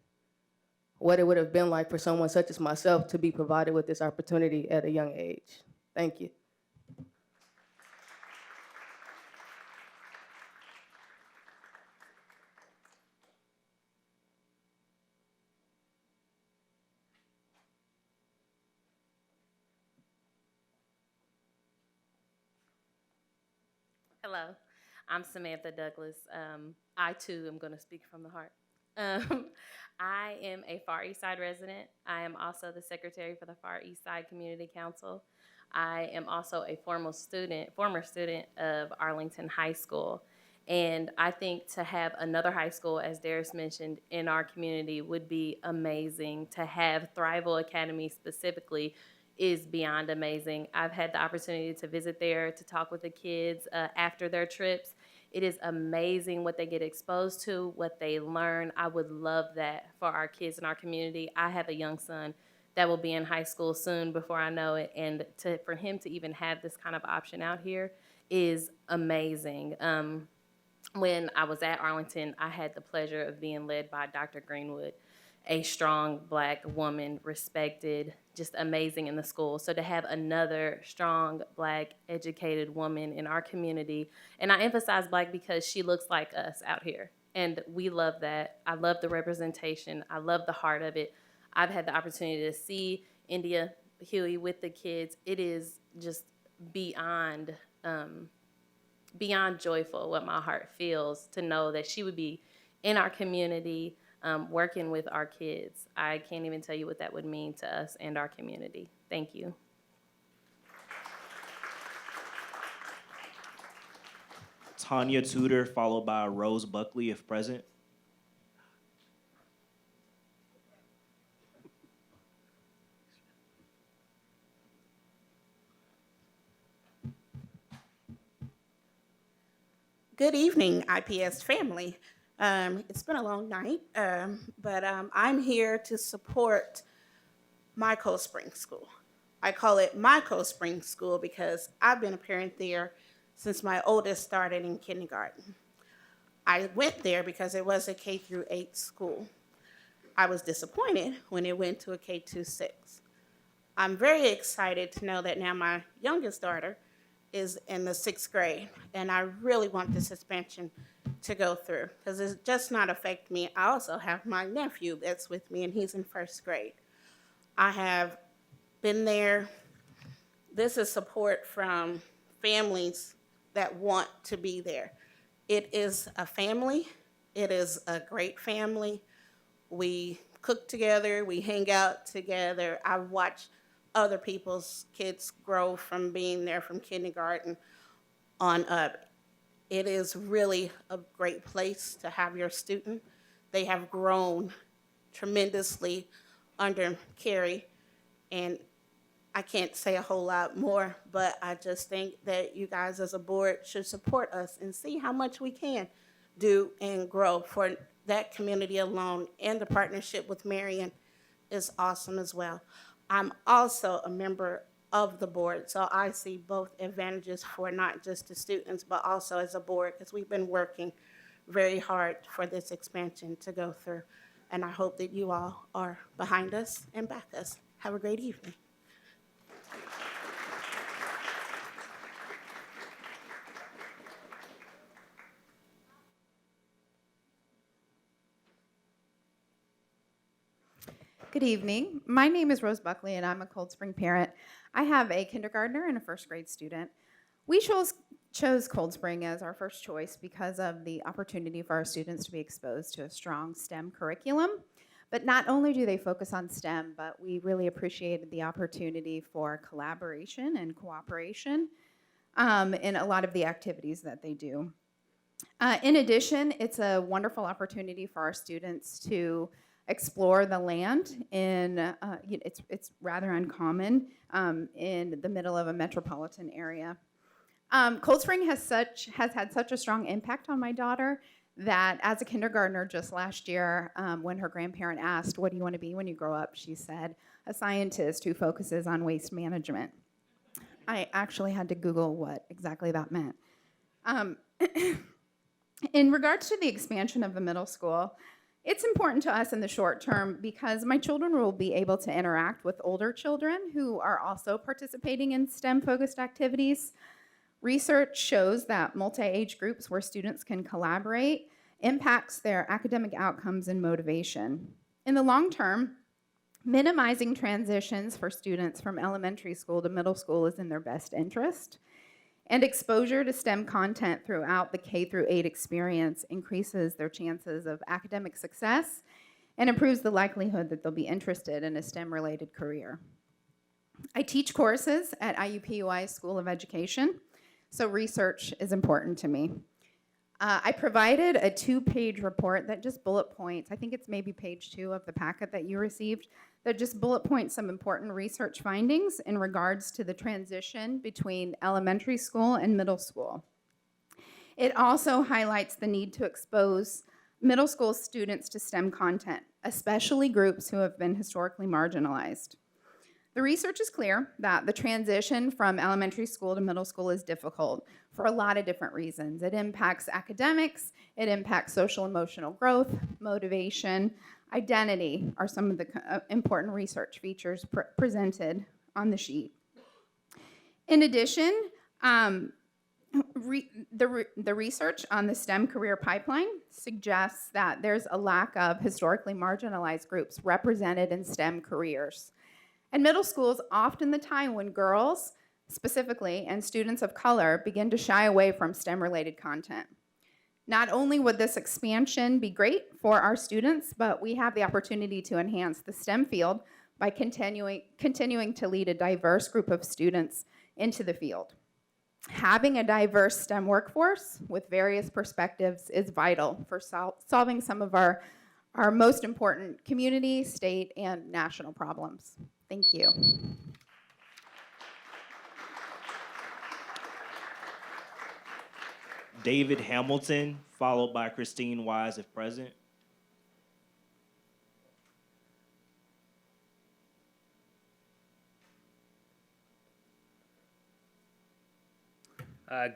what it would have been like for someone such as myself to be provided with this opportunity at a young age. Thank you. Hello, I'm Samantha Douglas. I too am going to speak from the heart. I am a Far East Side resident. I am also the secretary for the Far East Side Community Council. I am also a former student of Arlington High School. And I think to have another high school, as Darius mentioned, in our community would be amazing. To have Thrival Academy specifically is beyond amazing. I've had the opportunity to visit there, to talk with the kids after their trips, It is amazing what they get exposed to, what they learn. I would love that for our kids in our community. I have a young son that will be in high school soon before I know it, and for him to even have this kind of option out here is amazing. When I was at Arlington, I had the pleasure of being led by Dr. Greenwood, a strong Black woman, respected, just amazing in the school. So to have another strong Black educated woman in our community, and I emphasize Black because she looks like us out here, and we love that. I love the representation. I love the heart of it. I've had the opportunity to see India Huey with the kids. It is just beyond joyful what my heart feels to know that she would be in our community, working with our kids. I can't even tell you what that would mean to us and our community. Thank you. Tanya Tudor, followed by Rose Buckley, if present. Good evening, IPS family. It's been a long night, but I'm here to support my Cold Spring School. I call it my Cold Spring School because I've been a parent there since my oldest started in kindergarten. I went there because it was a K-8 school. I was disappointed when it went to a K-6. I'm very excited to know that now my youngest daughter is in the 6th grade, and I really want this suspension to go through because it just not affect me. I also have my nephew that's with me, and he's in 1st grade. I have been there. This is support from families that want to be there. It is a family. It is a great family. We cook together. We hang out together. I watch other people's kids grow from being there from kindergarten on up. It is really a great place to have your student. They have grown tremendously under Carrie, and I can't say a whole lot more, but I just think that you guys as a board should support us and see how much we can do and grow for that community alone, and the partnership with Marion is awesome as well. I'm also a member of the board, so I see both advantages for not just the students, but also as a board, because we've been working very hard for this expansion to go through. And I hope that you all are behind us and back us. Have a great evening. Good evening. My name is Rose Buckley, and I'm a Cold Spring parent. I have a kindergartner and a 1st grade student. We chose Cold Spring as our first choice because of the opportunity for our students to be exposed to a strong STEM curriculum. But not only do they focus on STEM, but we really appreciated the opportunity for collaboration and cooperation in a lot of the activities that they do. In addition, it's a wonderful opportunity for our students to explore the land in, it's rather uncommon in the middle of a metropolitan area. Cold Spring has had such a strong impact on my daughter that as a kindergartner just last year, when her grandparent asked, "What do you want to be when you grow up?" she said, "A scientist who focuses on waste management." I actually had to Google what exactly that meant. In regards to the expansion of the middle school, it's important to us in the short term because my children will be able to interact with older children who are also participating in STEM-focused activities. Research shows that multi-age groups where students can collaborate impacts their academic outcomes and motivation. In the long term, minimizing transitions for students from elementary school to middle school is in their best interest. And exposure to STEM content throughout the K-8 experience increases their chances of academic success and improves the likelihood that they'll be interested in a STEM-related career. I teach courses at IUPUI School of Education, so research is important to me. I provided a 2-page report that just bullet points, I think it's maybe page 2 of the packet that you received, that just bullet points some important research findings in regards to the transition between elementary school and middle school. It also highlights the need to expose middle school students to STEM content, especially groups who have been historically marginalized. The research is clear that the transition from elementary school to middle school is difficult for a lot of different reasons. It impacts academics, it impacts social emotional growth, motivation, identity are some of the important research features presented on the sheet. In addition, the research on the STEM career pipeline suggests that there's a lack of historically marginalized groups represented in STEM careers. And middle school is often the time when girls, specifically, and students of color begin to shy away from STEM-related content. Not only would this expansion be great for our students, but we have the opportunity to enhance the STEM field by continuing to lead a diverse group of students into the field. Having a diverse STEM workforce with various perspectives is vital for solving some of our most important community, state, and national problems. Thank you. David Hamilton, followed by Christine Wise, if present.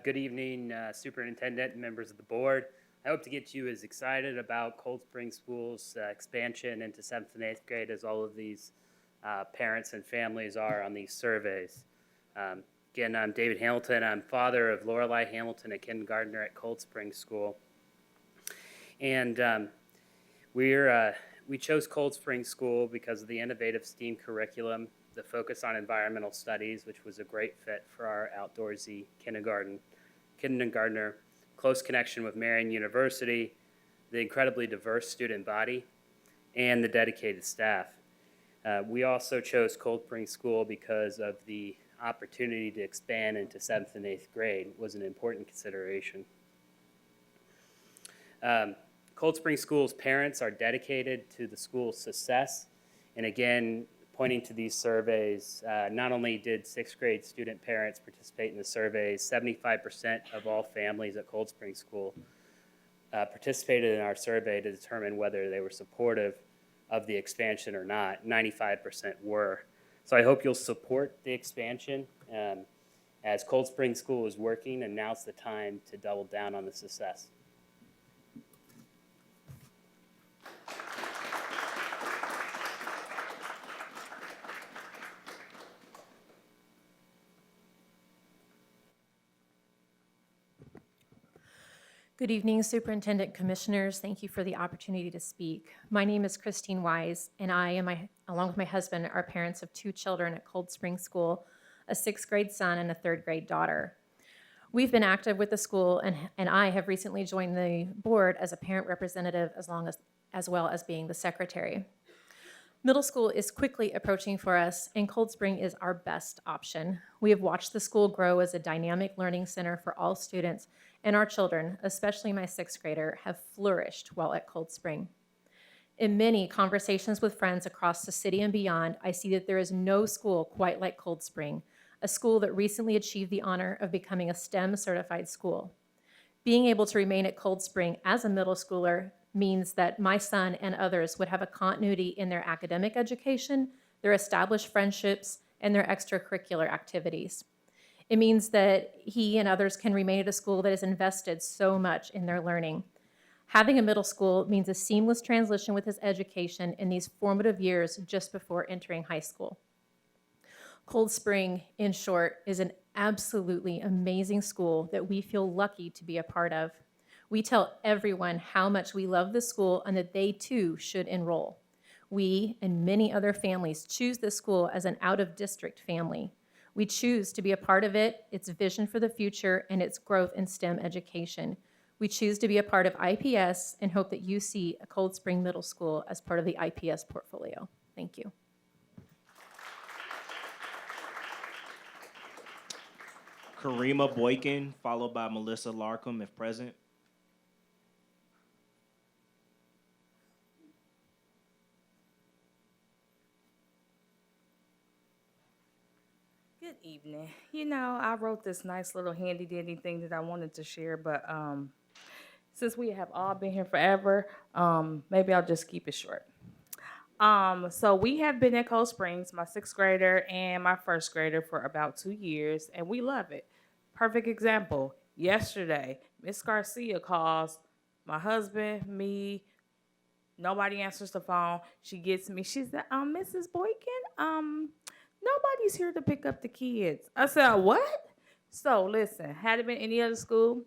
Good evening, Superintendent and members of the board. I hope to get you as excited about Cold Spring School's expansion into 7th and 8th grade as all of these parents and families are on these surveys. Again, I'm David Hamilton. I'm father of Lorelei Hamilton, a kindergartner at Cold Spring School. And we chose Cold Spring School because of the innovative STEAM curriculum, the focus on environmental studies, which was a great fit for our outdoorsy kindergartner, close connection with Marian University, the incredibly diverse student body, and the dedicated staff. We also chose Cold Spring School because of the opportunity to expand into 7th and 8th grade was an important consideration. Cold Spring School's parents are dedicated to the school's success, and again, pointing to these surveys, not only did 6th grade student parents participate in the surveys, 75% of all families at Cold Spring School participated in our survey to determine whether they were supportive of the expansion or not. 95% were. So I hope you'll support the expansion as Cold Spring School is working, and now's the time to double down on the success. Good evening, Superintendent, Commissioners. Thank you for the opportunity to speak. My name is Christine Wise, and I and along with my husband, are parents of 2 children at Cold Spring School, a 6th grade son and a 3rd grade daughter. We've been active with the school, and I have recently joined the board as a parent representative as well as being the secretary. Middle school is quickly approaching for us, and Cold Spring is our best option. We have watched the school grow as a dynamic learning center for all students, and our children, especially my 6th grader, have flourished while at Cold Spring. In many conversations with friends across the city and beyond, I see that there is no school quite like Cold Spring, a school that recently achieved the honor of becoming a STEM certified school. Being able to remain at Cold Spring as a middle schooler means that my son and others would have a continuity in their academic education, their established friendships, and their extracurricular activities. It means that he and others can remain at a school that has invested so much in their learning. Having a middle school means a seamless transition with his education in these formative years just before entering high school. Cold Spring, in short, is an absolutely amazing school that we feel lucky to be a part of. We tell everyone how much we love the school and that they too should enroll. We and many other families choose this school as an out-of-district family. We choose to be a part of it, its vision for the future, and its growth in STEM education. We choose to be a part of IPS and hope that you see a Cold Spring Middle School as part of the IPS portfolio. Thank you. Karima Boykin, followed by Melissa Larkham, if present. Good Good evening. I wrote this nice little handy dandy thing that I wanted to share, but since we have all been here forever, maybe I'll just keep it short. So we have been at Cold Springs, my sixth grader and my first grader, for about 2 years, and we love it. Perfect example. Yesterday, Miss Garcia calls my husband, me. Nobody answers the phone. She gets me. She said, Mrs. Boykin, nobody's here to pick up the kids. I said, what? So listen, had it been any other school,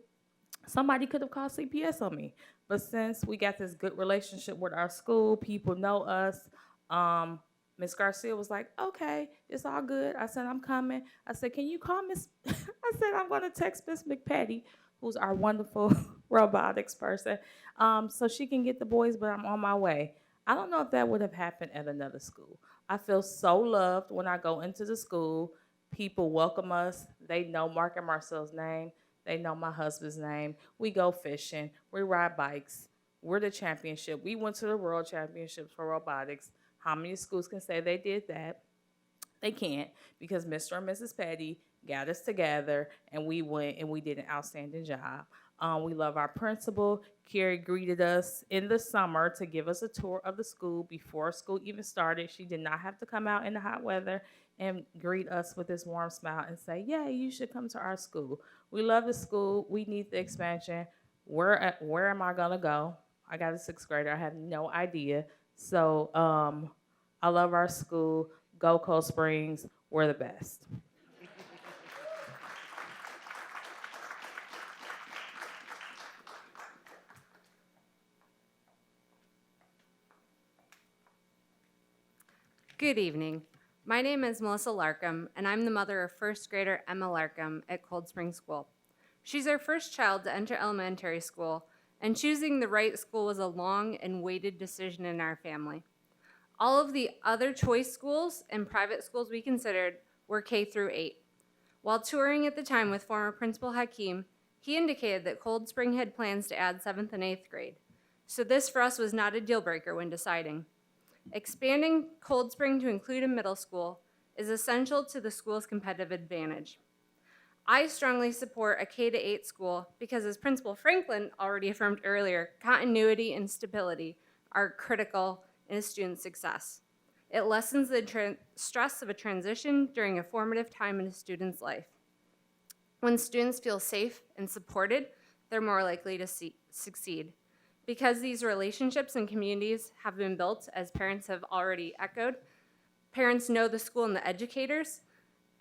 somebody could have called CPS on me. But since we got this good relationship with our school, people know us. Miss Garcia was like, okay, it's all good. I said, I'm coming. I said, can you call Miss? I said, I'm going to text Miss McPatty, who's our wonderful robotics person, so she can get the boys, but I'm on my way. I don't know if that would have happened at another school. I feel so loved when I go into the school. People welcome us. They know Mark and Marcel's name. They know my husband's name. We go fishing. We ride bikes. We're the championship. We went to the world championships for robotics. How many schools can say they did that? They can't, because Mr. and Mrs. Petty got us together and we went and we did an outstanding job. We love our principal. Carrie greeted us in the summer to give us a tour of the school before school even started. She did not have to come out in the hot weather and greet us with this warm smile and say, yeah, you should come to our school. We love the school. We need the expansion. Where am I going to go? I got a sixth grader. I have no idea. So I love our school. Go Cold Springs. We're the best. Good evening. My name is Melissa Larkham, and I'm the mother of first grader Emma Larkham at Cold Spring School. She's our first child to enter elementary school, and choosing the right school was a long and weighted decision in our family. All of the other choice schools and private schools we considered were K through 8. While touring at the time with former Principal Hakeem, he indicated that Cold Spring had plans to add 7th and 8th grade. So this for us was not a deal breaker when deciding. Expanding Cold Spring to include a middle school is essential to the school's competitive advantage. I strongly support a K-8 school because, as Principal Franklin already affirmed earlier, continuity and stability are critical in a student's success. It lessens the stress of a transition during a formative time in a student's life. When students feel safe and supported, they're more likely to succeed. Because these relationships and communities have been built, as parents have already echoed, parents know the school and the educators,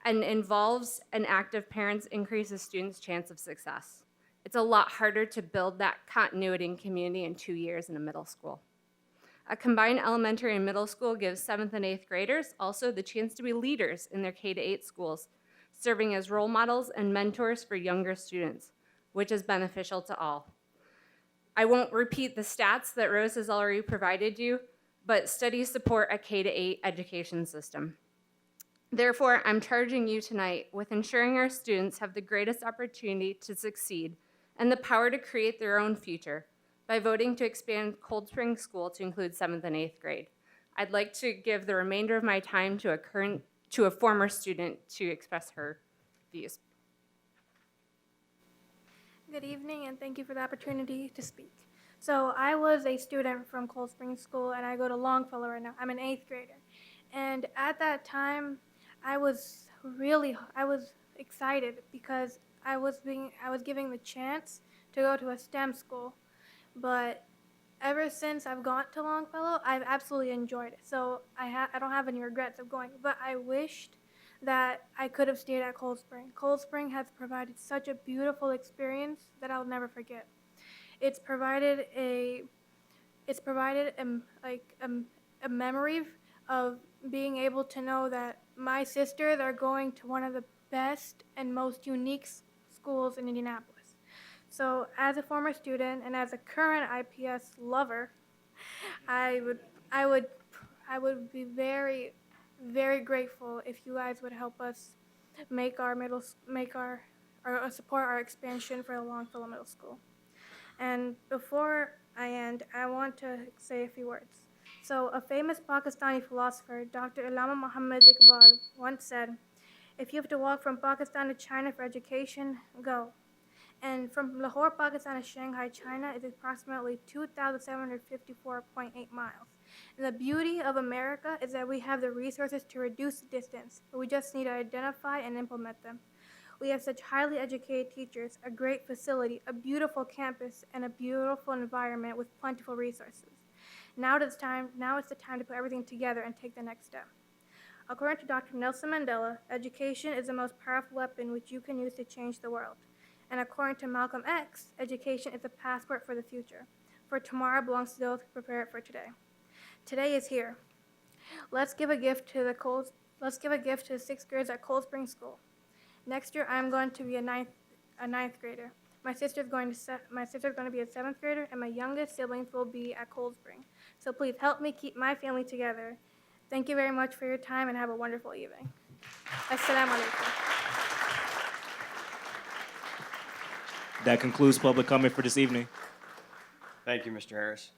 and involves and active parents increases students' chance of success. It's a lot harder to build that continuity and community in 2 years in a middle school. A combined elementary and middle school gives 7th and 8th graders also the chance to be leaders in their K-8 schools, serving as role models and mentors for younger students, which is beneficial to all. I won't repeat the stats that Rose has already provided you, but studies support a K-8 education system. Therefore, I'm charging you tonight with ensuring our students have the greatest opportunity to succeed and the power to create their own future by voting to expand Cold Spring School to include 7th and 8th grade. I'd like to give the remainder of my time to a former student to express her views. Good evening, and thank you for the opportunity to speak. So I was a student from Cold Spring School, and I go to Longfellow right now. I'm an 8th grader. And at that time, I was excited because I was giving the chance to go to a STEM school. But ever since I've gone to Longfellow, I've absolutely enjoyed it. So I don't have any regrets of going, but I wished that I could have stayed at Cold Spring. Cold Spring has provided such a beautiful experience that I'll never forget. It's provided a memory of being able to know that my sisters are going to one of the best and most unique schools in Indianapolis. So as a former student and as a current IPS lover, I would be very, very grateful if you guys would help us support our expansion for the Longfellow Middle School. And before I end, I want to say a few words. So a famous Pakistani philosopher, Dr. Allama Muhammad Iqbal, once said, If you have to walk from Pakistan to China for education, go. And from Lahore, Pakistan to Shanghai, China is approximately 2,754.8 miles. And the beauty of America is that we have the resources to reduce the distance, but we just need to identify and implement them. We have such highly educated teachers, a great facility, a beautiful campus, and a beautiful environment with plentiful resources. Now it's the time to put everything together and take the next step. According to Dr. Nelson Mandela, education is the most powerful weapon which you can use to change the world. And according to Malcolm X, education is a passport for the future. For tomorrow belongs to those who prepare it for today. Today is here. Let's give a gift to the sixth graders at Cold Spring School. Next year, I'm going to be a ninth grader. My sister's going to be a seventh grader, and my youngest siblings will be at Cold Spring. So please help me keep my family together. Thank you very much for your time, and have a wonderful evening. Assalamu alaikum. That concludes public comment for this evening. Thank you, Mr. Harris.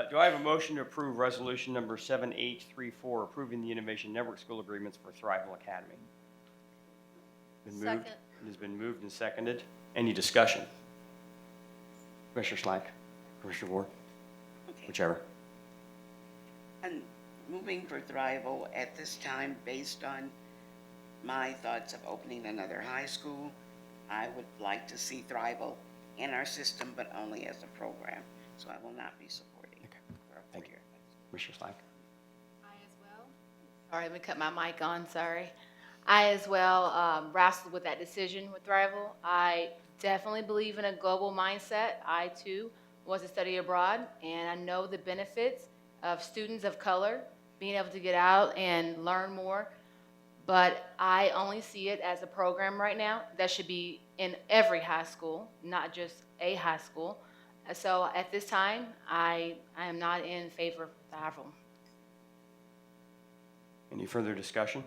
Do I have a motion to approve resolution number 7834, approving the Innovation Network School agreements for Thrival Academy? Been moved. Second. It has been moved and seconded. Any discussion? Commissioner Slack, Commissioner Ward, whichever. And moving for Thrival at this time, based on my thoughts of opening another high school, I would like to see Thrival in our system, but only as a program. So I will not be supporting. Okay. Thank you. Commissioner Slack. I as well. Sorry, let me cut my mic on, sorry. I as well wrestled with that decision with Thrival. I definitely believe in a global mindset. I too was to study abroad, and I know the benefits of students of color being able to get out and learn more. But I only see it as a program right now that should be in every high school, not just a high school. So at this time, I am not in favor of Thrival. Any further discussion?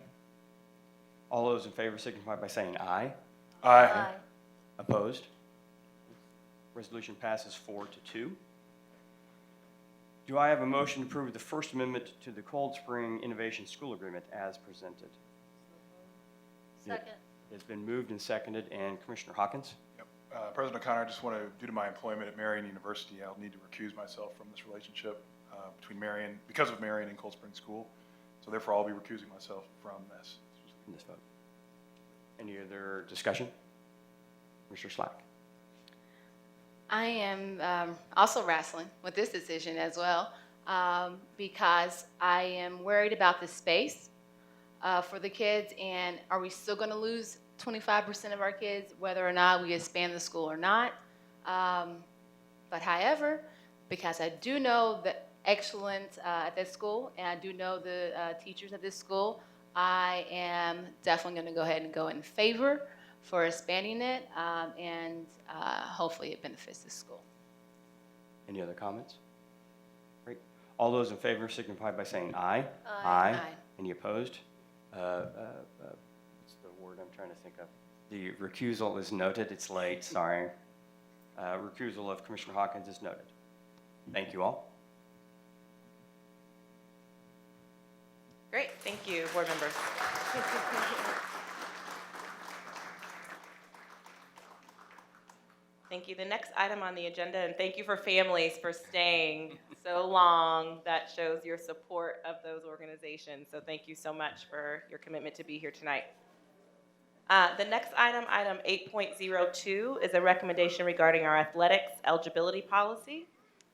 All those in favor signify by saying aye. Aye. Opposed? Resolution passes 4-2. Do I have a motion to approve the First Amendment to the Cold Spring Innovation School Agreement as presented? Second. It's been moved and seconded. And Commissioner Hawkins? Yep. President O'Connor, I just want to, due to my employment at Marion University, I'll need to recuse myself from this relationship between Marion, because of Marion and Cold Spring School. So therefore, I'll be recusing myself from this. In this vote. Any other discussion? Mr. Slack. I am also wrestling with this decision as well because I am worried about the space for the kids, and are we still going to lose 25% of our kids whether or not we expand the school or not? But however, because I do know the excellence at this school, and I do know the teachers at this school, I am definitely going to go ahead and go in favor for expanding it, and hopefully it benefits the school. Any other comments? Great. All those in favor signify by saying aye. Aye. Any opposed? What's the word I'm trying to think of? The recusal is noted. It's late, sorry. Recusal of Commissioner Hawkins is noted. Thank you all. Great, thank you, board members. Thank you. The next item on the agenda, and thank you for families for staying so long. That shows your support of those organizations. So thank you so much for your commitment to be here tonight. The next item, item 8.02, is a recommendation regarding our athletics eligibility policy.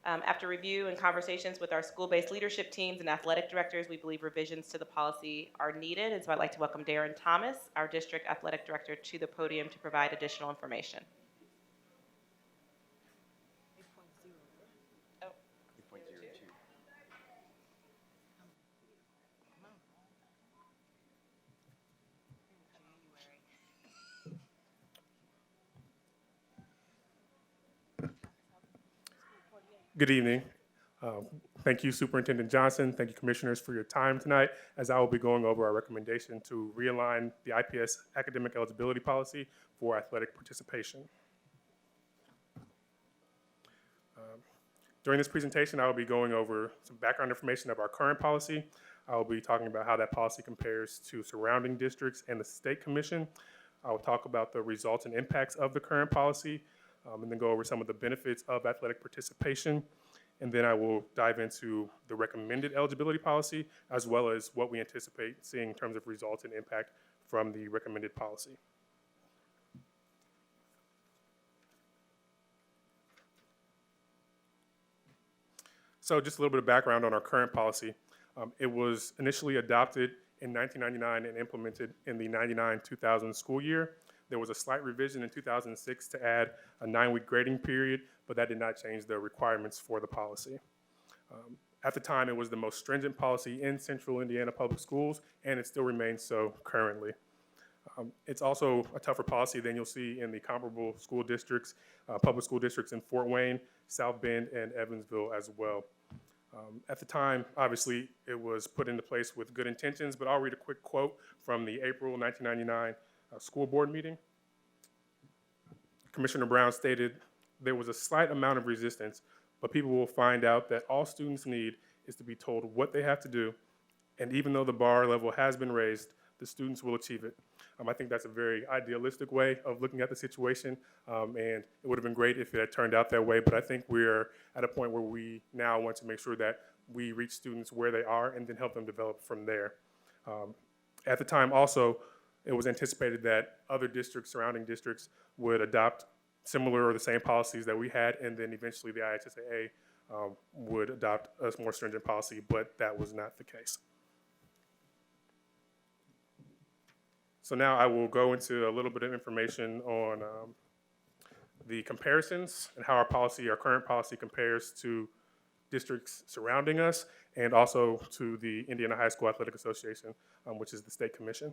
After review and conversations with our school-based leadership teams and athletic directors, we believe revisions to the policy are needed. And so I'd like to welcome Darren Thomas, our district athletic director, to the podium to provide additional information. Good evening. Thank you, Superintendent Johnson. Thank you, Commissioners, for your time tonight, as I will be going over our recommendation to realign the IPS academic eligibility policy for athletic participation. During this presentation, I will be going over some background information of our current policy. I will be talking about how that policy compares to surrounding districts and the state commission. I will talk about the results and impacts of the current policy, and then go over some of the benefits of athletic participation. And then I will dive into the recommended eligibility policy, as well as what we anticipate seeing in terms of results and impact from the recommended policy. So just a little bit of background on our current policy. It was initially adopted in 1999 and implemented in the 99-2000 school year. There was a slight revision in 2006 to add a 9-week grading period, but that did not change the requirements for the policy. At the time, it was the most stringent policy in Central Indiana public schools, and it still remains so currently. It's also a tougher policy than you'll see in the comparable school districts, public school districts in Fort Wayne, South Bend, and Evansville as well. At the time, obviously, it was put into place with good intentions, but I'll read a quick quote from the April 1999 school board meeting. Commissioner Brown stated, "There was a slight amount of resistance, but people will find out that all students need is to be told what they have to do, and even though the bar level has been raised, the students will achieve it." I think that's a very idealistic way of looking at the situation, and it would have been great if it had turned out that way, but I think we're at a point where we now want to make sure that we reach students where they are and then help them develop from there. At the time also, it was anticipated that other districts, surrounding districts, would adopt similar or the same policies that we had, and then eventually the IHSAA would adopt a more stringent policy, but that was not the case. So now I will go into a little bit of information on the comparisons and how our current policy compares to districts surrounding us, and also to the Indiana High School Athletic Association, which is the state commission.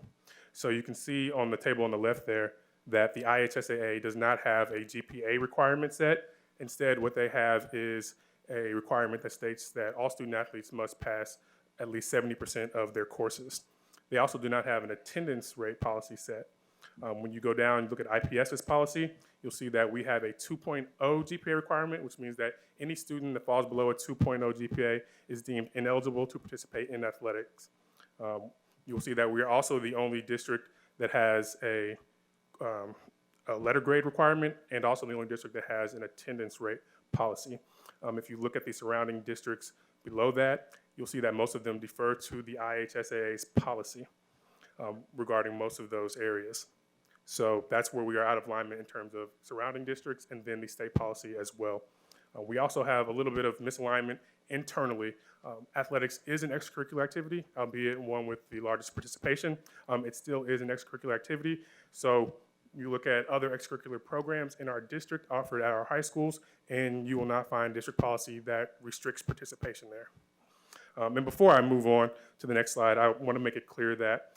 So you can see on the table on the left there that the IHSAA does not have a GPA requirement set. Instead, what they have is a requirement that states that all student athletes must pass at least 70% of their courses. They also do not have an attendance rate policy set. When you go down and look at IPS's policy, you'll see that we have a 2.0 GPA requirement, which means that any student that falls below a 2.0 GPA is deemed ineligible to participate in athletics. You'll see that we are also the only district that has a letter grade requirement, and also the only district that has an attendance rate policy. If you look at the surrounding districts below that, you'll see that most of them defer to the IHSAA's policy regarding most of those areas. So that's where we are out of alignment in terms of surrounding districts and then the state policy as well. We also have a little bit of misalignment internally. Athletics is an extracurricular activity, albeit one with the largest participation. It still is an extracurricular activity. So you look at other extracurricular programs in our district offered at our high schools, and you will not find district policy that restricts participation there. And before I move on to the next slide, I want to make it clear that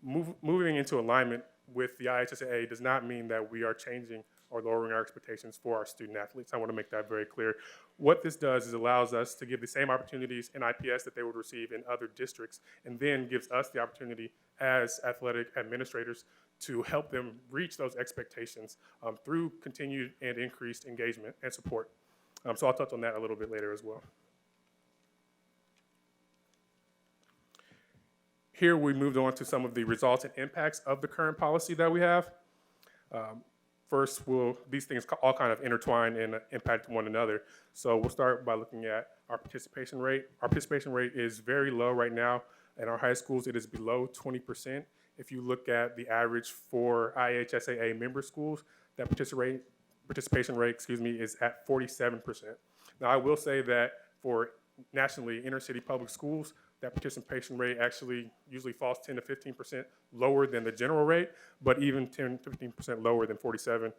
moving into alignment with the IHSAA does not mean that we are changing or lowering our expectations for our student athletes. I want to make that very clear. What this does is allows us to give the same opportunities in IPS that they would receive in other districts, and then gives us the opportunity as athletic administrators to help them reach those expectations through continued and increased engagement and support. So I'll touch on that a little bit later as well. Here we moved on to some of the results and impacts of the current policy that we have. First, these things all kind of intertwine and impact one another. So we'll start by looking at our participation rate. Our participation rate is very low right now. In our high schools, it is below 20%. If you look at the average for IHSAA member schools, that participation rate, is at 47%. Now, I will say that for nationally inner city public schools, that participation rate actually usually falls 10 to 15% lower than the general rate, but even 10 to 15% lower than 47,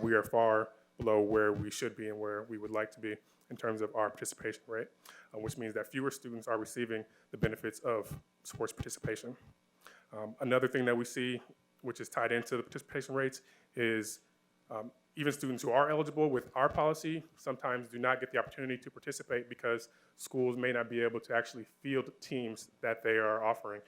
we are far below where we should be and where we would like to be in terms of our participation rate, which means that fewer students are receiving the benefits of sports participation. Another thing that we see, which is tied into the participation rates, is even students who are eligible with our policy sometimes do not get the opportunity to participate because schools may not be able to actually field teams that they are offering.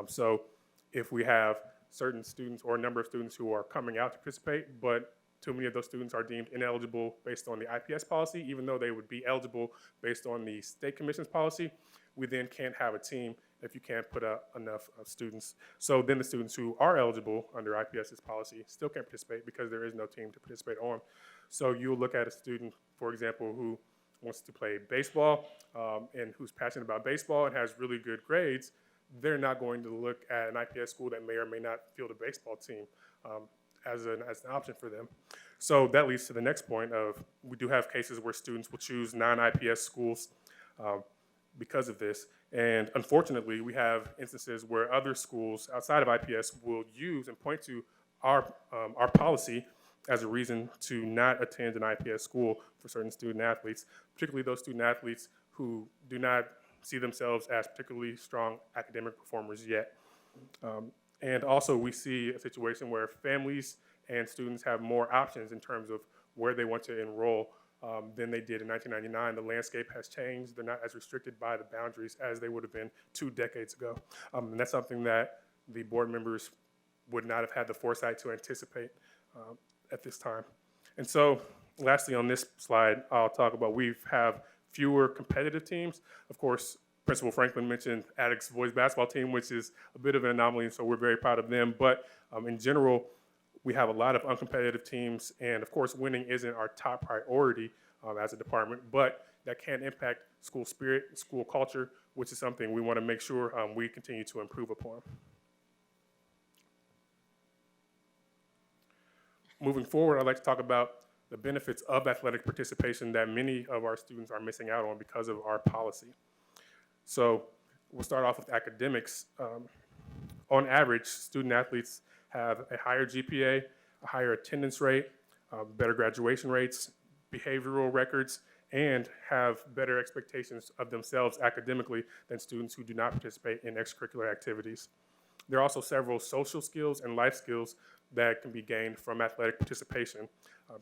So if we have certain students or a number of students who are coming out to participate, but too many of those students are deemed ineligible based on the IPS policy, even though they would be eligible based on the state commission's policy. We then can't have a team if you can't put up enough students. So then the students who are eligible under IPS's policy still can't participate because there is no team to participate on. So you'll look at a student, for example, who wants to play baseball and who's passionate about baseball and has really good grades. They're not going to look at an IPS school that may or may not field a baseball team as an option for them. So that leads to the next point of we do have cases where students will choose non-IPS schools because of this. And unfortunately, we have instances where other schools outside of IPS will use and point to our policy as a reason to not attend an IPS school for certain student athletes, particularly those student athletes who do not see themselves as particularly strong academic performers yet. And also we see a situation where families and students have more options in terms of where they want to enroll than they did in 1999. The landscape has changed. They're not as restricted by the boundaries as they would have been 2 decades ago. And that's something that the board members would not have had the foresight to anticipate at this time. And so lastly on this slide, I'll talk about we have fewer competitive teams. Of course, Principal Franklin mentioned Attucks boys basketball team, which is a bit of an anomaly, and so we're very proud of them. But in general, we have a lot of uncompetitive teams, and of course, winning isn't our top priority as a department, but that can impact school spirit, school culture, which is something we want to make sure we continue to improve upon. Moving forward, I'd like to talk about the benefits of athletic participation that many of our students are missing out on because of our policy. So we'll start off with academics. On average, student athletes have a higher GPA, a higher attendance rate, better graduation rates, behavioral records, and have better expectations of themselves academically than students who do not participate in extracurricular activities. There are also several social skills and life skills that can be gained from athletic participation.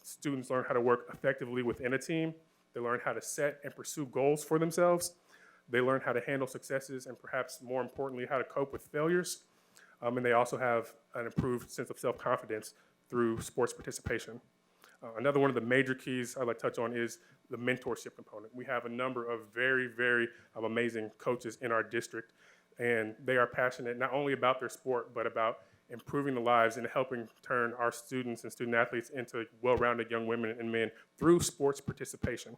Students learn how to work effectively within a team. They learn how to set and pursue goals for themselves. They learn how to handle successes and perhaps more importantly, how to cope with failures. And they also have an improved sense of self-confidence through sports participation. Another one of the major keys I'd like to touch on is the mentorship component. We have a number of very, very amazing coaches in our district, and they are passionate not only about their sport, but about improving the lives and helping turn our students and student athletes into well-rounded young women and men through sports participation.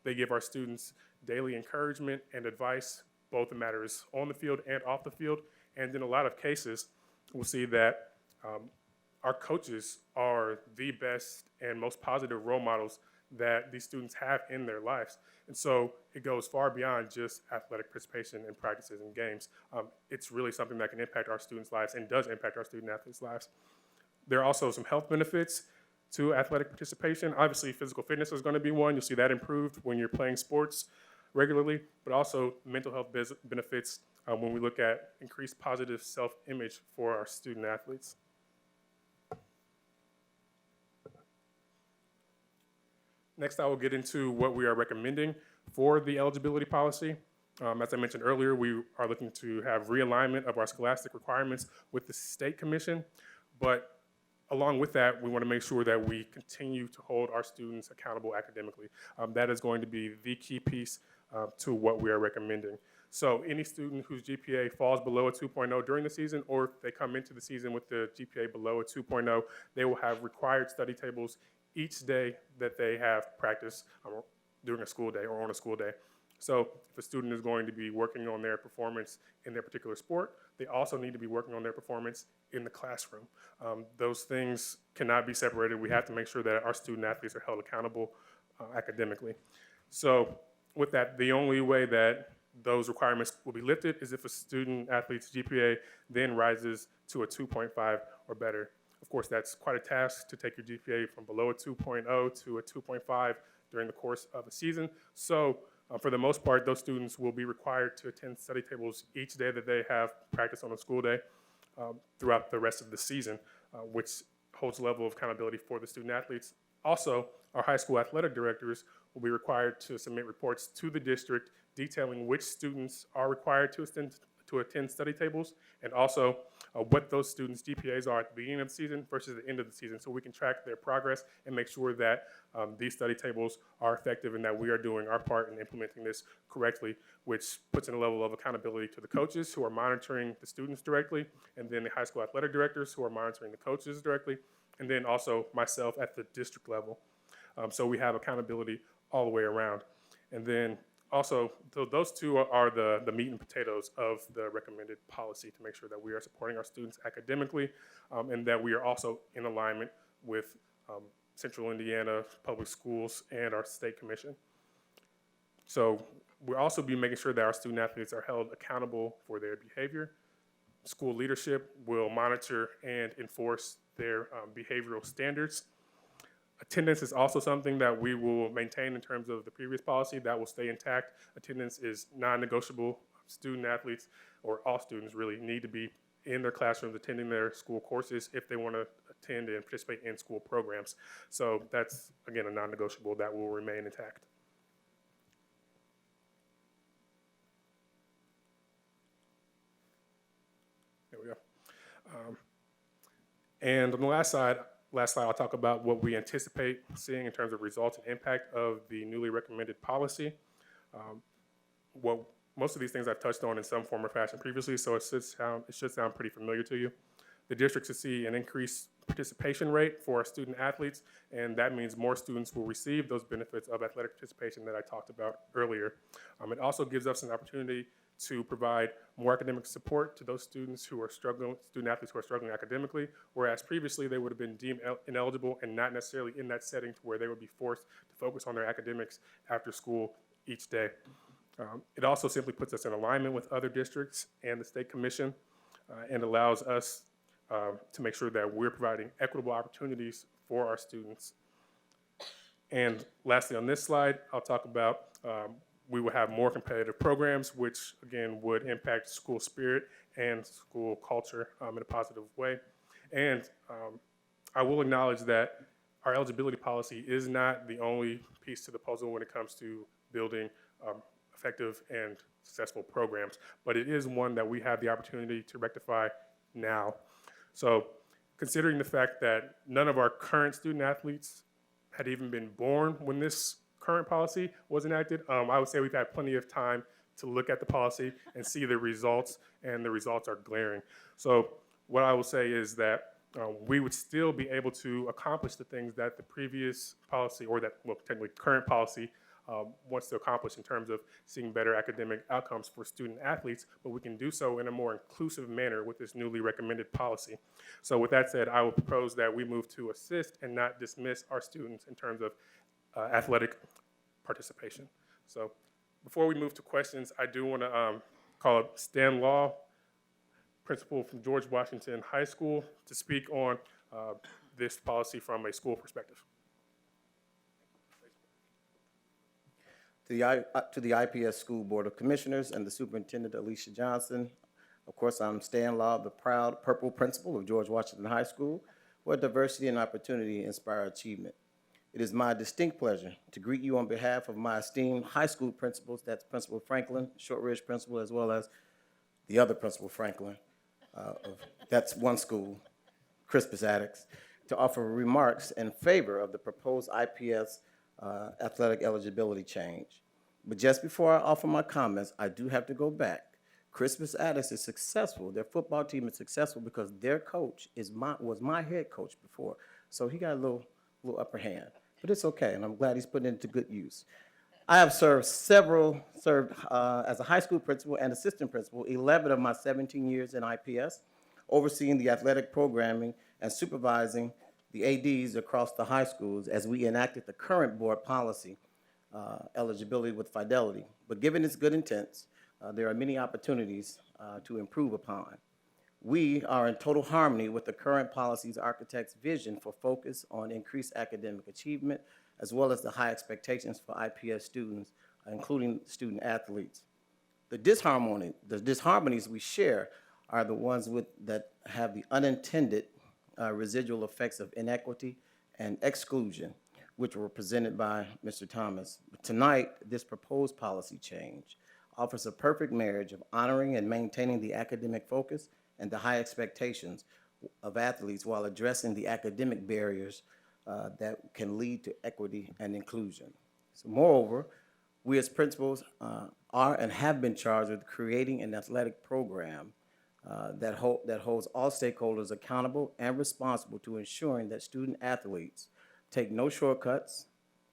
They give our students daily encouragement and advice, both in matters on the field and off the field. And in a lot of cases, we'll see that our coaches are the best and most positive role models that these students have in their lives. And so it goes far beyond just athletic participation in practices and games. It's really something that can impact our students' lives and does impact our student athletes' lives. There are also some health benefits to athletic participation. Obviously, physical fitness is going to be one. You'll see that improved when you're playing sports regularly, but also mental health benefits when we look at increased positive self-image for our student athletes. Next, I will get into what we are recommending for the eligibility policy. As I mentioned earlier, we are looking to have realignment of our scholastic requirements with the state commission, but along with that, we want to make sure that we continue to hold our students accountable academically. That is going to be the key piece to what we are recommending. So any student whose GPA falls below a 2.0 during the season, or if they come into the season with the GPA below a 2.0, they will have required study tables each day that they have practice during a school day or on a school day. So if a student is going to be working on their performance in their particular sport, they also need to be working on their performance in the classroom. Those things cannot be separated. We have to make sure that our student athletes are held accountable academically. So with that, the only way that those requirements will be lifted is if a student athlete's GPA then rises to a 2.5 or better. Of course, that's quite a task to take your GPA from below a 2.0 to a 2.5 during the course of a season. So for the most part, those students will be required to attend study tables each day that they have practice on a school day throughout the rest of the season, which holds a level of accountability for the student athletes. Also, our high school athletic directors will be required to submit reports to the district detailing which students are required to to attend study tables, and also what those students' GPAs are at the beginning of the season versus the end of the season, so we can track their progress and make sure that these study tables are effective and that we are doing our part in implementing this correctly, which puts in a level of accountability to the coaches who are monitoring the students directly, and then the high school athletic directors who are monitoring the coaches directly, and then also myself at the district level. So we have accountability all the way around. And then also, those two are the meat and potatoes of the recommended policy to make sure that we are supporting our students academically and that we are also in alignment with Central Indiana Public Schools and our state commission. So we'll also be making sure that our student athletes are held accountable for their behavior. School leadership will monitor and enforce their behavioral standards. Attendance is also something that we will maintain in terms of the previous policy. That will stay intact. Attendance is non-negotiable. Student athletes, or all students really, need to be in their classrooms attending their school courses if they want to attend and participate in school programs. So that's, again, a non-negotiable that will remain intact. There we go. And on the last slide, I'll talk about what we anticipate seeing in terms of results and impact of the newly recommended policy. Most of these things I've touched on in some form or fashion previously, so it should sound pretty familiar to you. The district should see an increased participation rate for our student athletes, and that means more students will receive those benefits of athletic participation that I talked about earlier. It also gives us an opportunity to provide more academic support to those students who are struggling, student athletes who are struggling academically, whereas previously they would have been deemed ineligible and not necessarily in that setting to where they would be forced to focus on their academics after school each day. It also simply puts us in alignment with other districts and the state commission and allows us to make sure that we're providing equitable opportunities for our students. And lastly, on this slide, I'll talk about we will have more competitive programs, which again would impact school spirit and school culture in a positive way. And I will acknowledge that our eligibility policy is not the only piece to the puzzle when it comes to building effective and successful programs, but it is one that we have the opportunity to rectify now. So considering the fact that none of our current student athletes had even been born when this current policy was enacted, I would say we've had plenty of time to look at the policy and see the results, and the results are glaring. So what I will say is that we would still be able to accomplish the things that the previous policy, or that, well, technically current policy, wants to accomplish in terms of seeing better academic outcomes for student athletes, but we can do so in a more inclusive manner with this newly recommended policy. So with that said, I will propose that we move to assist and not dismiss our students in terms of athletic participation. So before we move to questions, I do want to call up Stan Law, principal from George Washington High School, to speak on this policy from a school perspective. To the IPS School Board of Commissioners and the Superintendent Alicia Johnson, of course, I'm Stan Law, the proud purple principal of George Washington High School, where diversity and opportunity inspire achievement. It is my distinct pleasure to greet you on behalf of my esteemed high school principals, that's Principal Franklin, Shortridge Principal, as well as the other Principal Franklin, that's one school, Crispus Attucks, to offer remarks in favor of the proposed IPS athletic eligibility change. But just before I offer my comments, I do have to go back. Crispus Attucks is successful. Their football team is successful because their coach was my head coach before. So he got a little upper hand. But it's okay, and I'm glad he's putting it to good use. I have served as a high school principal and assistant principal 11 of my 17 years in IPS, overseeing the athletic programming and supervising the ADs across the high schools as we enacted the current board policy, eligibility with fidelity. But given its good intents, there are many opportunities to improve upon. We are in total harmony with the current policy's architect's vision for focus on increased academic achievement, as well as the high expectations for IPS students, including student athletes. The disharmonies we share are the ones that have the unintended residual effects of inequity and exclusion, which were presented by Mr. Thomas. But tonight, this proposed policy change offers a perfect marriage of honoring and maintaining the academic focus and the high expectations of athletes while addressing the academic barriers that can lead to equity and inclusion. So moreover, we as principals are and have been charged with creating an athletic program that holds all stakeholders accountable and responsible to ensuring that student athletes take no shortcuts,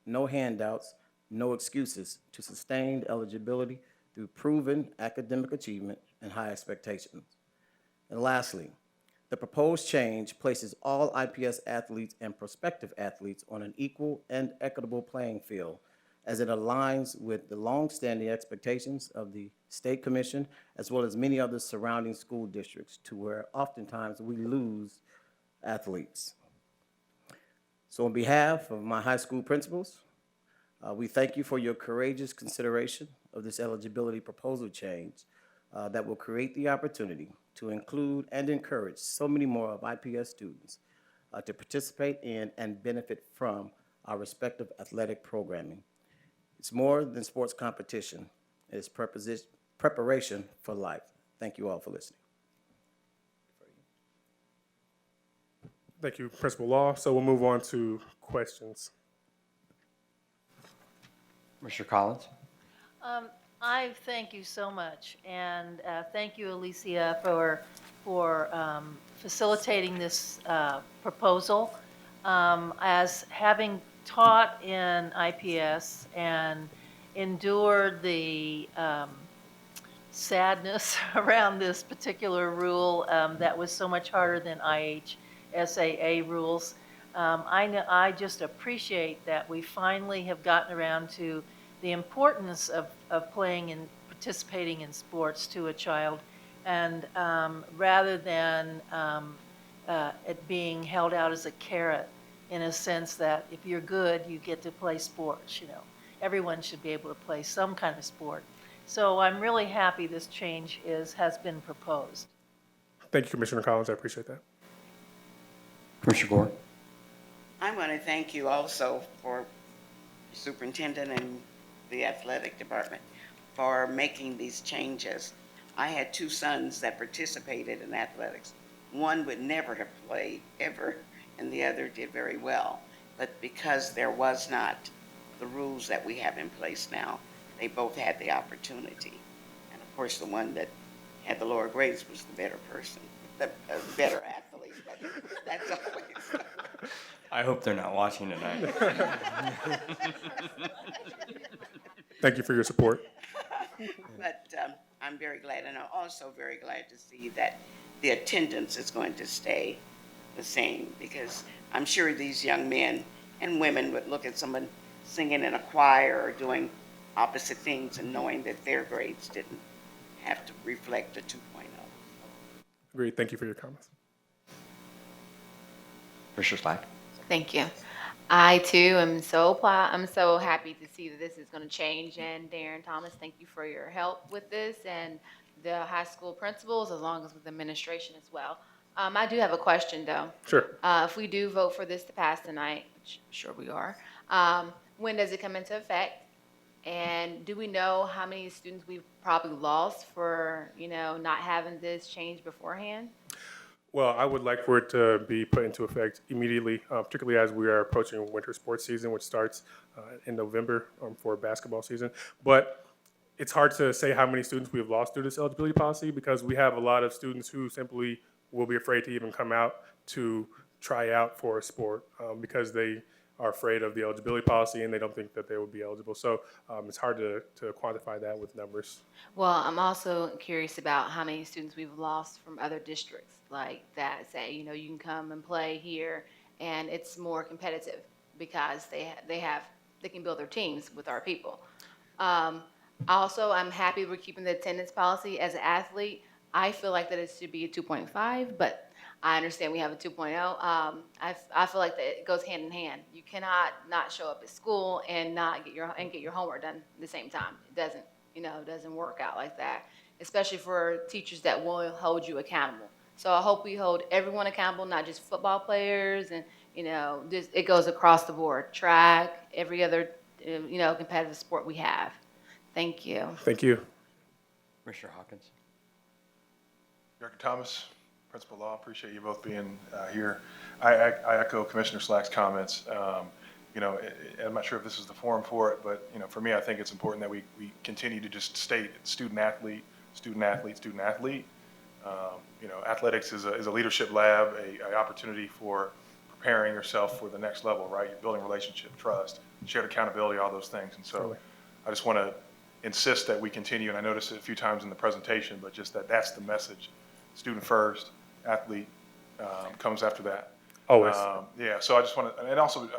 no handouts, no excuses to sustained eligibility through proven academic achievement and high expectations. And lastly, the proposed change places all IPS athletes and prospective athletes on an equal and equitable playing field as it aligns with the longstanding expectations of the State Commission as well as many other surrounding school districts to where oftentimes we lose athletes. So on behalf of my high school principals, we thank you for your courageous consideration of this eligibility proposal change that will create the opportunity to include and encourage so many more of IPS students to participate in and benefit from our respective athletic programming. It's more than sports competition. It's preparation for life. Thank you all for listening. Thank you, Principal Law. So we'll move on to questions. Mr. Collins? I thank you so much, and thank you, Alicia, for facilitating this proposal. As having taught in IPS and endured the sadness around this particular rule that was so much harder than IHSAA rules, I just appreciate that we finally have gotten around to the importance of playing and participating in sports to a child, and rather than it being held out as a carrot in a sense that if you're good, you get to play sports, you know. Everyone should be able to play some kind of sport. So I'm really happy this change has been proposed. Thank you, Commissioner Collins. I appreciate that. Commissioner Gore? I want to thank you also for Superintendent and the athletic department for making these changes. I had two sons that participated in athletics. One would never have played ever, and the other did very well. But because there was not the rules that we have in place now, they both had the opportunity. And of course, the one that had the lower grades was the better person, the better athlete, but that's always. I hope they're not watching tonight. Thank you for your support. But I'm very glad, and I'm also very glad to see that the attendance is going to stay the same, because I'm sure these young men and women would look at someone singing in a choir or doing opposite things and knowing that their grades didn't have to reflect a 2.0. Agreed. Thank you for your comments. Commissioner Slack? Thank you. I too am I'm so happy to see that this is going to change. And Darren Thomas, thank you for your help with this, and the high school principals, as long as with administration as well. I do have a question though. Sure. If we do vote for this to pass tonight, which I'm sure we are, when does it come into effect? And do we know how many students we've probably lost for, not having this change beforehand? Well, I would like for it to be put into effect immediately, particularly as we are approaching winter sports season, which starts in November for basketball season. But it's hard to say how many students we have lost through this eligibility policy, because we have a lot of students who simply will be afraid to even come out to try out for a sport because they are afraid of the eligibility policy and they don't think that they would be eligible. So it's hard to quantify that with numbers. Well, I'm also curious about how many students we've lost from other districts like that say, you can come and play here and it's more competitive because they can build their teams with our people. Also, I'm happy we're keeping the attendance policy. As an athlete, I feel like that it should be a 2.5, but I understand we have a 2.0. I feel like that it goes hand in hand. You cannot not show up at school and not get your homework done at the same time. It doesn't work out like that, especially for teachers that will hold you accountable. So I hope we hold everyone accountable, not just football players, and it goes across the board. Track, every other competitive sport we have. Thank you. Thank you. Commissioner Hawkins. Director Thomas, Principal Law, appreciate you both being here. I echo Commissioner Slack's comments. I'm not sure if this is the forum for it, but for me, I think it's important that we continue to just state student athlete, student athlete, student athlete. Athletics is a leadership lab, a opportunity for preparing yourself for the next level, right? You're building relationship, trust, shared accountability, all those things. And so I just want to insist that we continue, and I noticed it a few times in the presentation, but just that's the message. Student first, athlete comes after that. Always. Yeah, so I just want to, and also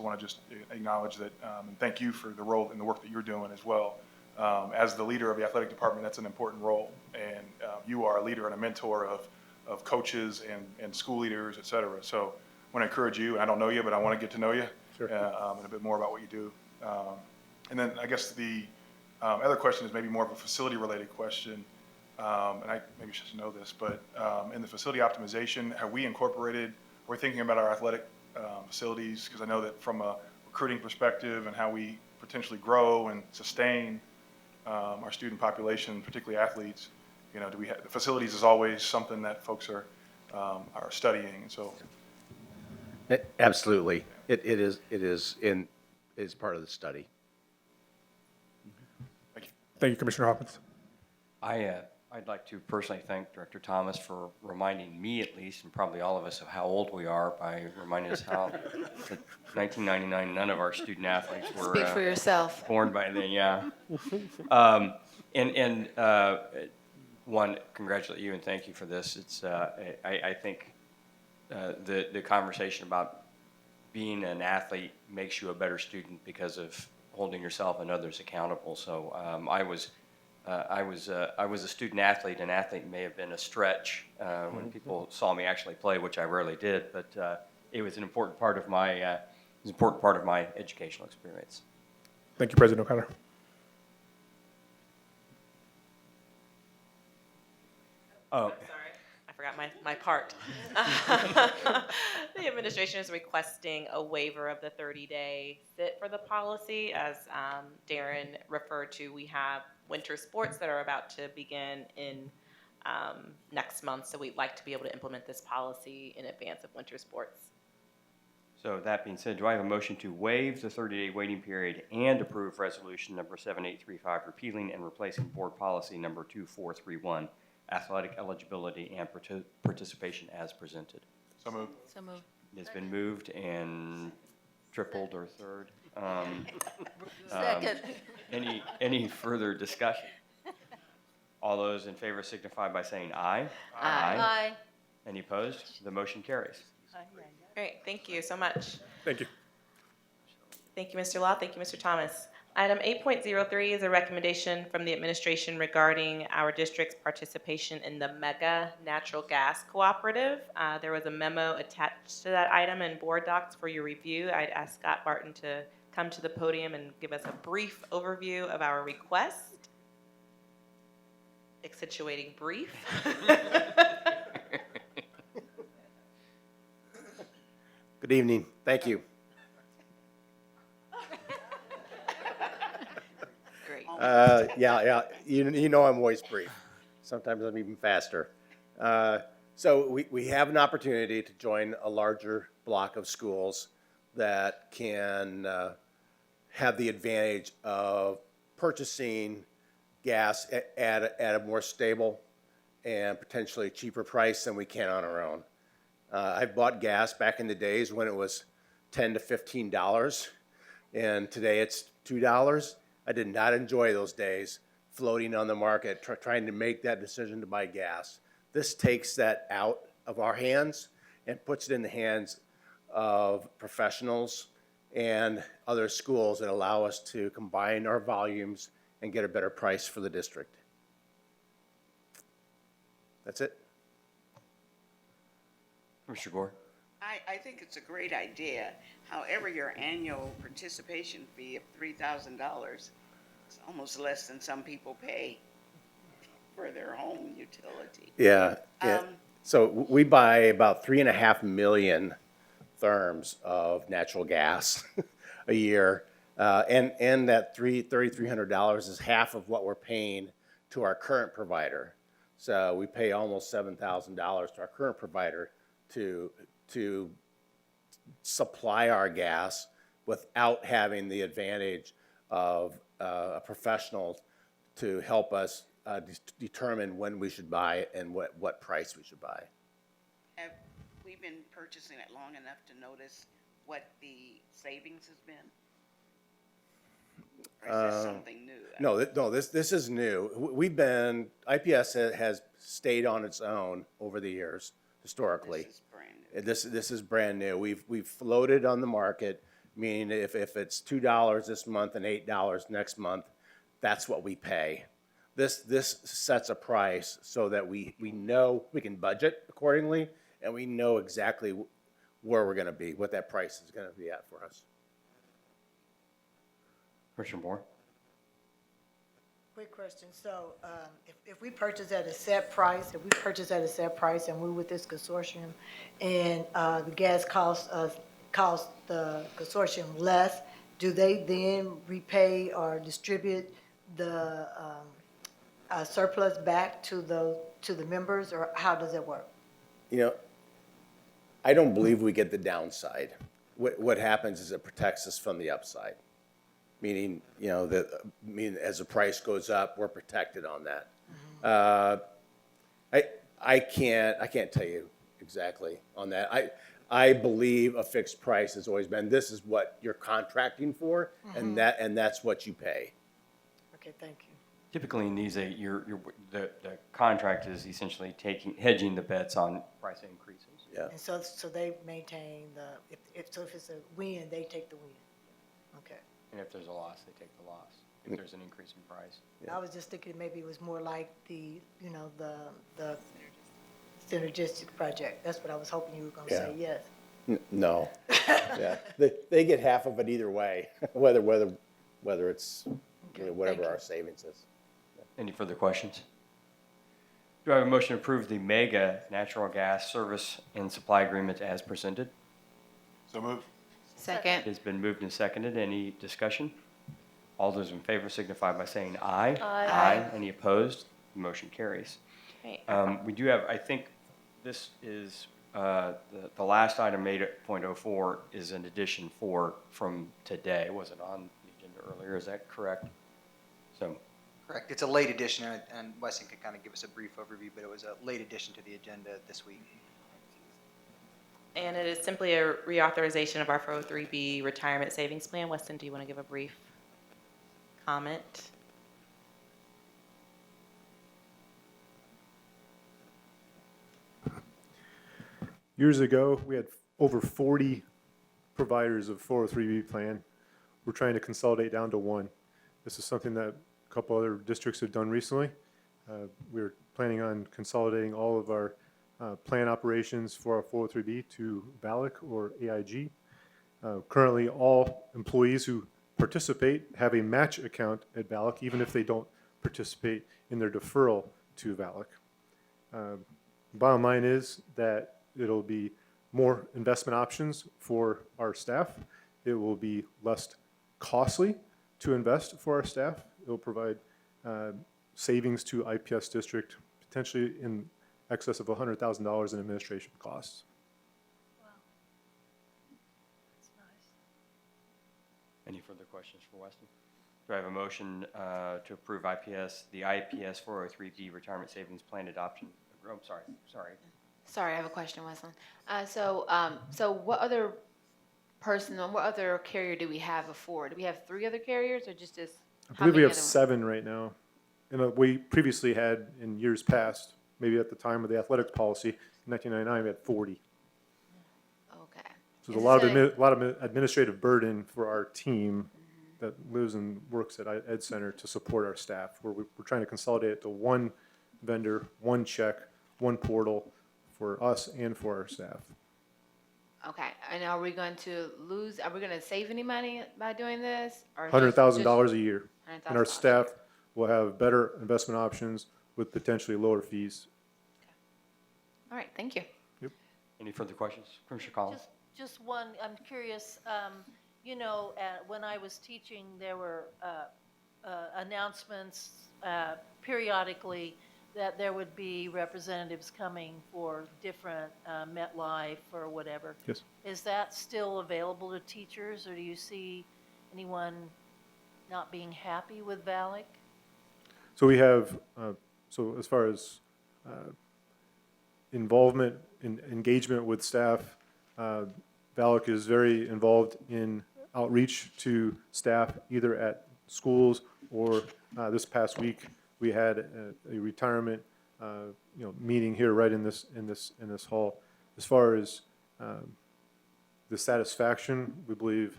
want to just acknowledge that and thank you for the role and the work that you're doing as well. As the leader of the athletic department, that's an important role, and you are a leader and a mentor of coaches and school leaders, et cetera. So I want to encourage you, and I don't know you, but I want to get to know you and a bit more about what you do. And then I guess the other question is maybe more of a facility-related question. And I maybe should know this, but in the facility optimization, have we incorporated, we're thinking about our athletic facilities, because I know that from a recruiting perspective and how we potentially grow and sustain our student population, particularly athletes, do we have, the facilities is always something that folks are studying, and so. Absolutely, it is part of the study. Thank you, Commissioner Hawkins. I'd like to personally thank Director Thomas for reminding me, at least, and probably all of us, of how old we are by reminding us how in 1999 none of our student athletes were Speak for yourself. born by then. Yeah. One, congratulate you and thank you for this. It's I think the conversation about being an athlete makes you a better student because of holding yourself and others accountable. So I was a student athlete. An athlete may have been a stretch when people saw me actually play, which I rarely did. But it was an important part of my educational experience. Thank you, President O'Connor. Oh, sorry, I forgot my part. The administration is requesting a waiver of the 30-day sit for the policy. As Darren referred to, we have winter sports that are about to begin in next month, so we'd like to be able to implement this policy in advance of winter sports. So that being said, do I have a motion to waive the 30-day waiting period and approve resolution number 7835, repealing and replacing board policy number 2431, athletic eligibility and participation as presented? So moved. So moved. It's been moved and tripled or third. Second. Any further discussion? All those in favor signify by saying aye. Aye. Any opposed? The motion carries. Great, thank you so much. Thank you. Thank you, Mr. Law. Thank you, Mr. Thomas. Item 8.03 is a recommendation from the administration regarding our district's participation in the Mega Natural Gas Cooperative. There was a memo attached to that item in board docs for your review. I'd ask Scott Barton to come to the podium and give us a brief overview of our request. Accentuating brief. Good evening. Thank you. Great. Yeah. You know I'm always brief. Sometimes I'm even faster. So we have an opportunity to join a larger block of schools that can have the advantage of purchasing gas at a more stable and potentially cheaper price than we can on our own. I've bought gas back in the days when it was $10 to $15, and today it's $2. I did not enjoy those days floating on the market, trying to make that decision to buy gas. This takes that out of our hands and puts it in the hands of professionals and other schools that allow us to combine our volumes and get a better price for the district. That's it. Mr. Gore. I think it's a great idea. However, your annual participation fee of $3,000 is almost less than some people pay for their home utility. Yeah. So we buy about 3.5 million therms of natural gas a year, and that $3,300 is half of what we're paying to our current provider. So we pay almost $7,000 to our current provider to supply our gas without having the advantage of a professional to help us determine when we should buy it and what price we should buy. Have we been purchasing it long enough to notice what the savings has been? Or is this something new? No, this is new. IPS has stayed on its own over the years, historically. This is brand new. This is brand new. We've floated on the market, meaning if it's $2 this month and $8 next month, that's what we pay. This sets a price so that we know we can budget accordingly, and we know exactly where we're going to be, what that price is going to be at for us. Commissioner Moore? Quick question. So if we purchase at a set price, and we're with this consortium, and the gas costs the consortium less, do they then repay or distribute the surplus back to the members, or how does it work? I don't believe we get the downside. What happens is it protects us from the upside. Meaning, as the price goes up, we're protected on that. I can't tell you exactly on that. I believe a fixed price has always been, this is what you're contracting for, and that's what you pay. Okay, thank you. Typically in these, the contract is essentially hedging the bets on price increases. Yeah. And so they maintain if it's a win, they take the win. Okay. And if there's a loss, they take the loss, if there's an increase in price. I was just thinking maybe it was more like the synergistic project. That's what I was hoping you were going to say, yes. No. Yeah. They get half of it either way, whether it's whatever our savings is. Any further questions? Do I have a motion to approve the Mega Natural Gas Service and Supply Agreement as presented? So moved. Second. It's been moved and seconded. Any discussion? All those in favor signify by saying aye. Aye. Any opposed? The motion carries. Great. We do have, I think this is, the last item 8.04 is an addition from today. It wasn't on the agenda earlier. Is that correct? So. Correct. It's a late addition, and Weston could kind of give us a brief overview, but it was a late addition to the agenda this week. And it is simply a reauthorization of our 403B retirement savings plan. Weston, do you want to give a brief comment? Years ago, we had over 40 providers of 403B plan. We're trying to consolidate down to one. This is something that a couple other districts have done recently. We're planning on consolidating all of our plan operations for our 403B to VALIC or AIG. Currently, all employees who participate have a match account at VALIC, even if they don't participate in their deferral to VALIC. Bottom line is that it'll be more investment options for our staff. It will be less costly to invest for our staff. It will provide savings to IPS district, potentially in excess of $100,000 in administration costs. Wow. That's nice. Any further questions for Weston? Do I have a motion to approve the IPS 403B retirement savings plan adoption? Oh, I'm sorry. Sorry, I have a question, Wesley. So what other carrier do we have before? Do we have 3 other carriers or just this? I believe we have 7 right now. And we previously had, in years past, maybe at the time of the athletics policy, in 1999, we had 40. Okay. So there's a lot of administrative burden for our team that lives and works at Ed Center to support our staff. We're trying to consolidate it to one vendor, one check, one portal for us and for our staff. Okay, and are we going to save any money by doing this? Or $100,000 a year. And our $100,000. staff will have better investment options with potentially lower fees. All right, thank you. Yep. Any further questions? Commissioner Collins? Just one, I'm curious, when I was teaching, there were announcements periodically that there would be representatives coming for different MetLife or whatever. Yes. Is that still available to teachers, or do you see anyone not being happy with VALIC? So we have, so as far as involvement and engagement with staff, VALIC is very involved in outreach to staff either at schools or this past week we had a retirement meeting here right in this hall. As far as the satisfaction, we believe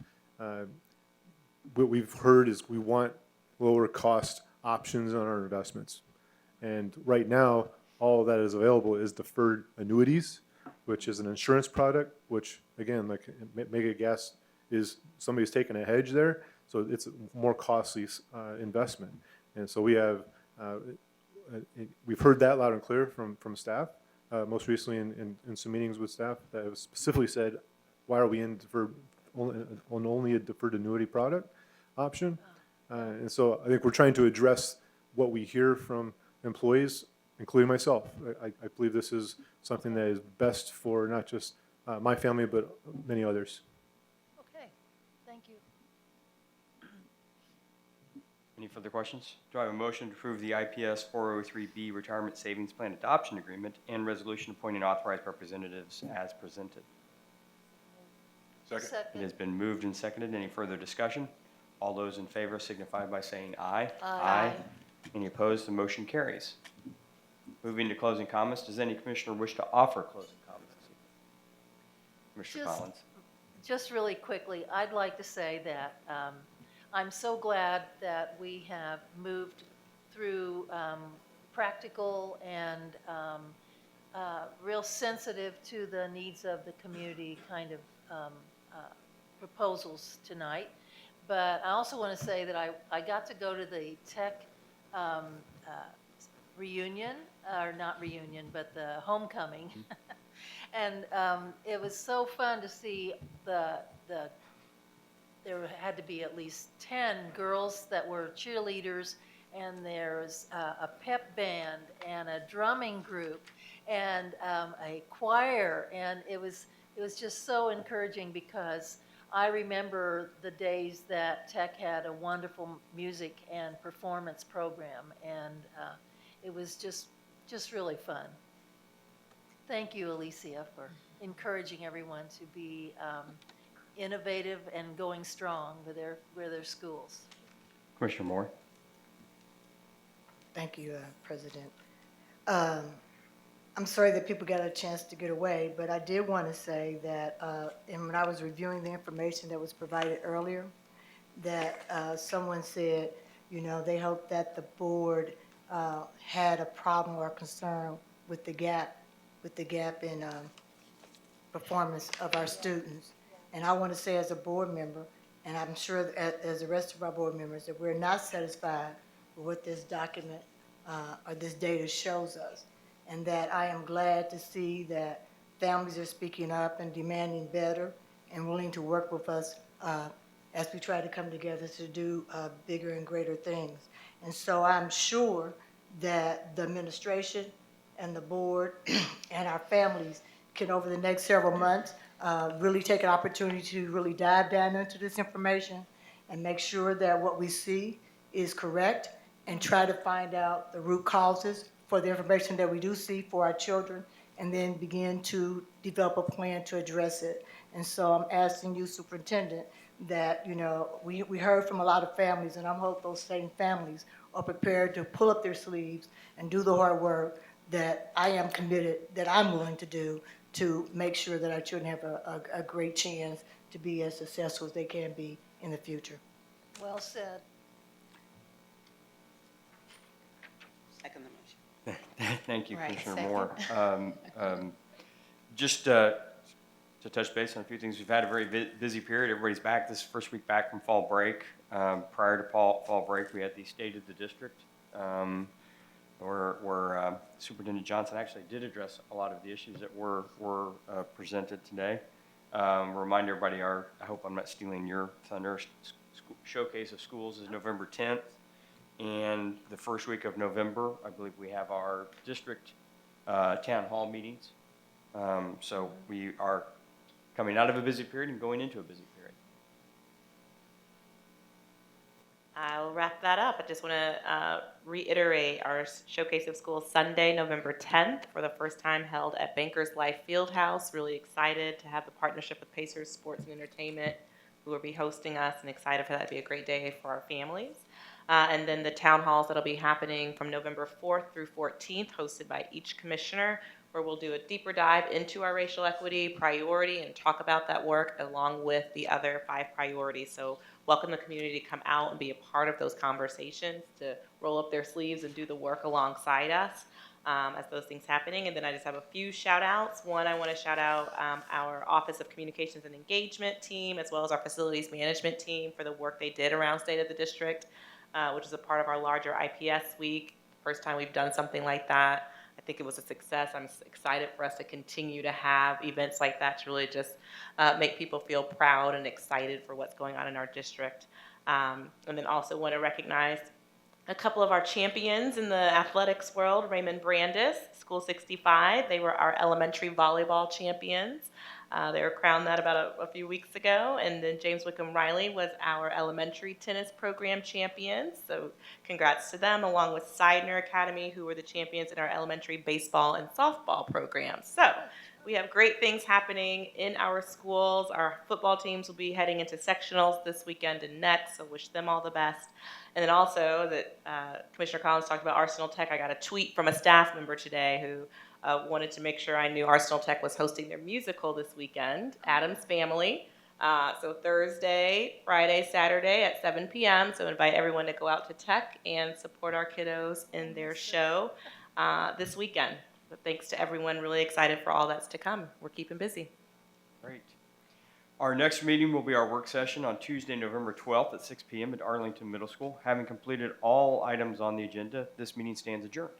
what we've heard is we want lower cost options on our investments. And right now, all that is available is deferred annuities, which is an insurance product, which again, like Mega Gas is somebody's taking a hedge there. So it's a more costly investment. And so we have, we've heard that loud and clear from staff, most recently in some meetings with staff that have specifically said, why are we in deferred, only a deferred annuity product option? And so I think we're trying to address what we hear from employees, including myself. I believe this is something that is best for not just my family, but many others. Okay, thank you. Any further questions? Do I have a motion to approve the IPS 403B Retirement Savings Plan Adoption Agreement and resolution appointing authorized representatives as presented? Second. It has been moved and seconded. Any further discussion? All those in favor signify by saying aye. Aye. Any opposed? The motion carries. Moving to closing comments, does any commissioner wish to offer closing comments this evening? Commissioner Collins. Just really quickly, I'd like to say that I'm so glad that we have moved through practical and real sensitive to the needs of the community kind of proposals tonight. But I also want to say that I got to go to the tech reunion, or not reunion, but the homecoming. And it was so fun to see there had to be at least 10 girls that were cheerleaders, and there's a pep band and a drumming group and a choir, and it was just so encouraging because I remember the days that Tech had a wonderful music and performance program, and it was just really fun. Thank you, Alicia, for encouraging everyone to be innovative and going strong with their schools. Commissioner Moore. Thank you, President. I'm sorry that people got a chance to get away, but I did want to say that and when I was reviewing the information that was provided earlier, that someone said, they hope that the board had a problem or concern with the gap in performance of our students. And I want to say as a board member, and I'm sure as the rest of our board members, that we're not satisfied with what this document or this data shows us. And that I am glad to see that families are speaking up and demanding better and willing to work with us as we try to come together to do bigger and greater things. And so I'm sure that the administration and the board and our families can, over the next several months, really take an opportunity to really dive down into this information and make sure that what we see is correct and try to find out the root causes for the information that we do see for our children, and then begin to develop a plan to address it. And so I'm asking you, Superintendent, that, we heard from a lot of families, and I hope those same families are prepared to pull up their sleeves and do the hard work that I am committed, that I'm willing to do, to make sure that our children have a great chance to be as successful as they can be in the future. Well said. Second the motion. Thank you, Right, Commissioner second. Moore. Just to touch base on a few things, we've had a very busy period. Everybody's back this first week back from fall break. Prior to fall break, we had the State of the District, where Superintendent Johnson actually did address a lot of the issues that were presented today. Remind everybody, I hope I'm not stealing your thunder, showcase of schools is November 10th. And the first week of November, I believe we have our district town hall meetings. So we are coming out of a busy period and going into a busy period. I'll wrap that up. I just want to reiterate our Showcase of Schools Sunday, November 10th, for the first time held at Bankers Life Fieldhouse. Really excited to have the partnership with Pacers Sports and Entertainment, who will be hosting us, and excited for that to be a great day for our families. And then the town halls that'll be happening from November 4th through 14th, hosted by each commissioner, where we'll do a deeper dive into our racial equity priority and talk about that work along with the other 5 priorities. So welcome the community to come out and be a part of those conversations, to roll up their sleeves and do the work alongside us as those things happening. And then I just have a few shout outs. One, I want to shout out our Office of Communications and Engagement team, as well as our Facilities Management team, for the work they did around State of the District, which is a part of our larger IPS week. First time we've done something like that. I think it was a success. I'm excited for us to continue to have events like that to really just make people feel proud and excited for what's going on in our district. And then also want to recognize a couple of our champions in the athletics world. Raymond Brandis, School 65. They were our elementary volleyball champions. They were crowned that about a few weeks ago. And then James Wickham Riley was our elementary tennis program champions. So congrats to them, along with Seidner Academy, who were the champions in our elementary baseball and softball programs. So we have great things happening in our schools. Our football teams will be heading into sectionals this weekend and next, so wish them all the best. And then also that Commissioner Collins talked about Arsenal Tech. I got a tweet from a staff member today who wanted to make sure I knew Arsenal Tech was hosting their musical this weekend, Adam's Family. So Thursday, Friday, Saturday at 7 p.m. So invite everyone to go out to Tech and support our kiddos in their show this weekend. So thanks to everyone, really excited for all that's to come. We're keeping busy. Great. Our next meeting will be our work session on Tuesday, November 12th at 6 p.m. at Arlington Middle School. Having completed all items on the agenda, this meeting stands adjourned.